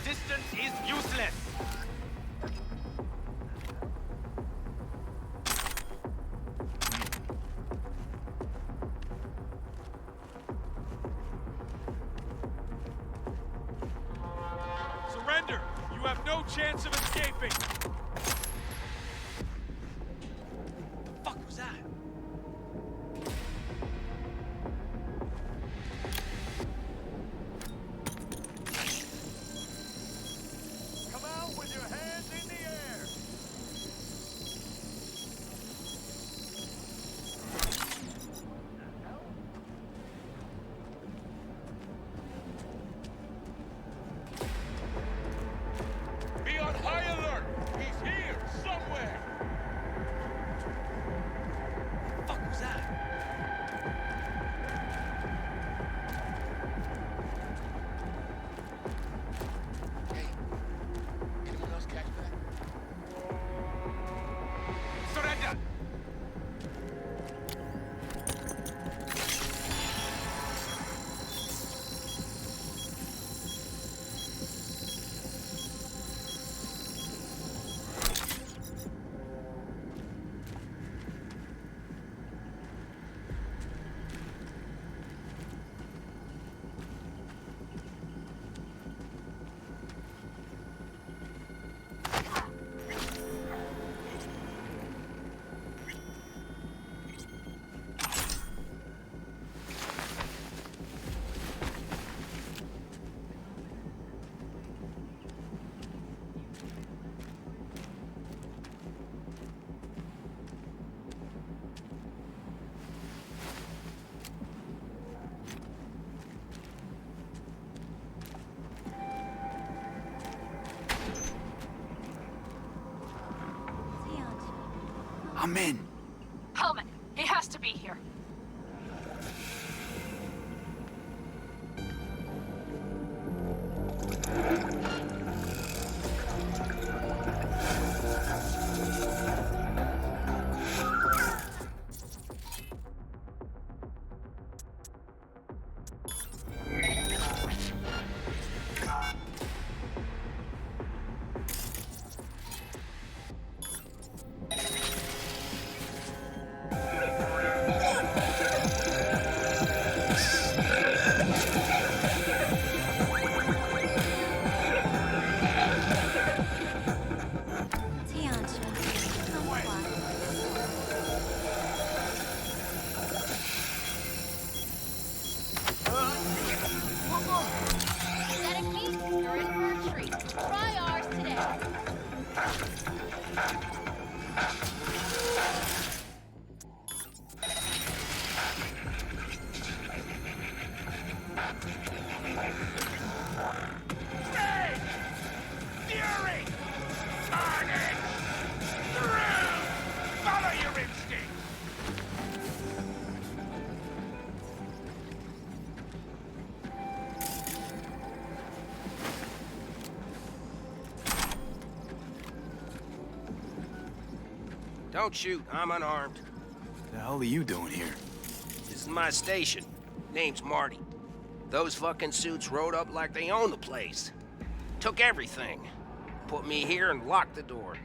resistance is useless. Surrender! You have no chance of escaping! The fuck was that? Come out with your hands in the air! Be on high alert! He's here, somewhere! The fuck was that? Anyone else catch that? Surrender! I'm in. Hellman, he has to be here. You're in for a treat. Try ours today. Stay! Fury! Carnage! Thrill! Follow your instinct! Don't shoot, I'm unarmed. The hell are you doing here? This is my station. Name's Marty. Those fucking suits rode up like they own the place. Took everything. Put me here and locked the door.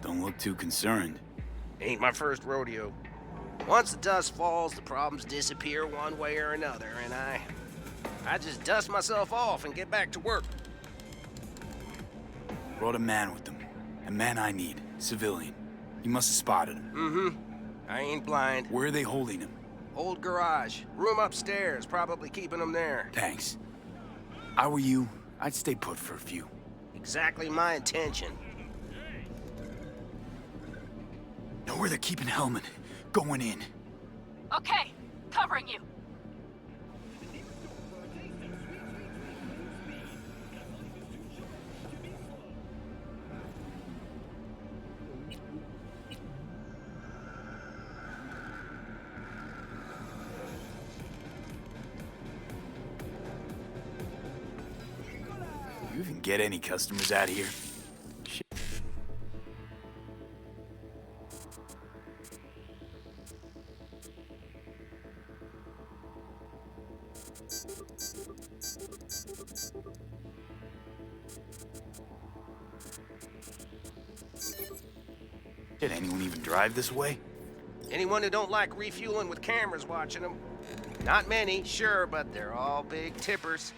Don't look too concerned. Ain't my first rodeo. Once the dust falls, the problems disappear one way or another, and I just dust myself off and get back to work. Brought a man with them. A man I need. Civilian. You must have spotted him. Mm-hmm. I ain't blind. Where are they holding him? Old garage. Room upstairs. Probably keeping him there. Thanks. I were you, I'd stay put for a few. Exactly my intention. Know where they're keeping Hellman. Going in. Okay, covering you. You even get any customers out here? Shit. Did anyone even drive this way? Anyone who don't like refueling with cameras watching them. Not many, sure, but they're all big tippers.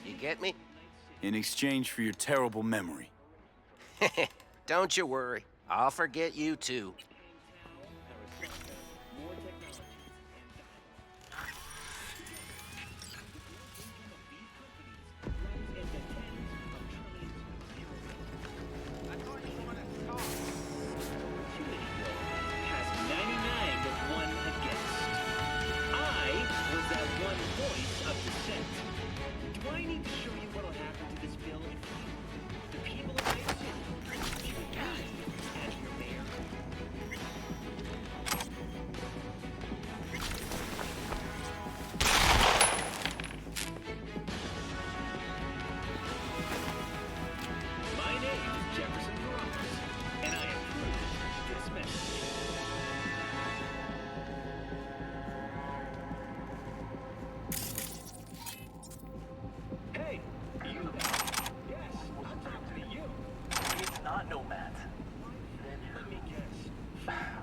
You get me? In exchange for your terrible memory. Don't you worry. I'll forget you too.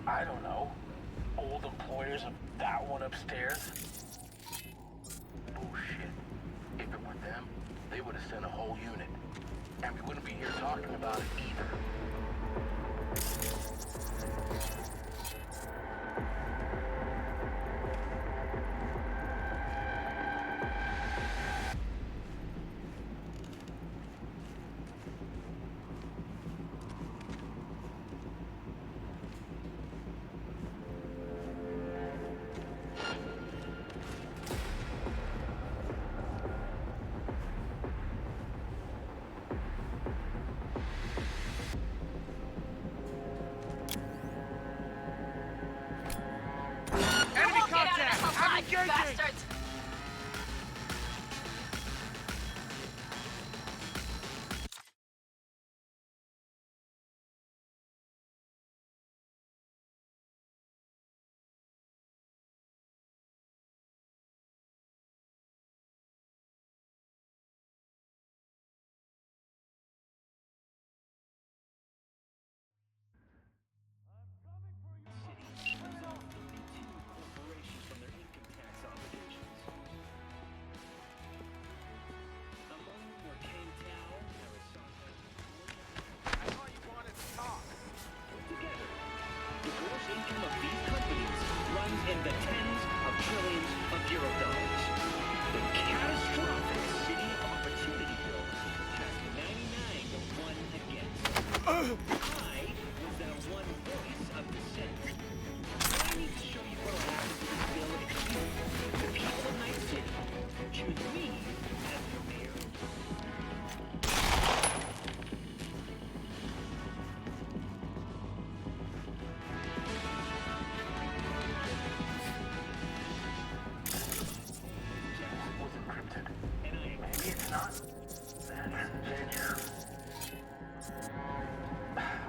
I don't know. Old employers of that one upstairs? Bullshit. If it were them, they would have sent a whole unit. And we wouldn't be here talking about it either. Enemy contact! I'm engaging! Bastards! In the tens of trillions of euro dollars. The catastrophic city of Opportunityville has 99 to 1 against. I was that one voice of dissent. I need to show you what will happen to this bill if you, the people of Night City, choose me as your mayor.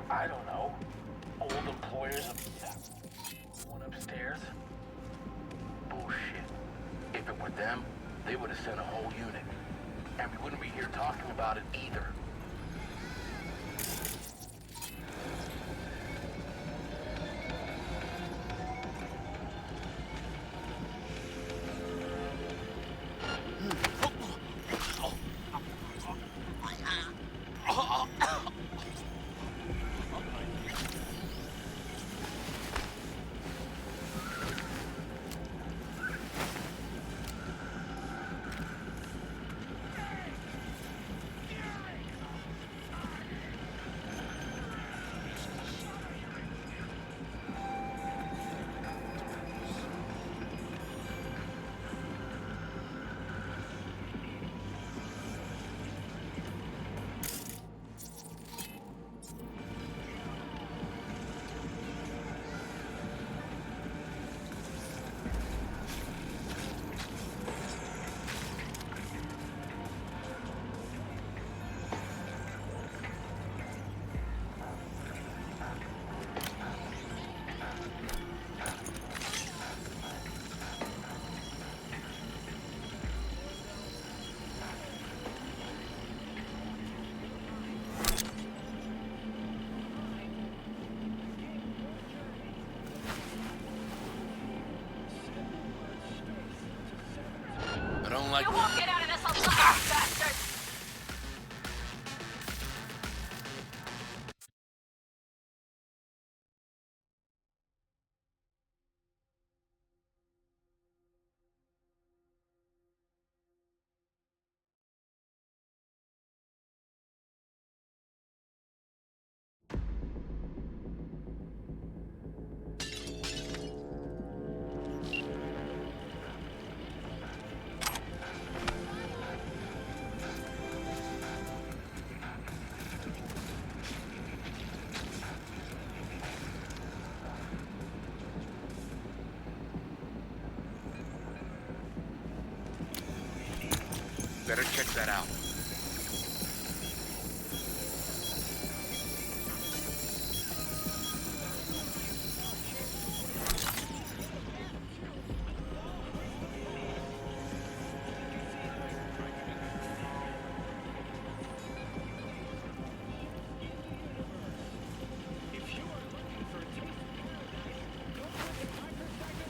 I don't know. Old employers of that one upstairs? Bullshit. If it were them, they would have sent a whole unit. And we wouldn't be here talking about it either. don't like... You won't get out of this alive, bastard! Better check that out.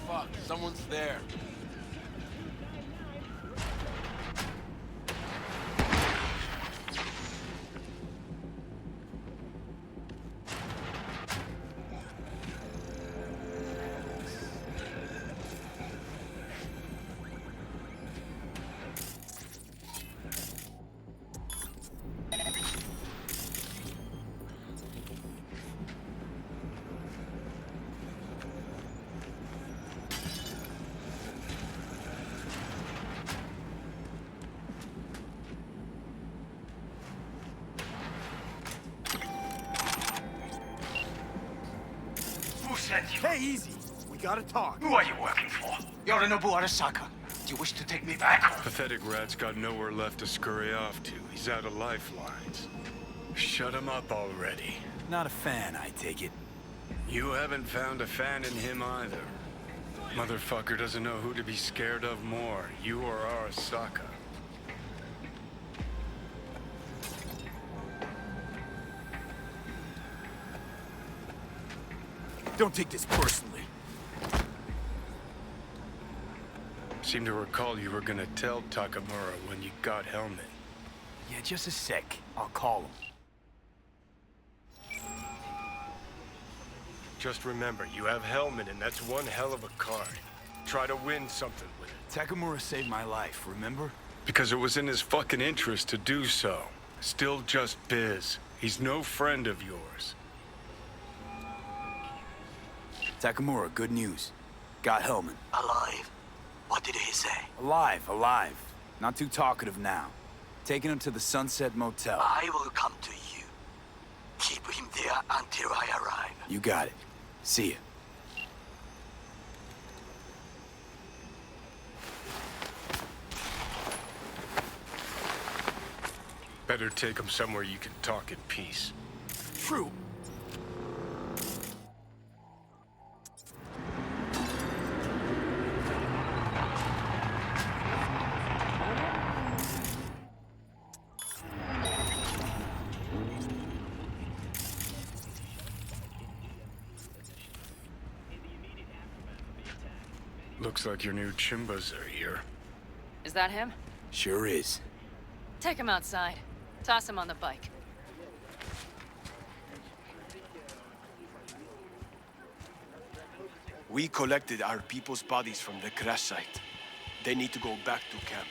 Fuck, someone's there. Hey, easy. We gotta talk. Who are you working for? Yorinobu Arasaka. Do you wish to take me back? Pathetic rat's got nowhere left to scurry off to. He's out of lifelines. Shut him up already. Not a fan, I take it. You haven't found a fan in him either. Motherfucker doesn't know who to be scared of more, you or Arasaka. Don't take this personally. Seem to recall you were gonna tell Takamura when you got Helmet. Yeah, just a sec. I'll call him. Just remember, you have Helmet, and that's one hell of a card. Try to win something with it. Takamura saved my life, remember? Because it was in his fucking interest to do so. Still just biz. He's no friend of yours. Takamura, good news. Got Hellman. Alive? What did he say? Alive, alive. Not too talkative now. Taking him to the Sunset Motel. I will come to you. Keep him there until I arrive. You got it. See ya. Better take him somewhere you can talk in peace. True. Looks like your new Chimbas are here. Is that him? Sure is. Take him outside. Toss him on the bike. We collected our people's bodies from the crash site. They need to go back to camp.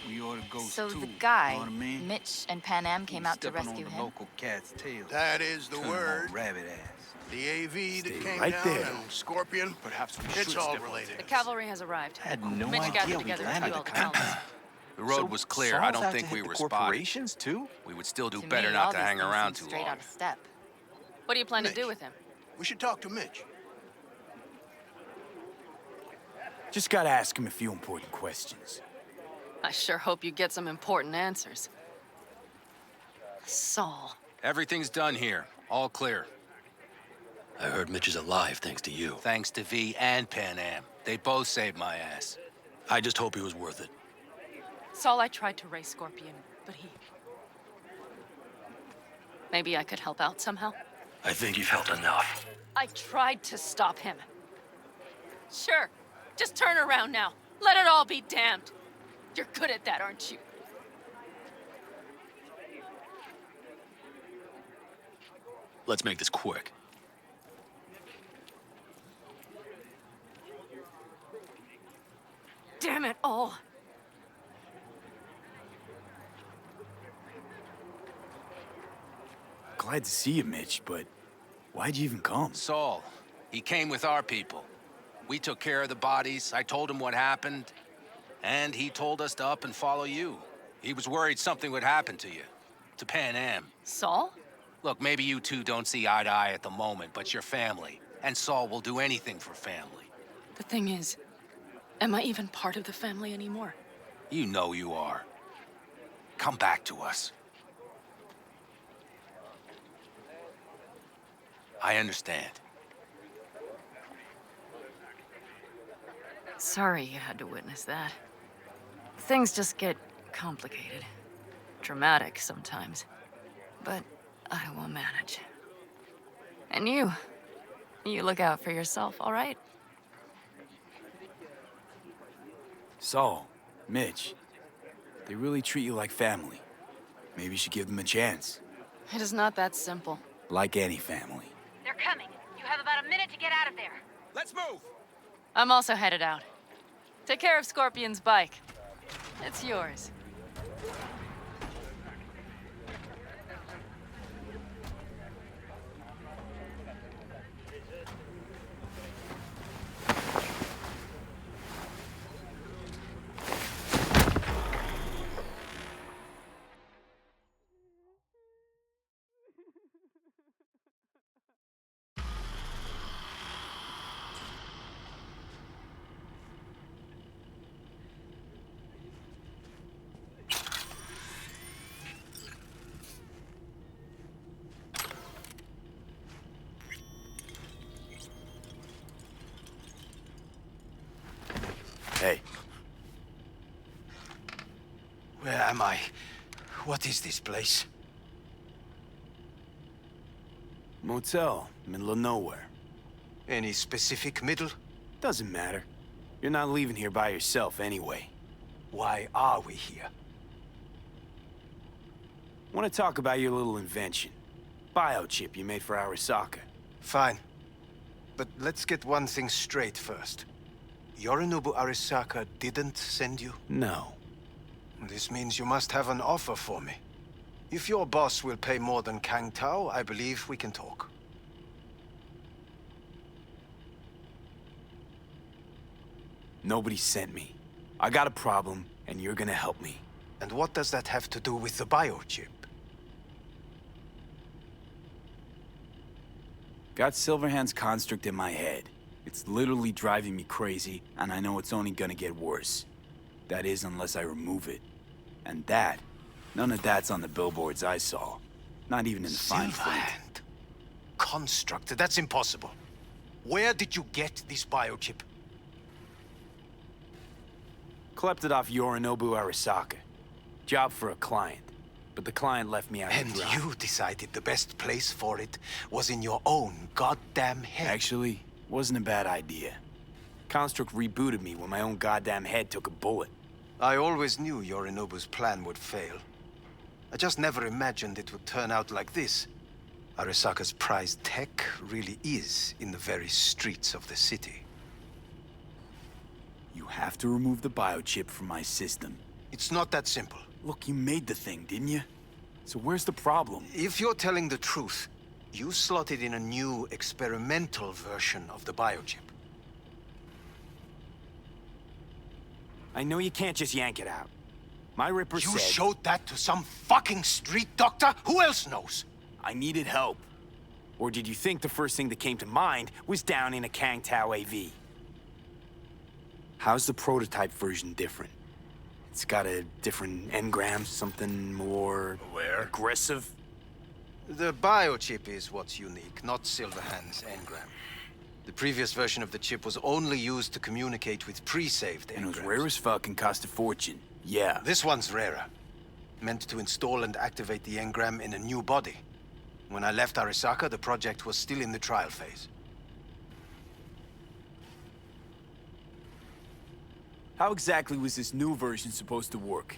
We ought to go So too. the guy, Know what I mean? Mitch and Pan Am came out to Stepping rescue on the him? local cat's tail. That is the Turn him word. on rabbit ass. The AV that Stay came right down there. and Scorpion. Perhaps we It's should all step on related. The cavalry has arrived. I had no Mitch idea gathered we together a landed few the old colonists. The road was clear. I don't think we were spotted. corporations too? We would still do To better me, not all to these hang things around seem too straight long. out of step. What do you plan to do with him? We should talk to Mitch. Just gotta ask him a few important questions. I sure hope you get some important answers. Saul. Everything's done here. All clear. I heard Mitch is alive thanks to you. Thanks to V and Pan Am. They both saved my ass. I just hope he was worth it. Saul, I tried to raise Scorpion, but he... Maybe I could help out somehow? I think you've helped enough. I tried to stop him. Sure. Just turn around now. Let it all be damned. You're good at that, aren't you? Let's make this quick. Damn it all. Glad to see you, Mitch, but why'd you even come? Saul, he came with our people. We took care of the bodies, I told him what happened, and he told us to up and follow you. He was worried something would happen to you, to Pan Am. Saul? Look, maybe you two don't see eye to eye at the moment, but you're family, and Saul will do anything for family. The thing is, am I even part of the family anymore? You know you are. Come back to us. I understand. Sorry you had to witness that. Things just get complicated. Dramatic sometimes. But I will manage. And you look out for yourself, all right? Saul, Mitch, they really treat you like family. Maybe you should give them a chance. It is not that simple. Like any family. They're coming. You have about a minute to get out of there. Let's move! I'm also headed out. Take care of Scorpion's bike. It's yours. Hey. Where am I? What is this place? Motel, middle of nowhere. Any specific middle? Doesn't matter. You're not leaving here by yourself anyway. Why are we here? Want to talk about your little invention. Biochip you made for Arasaka. Fine. But let's get one thing straight first. Yorinobu Arasaka didn't send you? No. This means you must have an offer for me. If your boss will pay more than Kang Tao, I believe we can talk. Nobody sent me. I got a problem, and you're gonna help me. And what does that have to do with the biochip? Got Silverhand's construct in my head. It's literally driving me crazy, and I know it's only gonna get worse. That is, unless I remove it. And that, none of that's on the billboards I saw. Not even in the fine print. Silverhand. Construct? That's impossible. Where did you get this biochip? Klept it off Yorinobu Arasaka. Job for a client. But the client left me out to And dry. you decided the best place for it was in your own goddamn head. Actually, wasn't a bad idea. Construct rebooted me when my own goddamn head took a bullet. I always knew Yorinobu's plan would fail. I just never imagined it would turn out like this. Arasaka's prized tech really is in the very streets of the city. You have to remove the biochip from my system. It's not that simple. Look, you made the thing, didn't you? So where's the problem? If you're telling the truth, you slotted in a new experimental version of the biochip. I know you can't just yank it out. My Ripper You said... showed that to some fucking street doctor? Who else knows? I needed help. Or did you think the first thing that came to mind was down in a Kang Tao AV? How's the prototype version different? It's got a different engram, something more... aggressive? The biochip is what's unique, not Silverhand's engram. The previous version of the chip was only used to communicate with pre-saved engrams. And it was rare as fuck and cost a fortune. Yeah. This one's rarer. Meant to install and activate the engram in a new body. When I left Arasaka, the project was still in the trial phase. How exactly was this new version supposed to work?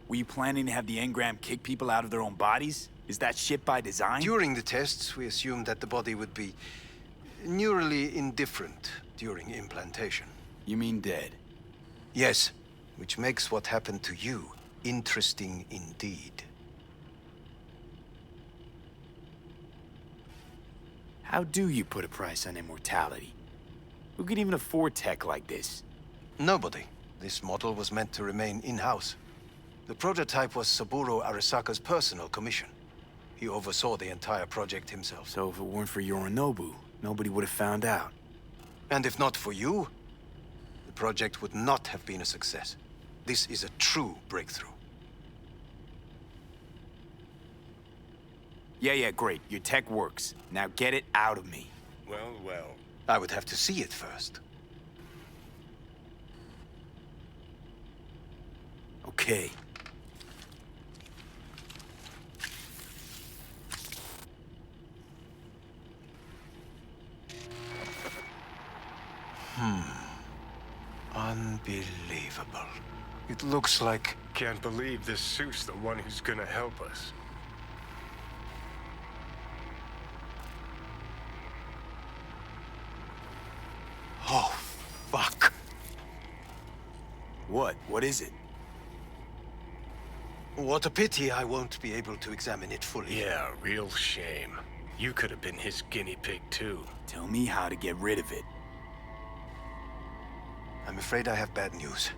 Were you planning to have the engram kick people out of their own bodies? Is that shit by design? During the tests, we assumed that the body would be neurally indifferent during implantation. You mean dead? Yes, which makes what happened to you interesting indeed. How do you put a price on immortality? Who could even afford tech like this? Nobody. This model was meant to remain in-house. The prototype was Saburo Arisaka's personal commission. He oversaw the entire project himself. So if it weren't for Yorinobu, nobody would have found out. And if not for you, the project would not have been a success. This is a true breakthrough. Yeah, great. Your tech works. Now get it out of me. Well, well. I would have to see it first. Okay. Unbelievable. It looks like... Can't believe this suit's the one who's gonna help us. Oh, fuck. What? What is it? What a pity I won't be able to examine it fully. Yeah, real shame. You could have been his guinea pig, too. Tell me how to get rid of it. I'm afraid I have bad news.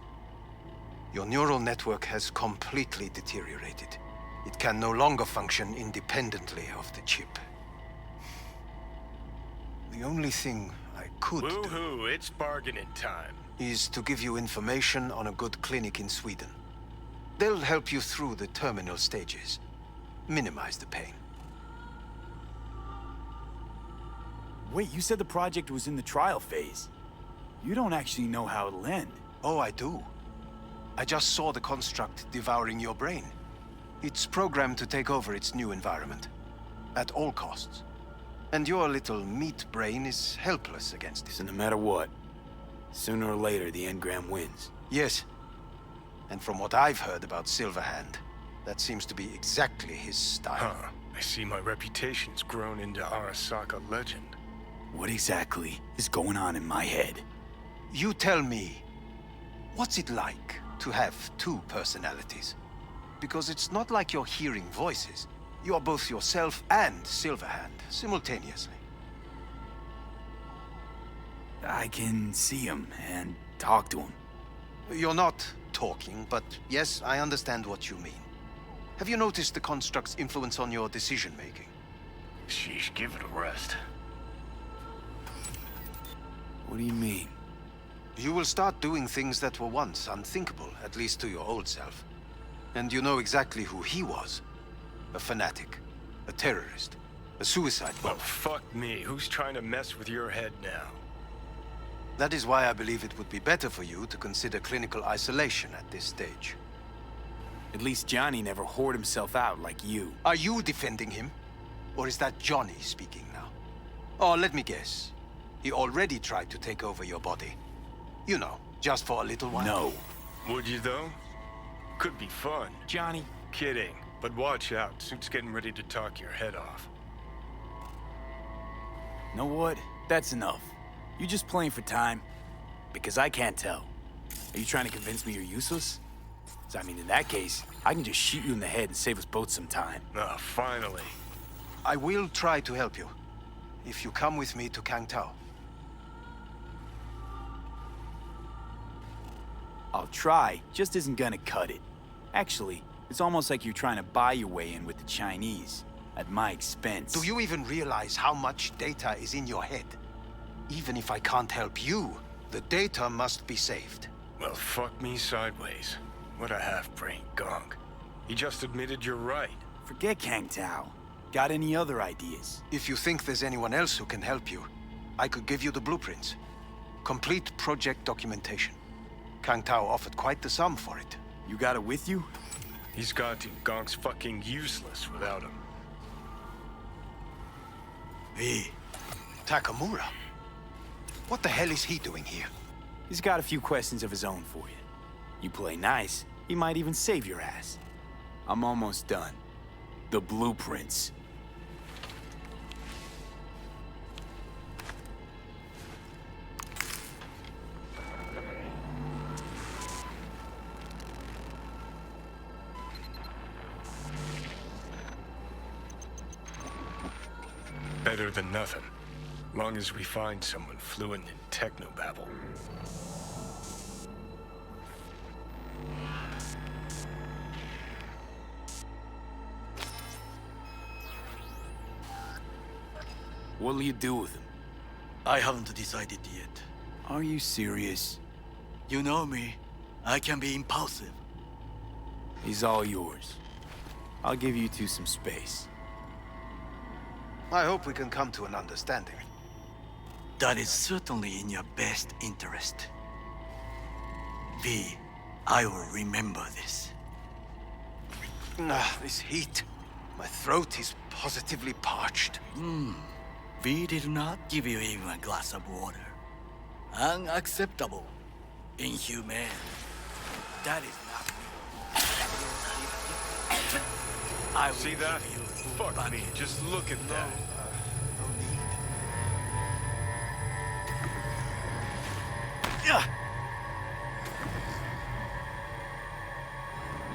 Your neural network has completely deteriorated. It can no longer function independently of the chip. The only thing I could do... Woohoo, it's bargaining time. ...is to give you information on a good clinic in Sweden. They'll help you through the terminal stages. Minimize the pain. Wait, you said the project was in the trial phase. You don't actually know how it'll end. Oh, I do. I just saw the construct devouring your brain. It's programmed to take over its new environment. At all costs. And your little meat brain is helpless against it. So no matter what, sooner or later the engram wins. Yes. And from what I've heard about Silverhand, that seems to be exactly his style. Huh. I see my reputation's grown into Arasaka legend. What exactly is going on in my head? You tell me, what's it like to have two personalities? Because it's not like you're hearing voices. You are both yourself and Silverhand simultaneously. I can see him and talk to him. You're not talking, but yes, I understand what you mean. Have you noticed the construct's influence on your decision-making? Sheesh, give it a rest. What do you mean? You will start doing things that were once unthinkable, at least to your old self. And you know exactly who he was. A fanatic, a terrorist, a suicide bomber. Well, fuck me. Who's trying to mess with your head now? That is why I believe it would be better for you to consider clinical isolation at this stage. At least Johnny never whored himself out like you. Are you defending him? Or is that Johnny speaking now? Oh, let me guess. He already tried to take over your body. You know, just for a little while. No. Would you, though? Could be fun. Johnny. Kidding. But watch out. Suit's getting ready to talk your head off. Know what? That's enough. You just playing for time? Because I can't tell. Are you trying to convince me you're useless? So, I mean, in that case, I can just shoot you in the head and save us both some time. Ah, finally. I will try to help you. If you come with me to Kangtao. I'll try, just isn't gonna cut it. Actually, it's almost like you're trying to buy your way in with the Chinese, at my expense. Do you even realize how much data is in your head? Even if I can't help you, the data must be saved. Well, fuck me sideways. What a half-brained gonk. He just admitted you're right. Forget Kangtao. Got any other ideas? If you think there's anyone else who can help you, I could give you the blueprints. Complete project documentation. Kangtao offered quite the sum for it. You got it with you? He's got to. Gonk's fucking useless without him. Hey, Takamura. What the hell is he doing here? He's got a few questions of his own for you. You play nice, he might even save your ass. I'm almost done. The blueprints. Better than nothing. Long as we find someone fluent in technobabble. What'll you do with him? I haven't decided yet. Are you serious? You know me. I can be impulsive. He's all yours. I'll give you two some space. I hope we can come to an understanding. That is certainly in your best interest. V, I will remember this. This heat. My throat is positively parched. V did not give you even a glass of water. Unacceptable. Inhumane. That is not me. I will See that? give you Fuck me, just look at that.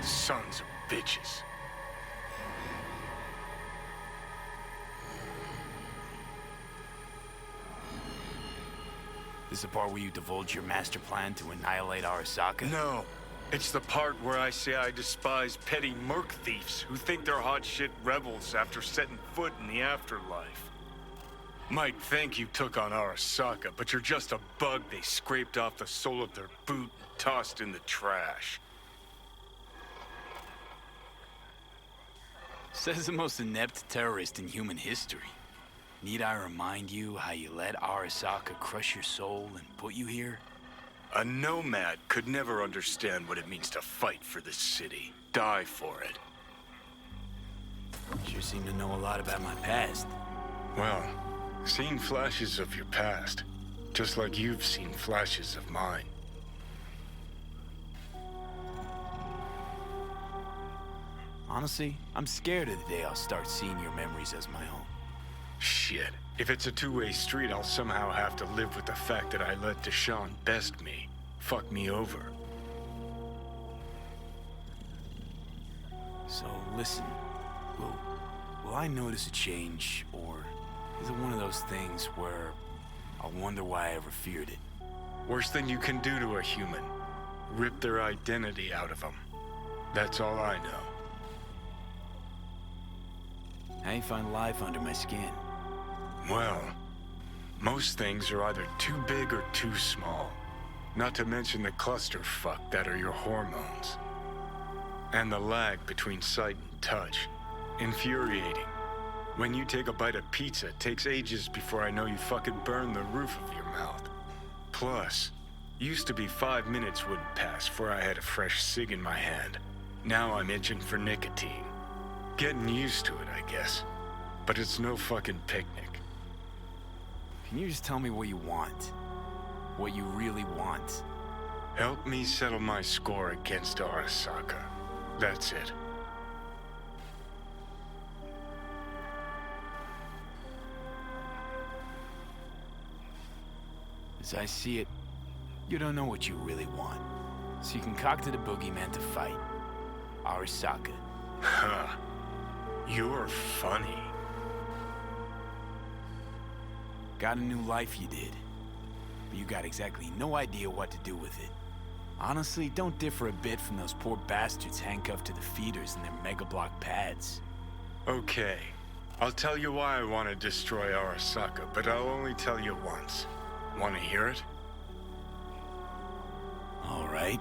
Sons of bitches. This is the part where you divulge your master plan to annihilate Arasaka? No. It's the part where I say I despise petty merc thieves who think they're hot shit rebels after setting foot in the afterlife. Might think you took on Arasaka, but you're just a bug they scraped off the sole of their boot and tossed in the trash. Says the most inept terrorist in human history. Need I remind you how you let Arasaka crush your soul and put you here? A nomad could never understand what it means to fight for this city. Die for it. Sure seem to know a lot about my past. Well, seen flashes of your past. Just like you've seen flashes of mine. Honestly, I'm scared of the day I'll start seeing your memories as my own. Shit. If it's a two-way street, I'll somehow have to live with the fact that I let Deshaun best me. Fuck me over. So, listen. Will I notice a change, or is it one of those things where I'll wonder why I ever feared it? Worst thing you can do to a human. Rip their identity out of them. That's all I know. How you find life under my skin? Well, most things are either too big or too small. Not to mention the clusterfuck that are your hormones. And the lag between sight and touch. Infuriating. When you take a bite of pizza, it takes ages before I know you fucking burn the roof of your mouth. Plus, used to be 5 minutes wouldn't pass before I had a fresh cig in my hand. Now I'm itching for nicotine. Getting used to it, I guess. But it's no fucking picnic. Can you just tell me what you want? What you really want? Help me settle my score against Arasaka. That's it. As I see it, you don't know what you really want. So you concocted a boogeyman to fight. Arasaka. Huh. You're funny. Got a new life you did. But you got exactly no idea what to do with it. Honestly, don't differ a bit from those poor bastards handcuffed to the feeders in their mega block pads. Okay. I'll tell you why I want to destroy Arasaka, but I'll only tell you once. Want to hear it? All right.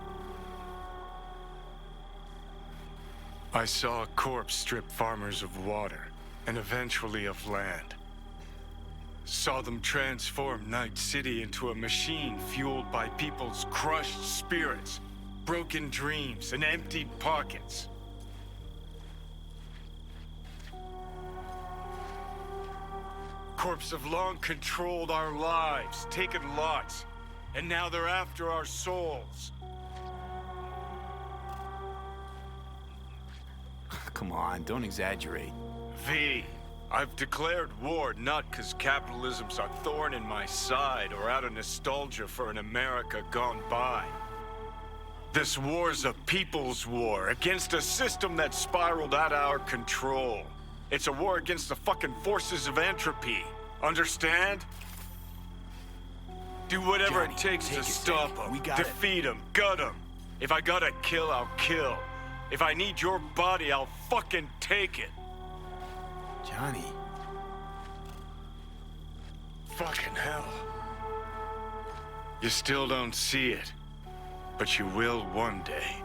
I saw a corpse strip farmers of water, and eventually of land. Saw them transform Night City into a machine fueled by people's crushed spirits, broken dreams, and emptied pockets. Corpse have long controlled our lives, taken lots, And now they're after our souls. Come on, don't exaggerate. V, I've declared war not because capitalism's a thorn in my side or out of nostalgia for an America gone by. This war's a people's war against a system that spiraled out of our control. It's a war against the fucking forces of entropy. Understand? Do whatever Johnny, it takes take to it, stop Nick. them, We got it. defeat them, gut them. If I gotta kill, I'll kill. If I need your body, I'll fucking take it. Johnny. Fucking hell. You still don't see it, but you will one day.